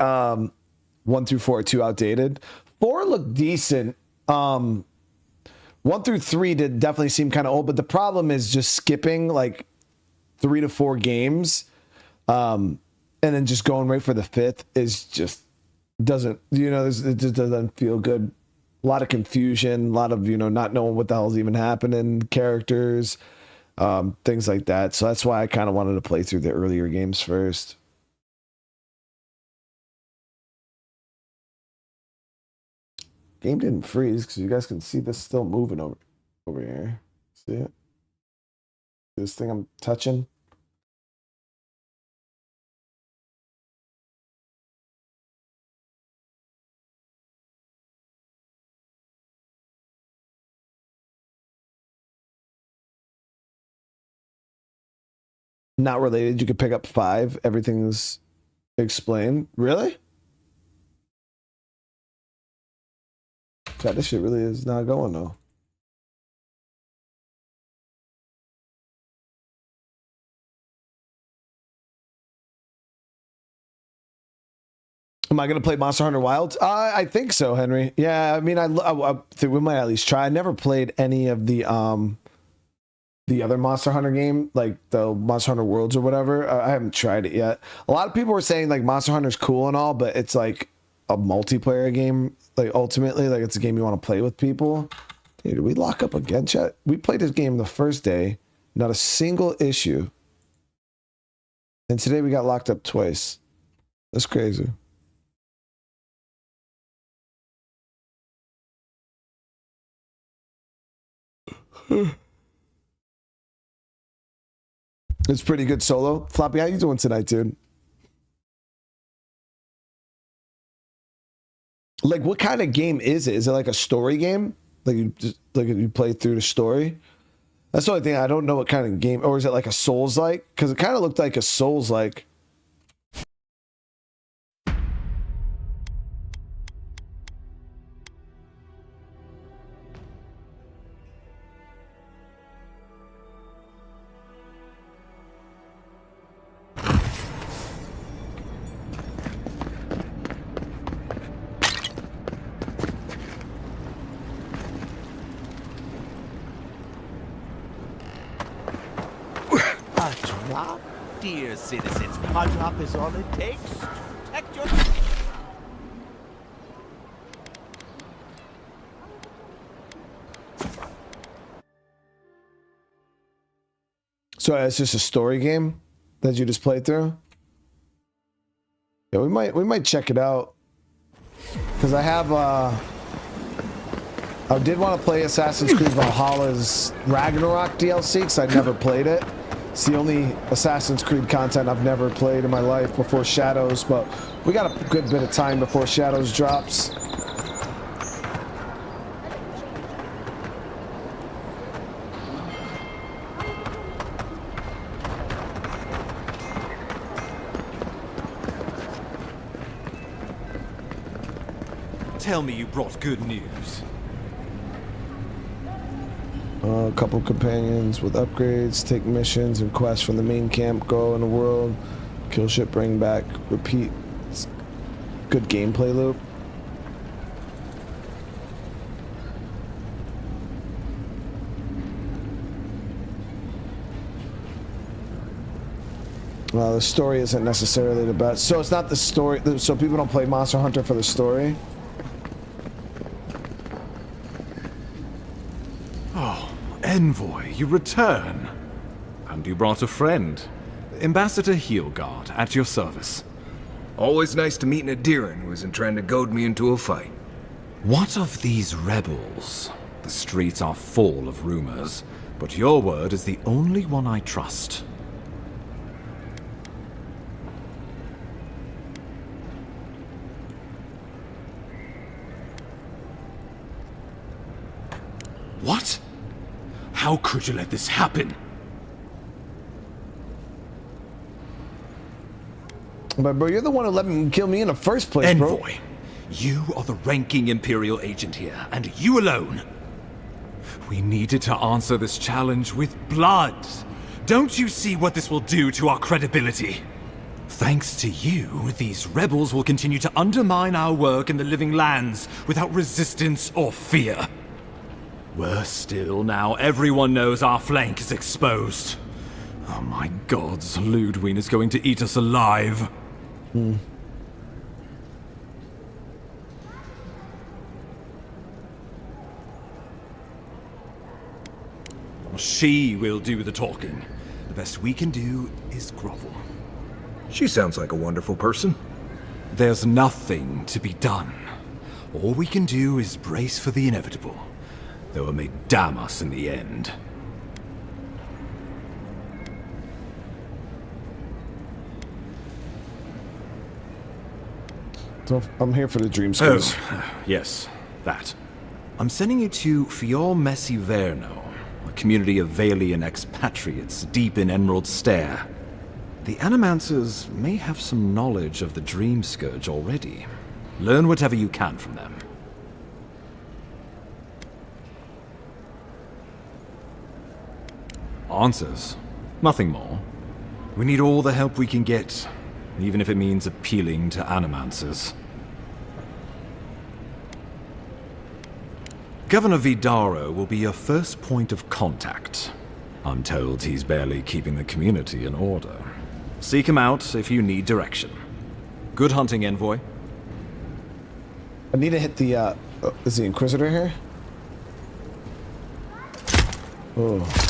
1 through 4 are too outdated. 4 looked decent 1 through 3 did definitely seem kind of old, but the problem is just skipping like 3 to 4 games, and then just going right for the 5th is just doesn't, you know, it just doesn't feel good. A lot of confusion, a lot of, you know, not knowing what the hell's even happening, characters, things like that. So that's why I kind of wanted to play through the earlier games first. Game didn't freeze because you guys can see this still moving over here. See it? This thing I'm touching. Not related. You could pick up 5. Everything's explained. Really? God, this shit really is not going though. Am I going to play Monster Hunter Wilds? I think so, Henry. Yeah, I mean, I think we might at least try. I never played any of the other Monster Hunter game, like the Monster Hunter Worlds or whatever. I haven't tried it yet. A lot of people were saying like Monster Hunter's cool and all, but it's like a multiplayer game. Like ultimately, like it's a game you want to play with people. Dude, did we lock up again, chat? We played this game the first day, not a single issue. And today we got locked up twice. That's crazy. It's pretty good solo. Floppy, how you doing tonight, dude? Like, what kind of game is it? Is it like a story game? Like you play through the story? That's the only thing. I don't know what kind of game, or is it like a Souls-like? Because it kind of looked like a Souls-like. Dear citizens, a drop is all it takes to protect your... So it's just a story game that you just played through? Yeah, we might check it out. Because I have I did want to play Assassin's Creed Valhalla's Ragnarok DLC because I never played it. It's the only Assassin's Creed content I've never played in my life before Shadows, but we got a good bit of time before Shadows drops. Tell me you brought good news. A couple companions with upgrades, take missions and quests from the main camp, go in the world, kill ship, bring back, repeat. It's good gameplay loop. Well, the story isn't necessarily the best. So it's not the story, so people don't play Monster Hunter for the story? Envoy, you return. And you brought a friend. Ambassador Heelguard, at your service. Always nice to meet an Adiran who isn't trying to goad me into a fight. What of these rebels? The streets are full of rumors, but your word is the only one I trust. What? How could you let this happen? But bro, you're the one who let me kill me in the first place, Envoy, bro. You are the ranking Imperial agent here, and you alone. We needed to answer this challenge with blood. Don't you see what this will do to our credibility? Thanks to you, these rebels will continue to undermine our work in the living lands without resistance or fear. Worse still, now everyone knows our flank is exposed. Oh my gods, Ludwig is going to eat us alive. She will do the talking. The best we can do is grovel. She sounds like a wonderful person. There's nothing to be done. All we can do is brace for the inevitable, though it may damn us in the end. So I'm here for the dream schools. Oh, yes, that. I'm sending you to Fior Messi Verno, a community of Valian expatriates deep in Emerald Stair. The Animancers may have some knowledge of the Dream Scourge already. Learn whatever you can from them. Answers. Nothing more. We need all the help we can get, even if it means appealing to Animancers. Governor Vidaro will be your first point of contact. I'm told he's barely keeping the community in order. Seek him out if you need direction. Good hunting, Envoy. I need to hit the, is the Inquisitor here? Oh.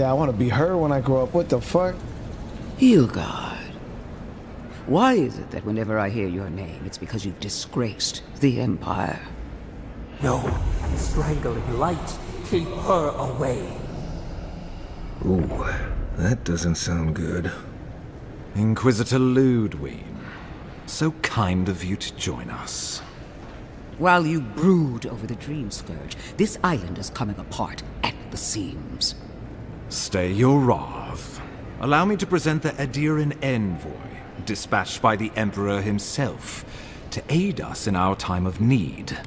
I want to be her when I grow up. What the fuck? Hilgard. Why is it that whenever I hear your name, it's because you've disgraced the Empire? No. Strangling light. Keep her away. Ooh, that doesn't sound good. Inquisitor Ludwig. So kind of you to join us. While you brood over the Dream Scourge, this island is coming apart at the seams. Stay your wrath. Allow me to present the Adiran envoy, dispatched by the Emperor himself, to aid us in our time of need.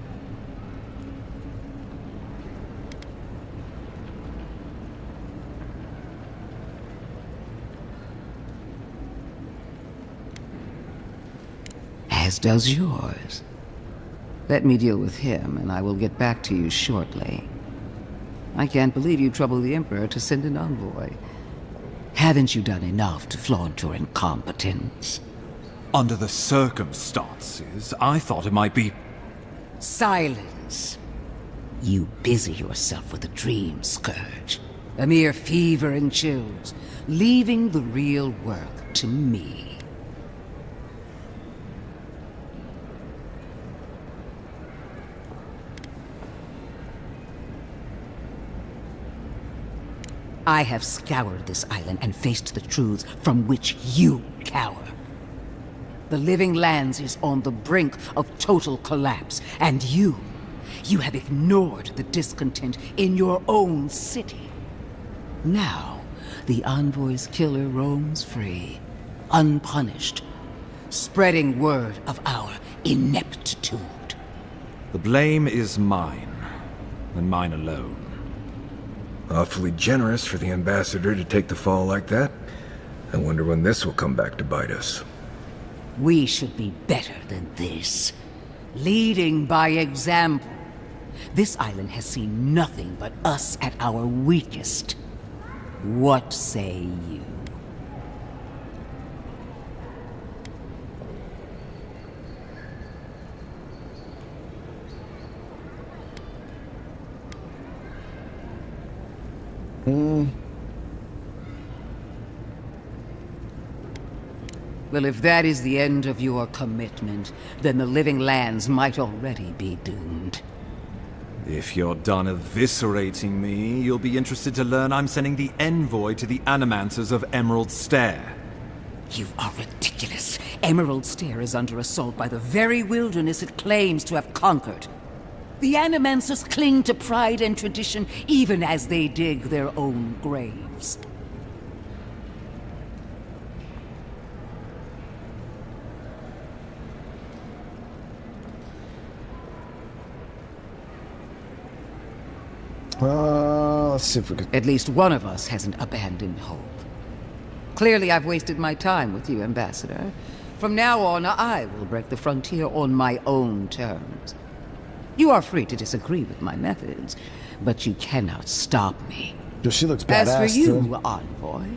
As does yours. Let me deal with him, and I will get back to you shortly. I can't believe you troubled the Emperor to send an envoy. Haven't you done enough to flaunt your incompetence? Under the circumstances, I thought it might be... Silence! You busy yourself with the Dream Scourge. A mere fever and chills, leaving the real work to me. I have scoured this island and faced the truths from which you cower. The living lands is on the brink of total collapse, and you have ignored the discontent in your own city. Now, the Envoy's killer roams free, unpunished, spreading word of our ineptitude. The blame is mine, and mine alone. Awfully generous for the ambassador to take the fall like that. I wonder when this will come back to bite us. We should be better than this. Leading by example. This island has seen nothing but us at our weakest. What say you? Well, if that is the end of your commitment, then the living lands might already be doomed. If you're done eviscerating me, you'll be interested to learn I'm sending the envoy to the Animancers of Emerald Stair. You are ridiculous. Emerald Stair is under assault by the very wilderness it claims to have conquered. The Animancers cling to pride and tradition even as they dig their own graves. Let's see if we could... At least one of us hasn't abandoned hope. Clearly I've wasted my time with you, Ambassador. From now on, I will break the frontier on my own terms. You are free to disagree with my methods, but you cannot stop me. Dude, she looks badass. As for you, dude. Envoy,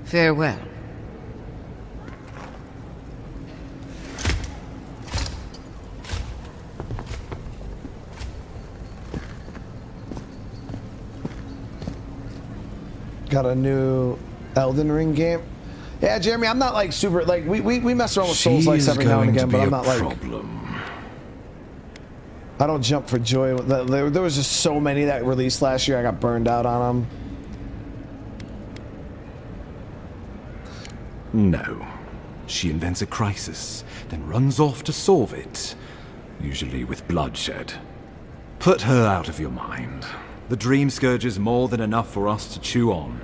farewell. Got a new Elden Ring game. Yeah, Jeremy, I'm not like super like we mess around with Souls likes every now and again, but I'm not like I don't jump for joy. There was just so many that released last year. I got burned out on them. No. She invents a crisis, then runs off to solve it, usually with bloodshed. Put her out of your mind. The Dream Scourge is more than enough for us to chew on,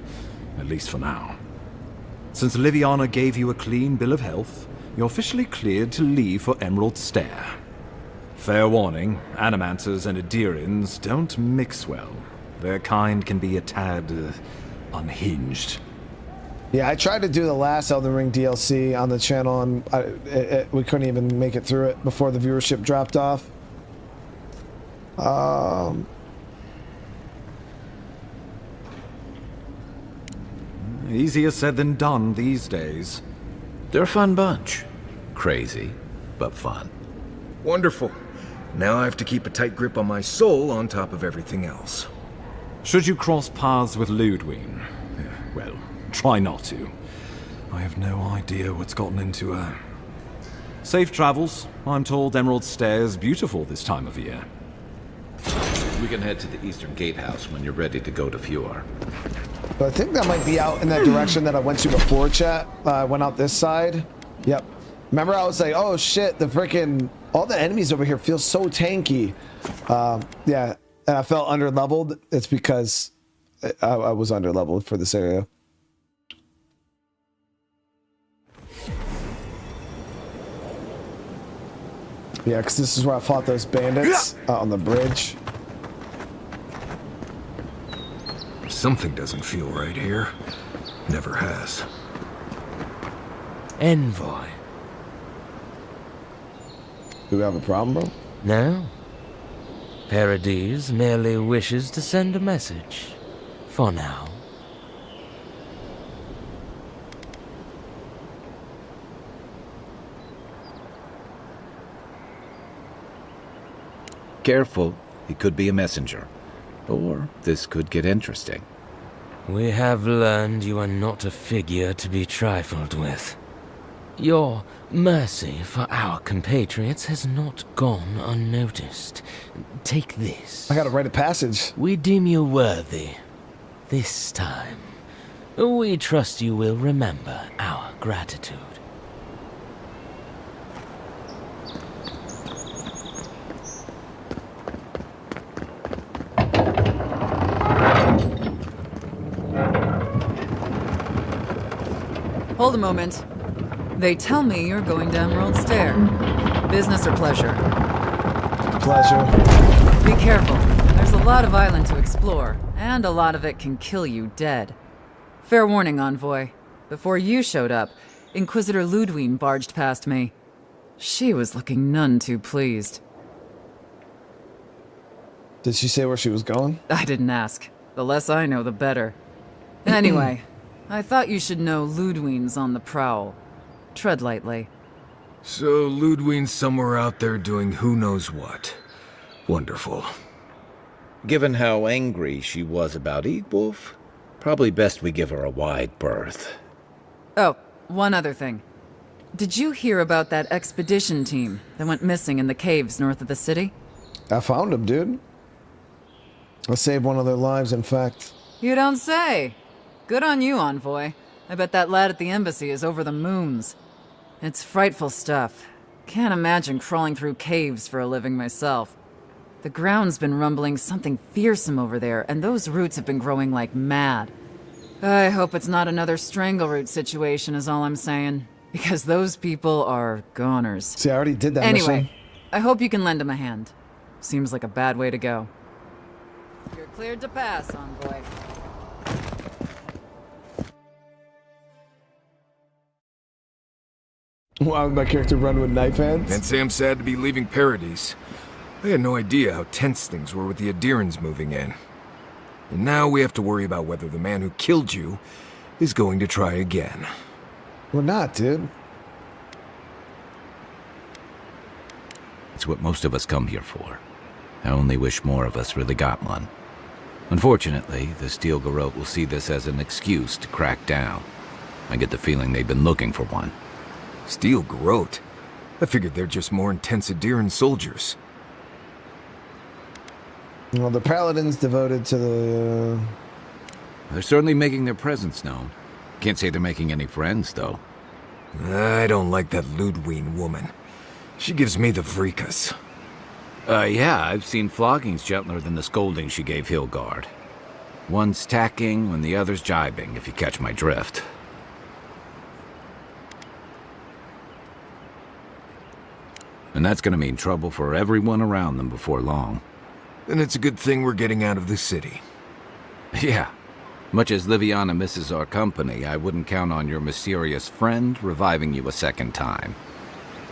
at least for now. Since Liviana gave you a clean bill of health, you're officially cleared to leave for Emerald Stair. Fair warning, Animancers and Adirians don't mix well. Their kind can be a tad unhinged. Yeah, I tried to do the last Elden Ring DLC on the channel, and we couldn't even make it through it before the viewership dropped off. Easier said than done these days. They're a fun bunch. Crazy, but fun. Wonderful. Now I have to keep a tight grip on my soul on top of everything else. Should you cross paths with Ludwig, well, try not to. I have no idea what's gotten into her. Safe travels. I'm told Emerald Stair is beautiful this time of year. We can head to the Eastern Gatehouse when you're ready to go to Fjord. But I think that might be out in that direction that I went to before, chat. I went out this side. Yep. Remember I was like, oh shit, the freaking... all the enemies over here feel so tanky. Yeah, and I felt under-leveled. It's because I was under-leveled for this area. Yeah, because this is where I fought those bandits on the bridge. Something doesn't feel right here. Never has. Envoy. Do we have a problem, bro? No. Paradis merely wishes to send a message. For now. Careful, he could be a messenger. Or this could get interesting. We have learned you are not a figure to be trifled with. Your mercy for our compatriots has not gone unnoticed. Take this. I gotta write a passage. We deem you worthy. This time. We trust you will remember our gratitude. Hold a moment. They tell me you're going to Emerald Stair. Business or pleasure? Pleasure. Be careful. There's a lot of island to explore, and a lot of it can kill you dead. Fair warning, Envoy. Before you showed up, Inquisitor Ludwig barged past me. She was looking none too pleased. Did she say where she was going? I didn't ask. The less I know, the better. Anyway, I thought you should know Ludwig's on the prowl. Tread lightly. So Ludwig's somewhere out there doing who knows what. Wonderful. Given how angry she was about Eagwolf, probably best we give her a wide berth. Oh, one other thing. Did you hear about that expedition team that went missing in the caves north of the city? I found them, dude. I saved one of their lives, in fact. You don't say. Good on you, Envoy. I bet that lad at the embassy is over the moons. It's frightful stuff. Can't imagine crawling through caves for a living myself. The ground's been rumbling something fearsome over there, and those roots have been growing like mad. I hope it's not another Strangleroot situation is all I'm saying. Because those people are goners. See, I already did that Anyway, mission. I hope you can lend him a hand. Seems like a bad way to go. You're cleared to pass, Envoy. Why would my character run with knife hands? Can't say I'm sad to be leaving Paradis. I had no idea how tense things were with the Adirans moving in. And now we have to worry about whether the man who killed you is going to try again. We're not, dude. It's what most of us come here for. I only wish more of us really got one. Unfortunately, the Steel Garrote will see this as an excuse to crack down. I get the feeling they've been looking for one. Steel Garrote? I figured they're just more intense Adiran soldiers. Well, the Paladins devoted to the... They're certainly making their presence known. Can't say they're making any friends, though. I don't like that Ludwig woman. She gives me the freakus. Yeah, I've seen floggings gentler than the scolding she gave Hilgard. One's tacking when the other's jibing, if you catch my drift. And that's gonna mean trouble for everyone around them before long. Then it's a good thing we're getting out of the city. Yeah. Much as Liviana misses our company, I wouldn't count on your mysterious friend reviving you a second time.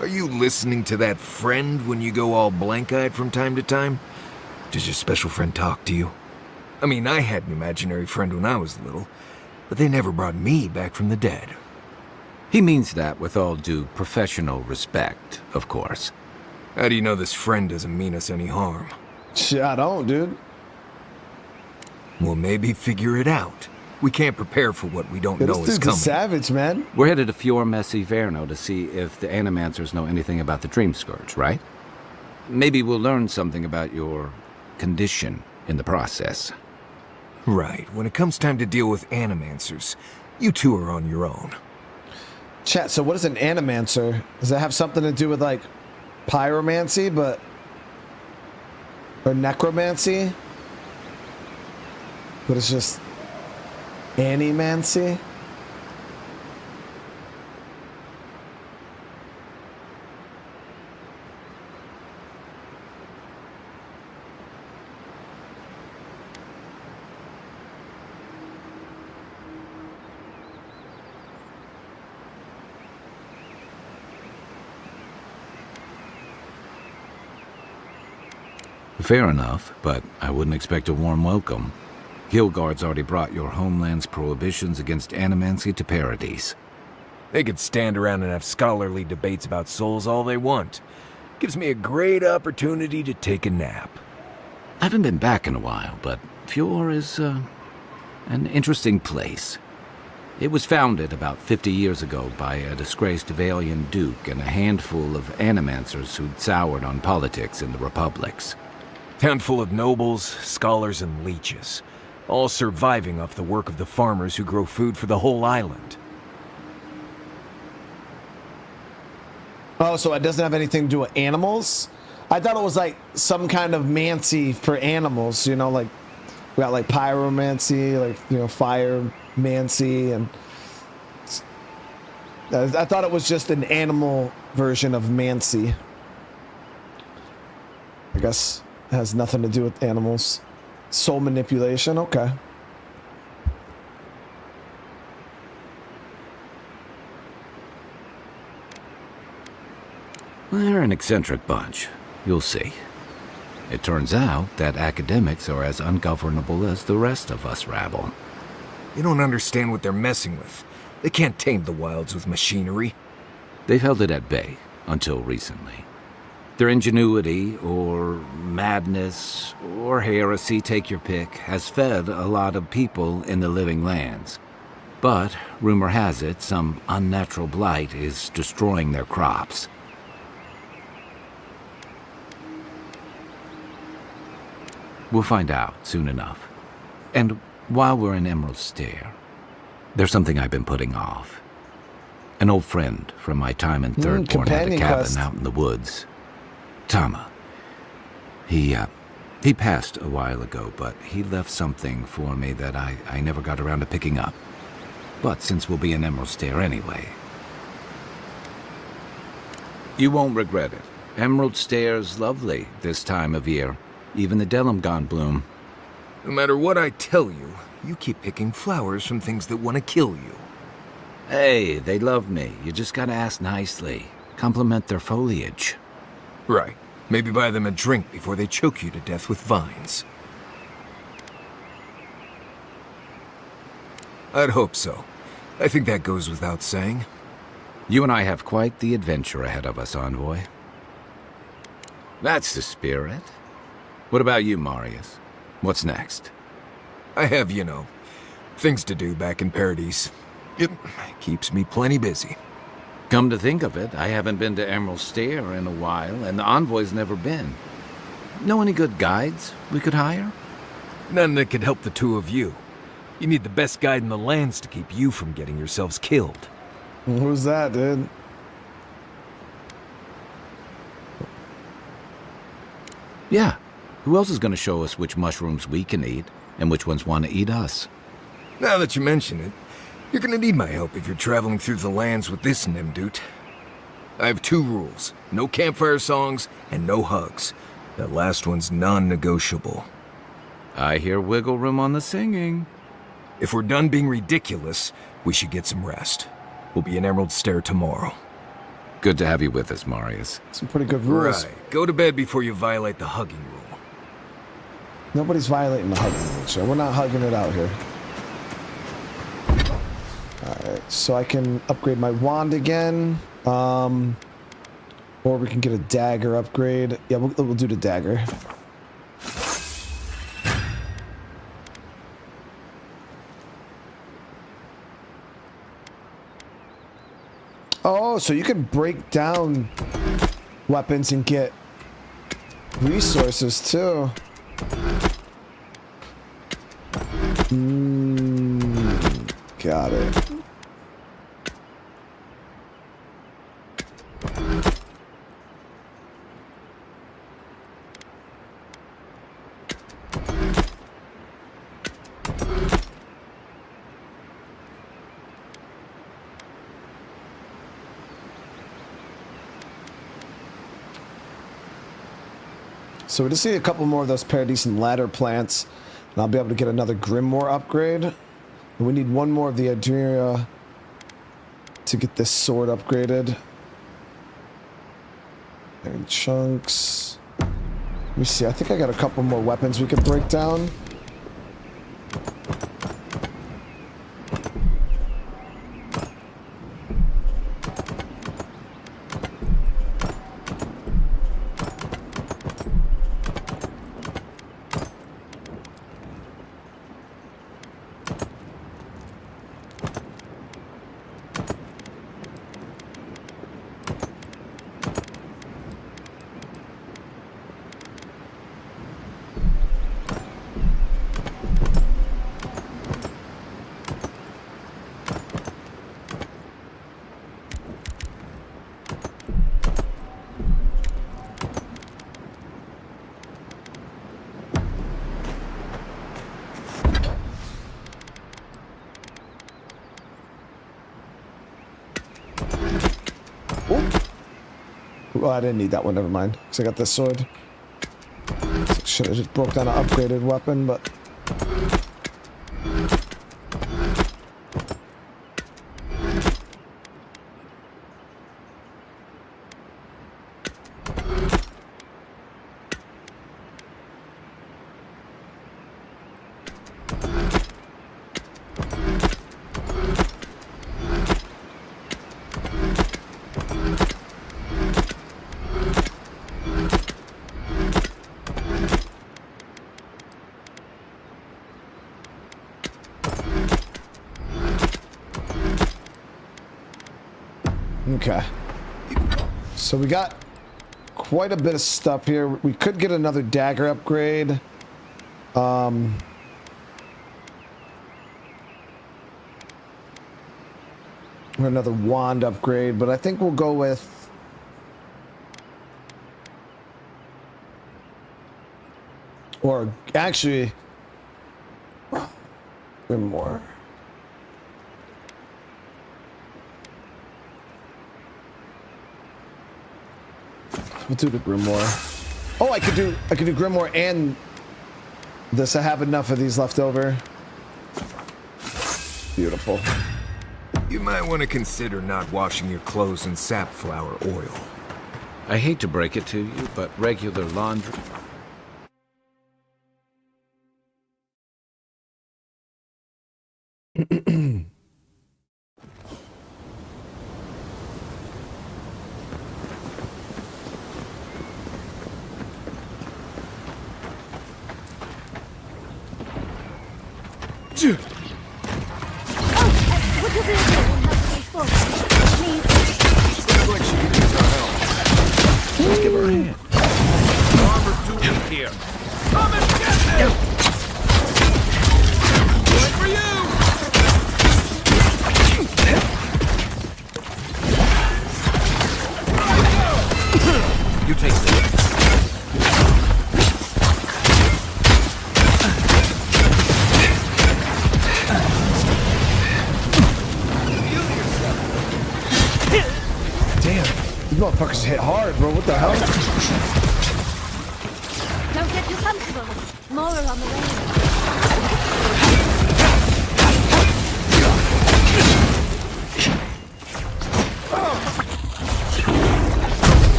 Are you listening to that friend when you go all blank-eyed from time to time? Does your special friend talk to you? I mean, I had an imaginary friend when I was little, but they never brought me back from the dead. He means that with all due professional respect, of course. How do you know this friend doesn't mean us any harm? Shit, I don't, dude. Well, maybe figure it out. We can't prepare for what we don't know is This dude's a coming. savage, man. We're headed to Fior Messi Verno to see if the Animancers know anything about the Dream Scourge, right? Maybe we'll learn something about your condition in the process. Right. When it comes time to deal with Animancers, you two are on your own. Chat, so what is an Animancer? Does that have something to do with, like, pyromancy, but... or necromancy? But it's just... Animancy? Fair enough, but I wouldn't expect a warm welcome. Hilgard's already brought your homeland's prohibitions against animancy to Paradis. They could stand around and have scholarly debates about souls all they want. Gives me a great opportunity to take a nap. I haven't been back in a while, but Fior is, an interesting place. It was founded about 50 years ago by a disgraced Valian duke and a handful of animancers who'd soured on politics in the republics. Handful of nobles, scholars, and leeches. All surviving off the work of the farmers who grow food for the whole island. Oh, so it doesn't have anything to do with animals? I thought it was like some kind of mancy for animals, you know, like we got like pyromancy, like, you know, fire mancy, and I thought it was just an animal version of mancy. I guess it has nothing to do with animals. Soul manipulation, okay. They're an eccentric bunch. You'll see. It turns out that academics are as ungovernable as the rest of us rabble. You don't understand what they're messing with. They can't tame the wilds with machinery. They've held it at bay until recently. Their ingenuity, or madness, or heresy, take your pick, has fed a lot of people in the living lands. But, rumor has it, some unnatural blight is destroying their crops. We'll find out soon enough. And while we're in Emerald Stair, there's something I've been putting off. An old friend from my time in Third Born had a cabin out in the woods. Tama. He He passed a while ago, but he left something for me that I never got around to picking up. But since we'll be in Emerald Stair anyway... You won't regret it. Emerald Stair's lovely this time of year. Even the Delumgon bloom. No matter what I tell you, you keep picking flowers from things that want to kill you. Hey, they love me. You just gotta ask nicely. Compliment their foliage. Right. Maybe buy them a drink before they choke you to death with vines. I'd hope so. I think that goes without saying. You and I have quite the adventure ahead of us, Envoy. That's the spirit. What about you, Marius? What's next? I have, you know, things to do back in Paradis. It keeps me plenty busy. Come to think of it, I haven't been to Emerald Stair in a while, and the Envoy's never been. Know any good guides we could hire? None that could help the two of you. You need the best guide in the lands to keep you from getting yourselves killed. Who's that, dude? Yeah. Who else is going to show us which mushrooms we can eat, and which ones want to eat us? Now that you mention it, you're gonna need my help if you're traveling through the lands with this Nimdut. I have 2 rules. No campfire songs, and no hugs. That last one's non-negotiable. I hear wiggle room on the singing. If we're done being ridiculous, we should get some rest. We'll be in Emerald Stair tomorrow. Good to have you with us, Marius. Some pretty good rules. Right. Go to bed before you violate the hugging rule. Nobody's violating the hugging rule, so we're not hugging it out here. Alright, so I can upgrade my wand again. Or we can get a dagger upgrade. Yeah, we'll do the dagger. Oh, so you can break down weapons and get resources too. Got it. So we just need a couple more of those Paradis and ladder plants, and I'll be able to get another Grimoire upgrade. And we need one more of the Adria to get this sword upgraded. And chunks. Let me see, I think I got a couple more weapons we could break down. Oh, I didn't need that one, never mind. Because I got this sword. Should have just broke down an upgraded weapon, but... Okay. So we got quite a bit of stuff here. We could get another dagger upgrade. Or another wand upgrade, but I think we'll go with... Or actually, Grimoire. We'll do the Grimoire. Oh, I could do Grimoire and this. I have enough of these left over. Beautiful. You might want to consider not washing your clothes in safflower oil. I hate to break it to you, but regular laundry... Would you be able to help me forward, please? Looks like she could use our help. Let's give her a hand. The armor's too weak here. Come and get him! Good for you! You take this. Damn, these motherfuckers hit hard, bro. What the hell? Don't get too comfortable. More are on the way.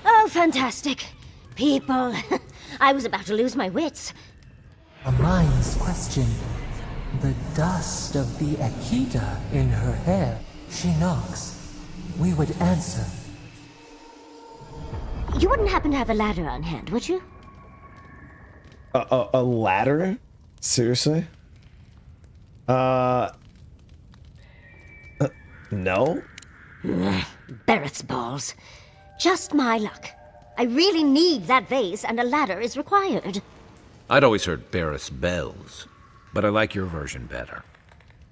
Oh, fantastic. People. I was about to lose my wits. A mind's question. The dust of the Akita in her hair. She knocks. We would answer. You wouldn't happen to have a ladder on hand, would you? A ladder? Seriously? No? Barrett's balls. Just my luck. I really need that vase, and a ladder is required. I'd always heard Barris bells, but I like your version better.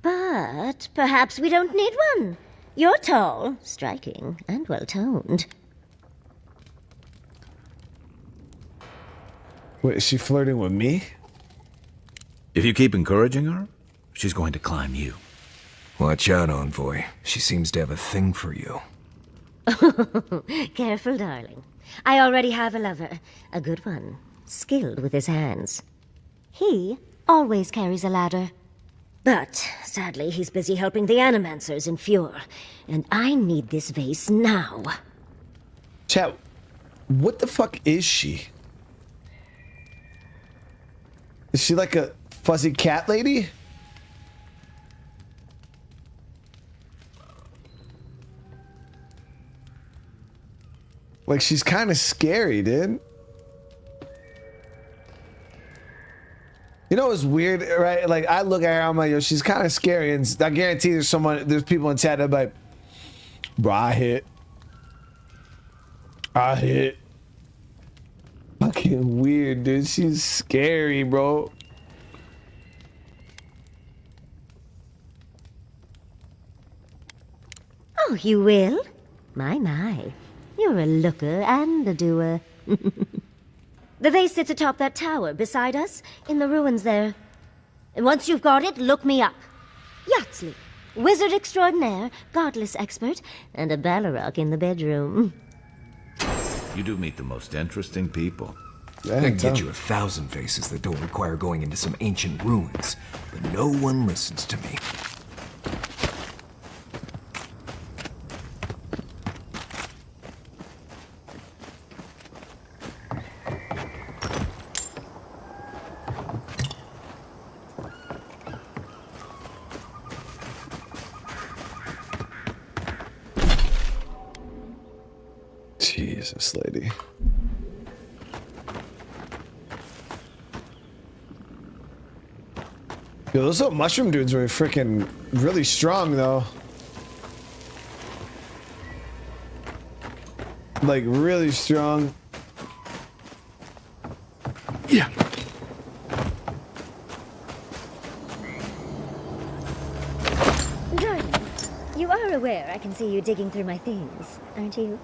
But perhaps we don't need one. You're tall, striking, and well-toned. Wait, is she flirting with me? If you keep encouraging her, she's going to climb you. Watch out, Envoy. She seems to have a thing for you. Careful, darling. I already have a lover. A good one. Skilled with his hands. He always carries a ladder. But, sadly, he's busy helping the Animancers in Fjord. And I need this vase now. Chat, what the fuck is she? Is she like a fuzzy cat lady? Like, she's kind of scary, dude. You know what's weird, right? Like, I look at her, I'm like, yo, she's kind of scary, and I guarantee there's people in chat that are like, bro, I hit. Fucking weird, dude. She's scary, bro. Oh, you will? My. You're a looker and a doer. The vase sits atop that tower beside us, in the ruins there. And once you've got it, look me up. Yatsley, wizard extraordinaire, godless expert, and a Balrog in the bedroom. You do meet the most interesting people. I can get you 1,000 faces that don't require going into some ancient ruins, but no one listens to me. Jesus, lady. Yo, those little mushroom dudes were freaking really strong, though. Like, really strong. Yeah. Darling, you are aware I can see you digging through my things, aren't you?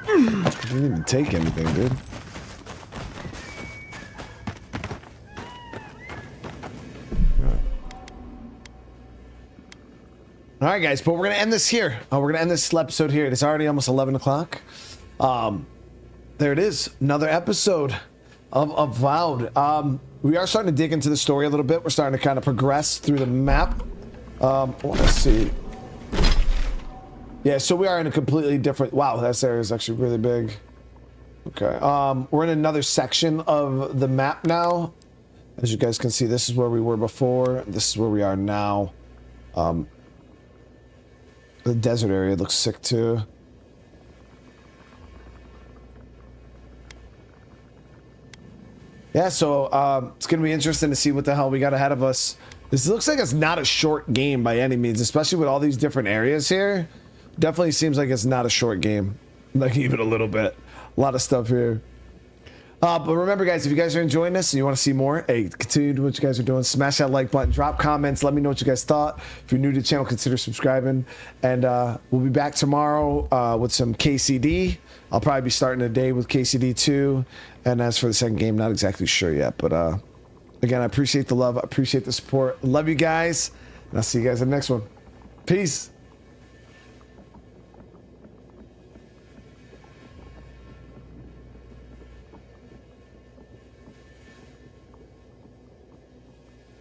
You didn't even take anything, dude. All right, guys, but we're going to end this here. We're going to end this episode here. It's already almost 11 o'clock. There it is. Another episode of AVOWED. We are starting to dig into the story a little bit. We're starting to kind of progress through the map. Let's see. Yeah, so we are in a completely different... Wow, that area is actually really big. Okay. We're in another section of the map now. As you guys can see, this is where we were before. This is where we are now. The desert area looks sick too. Yeah, so it's gonna be interesting to see what the hell we got ahead of us. This looks like it's not a short game by any means, especially with all these different areas here. Definitely seems like it's not a short game, like even a little bit. A lot of stuff here. But remember, guys, if you guys are enjoying this and you want to see more, hey, continue to do what you guys are doing. Smash that like button, drop comments, let me know what you guys thought. If you're new to the channel, consider subscribing. And we'll be back tomorrow with some KCD. I'll probably be starting the day with KCD 2. And as for the second game, not exactly sure yet. But again, I appreciate the love. I appreciate the support. Love you guys. And I'll see you guys in the next one. Peace.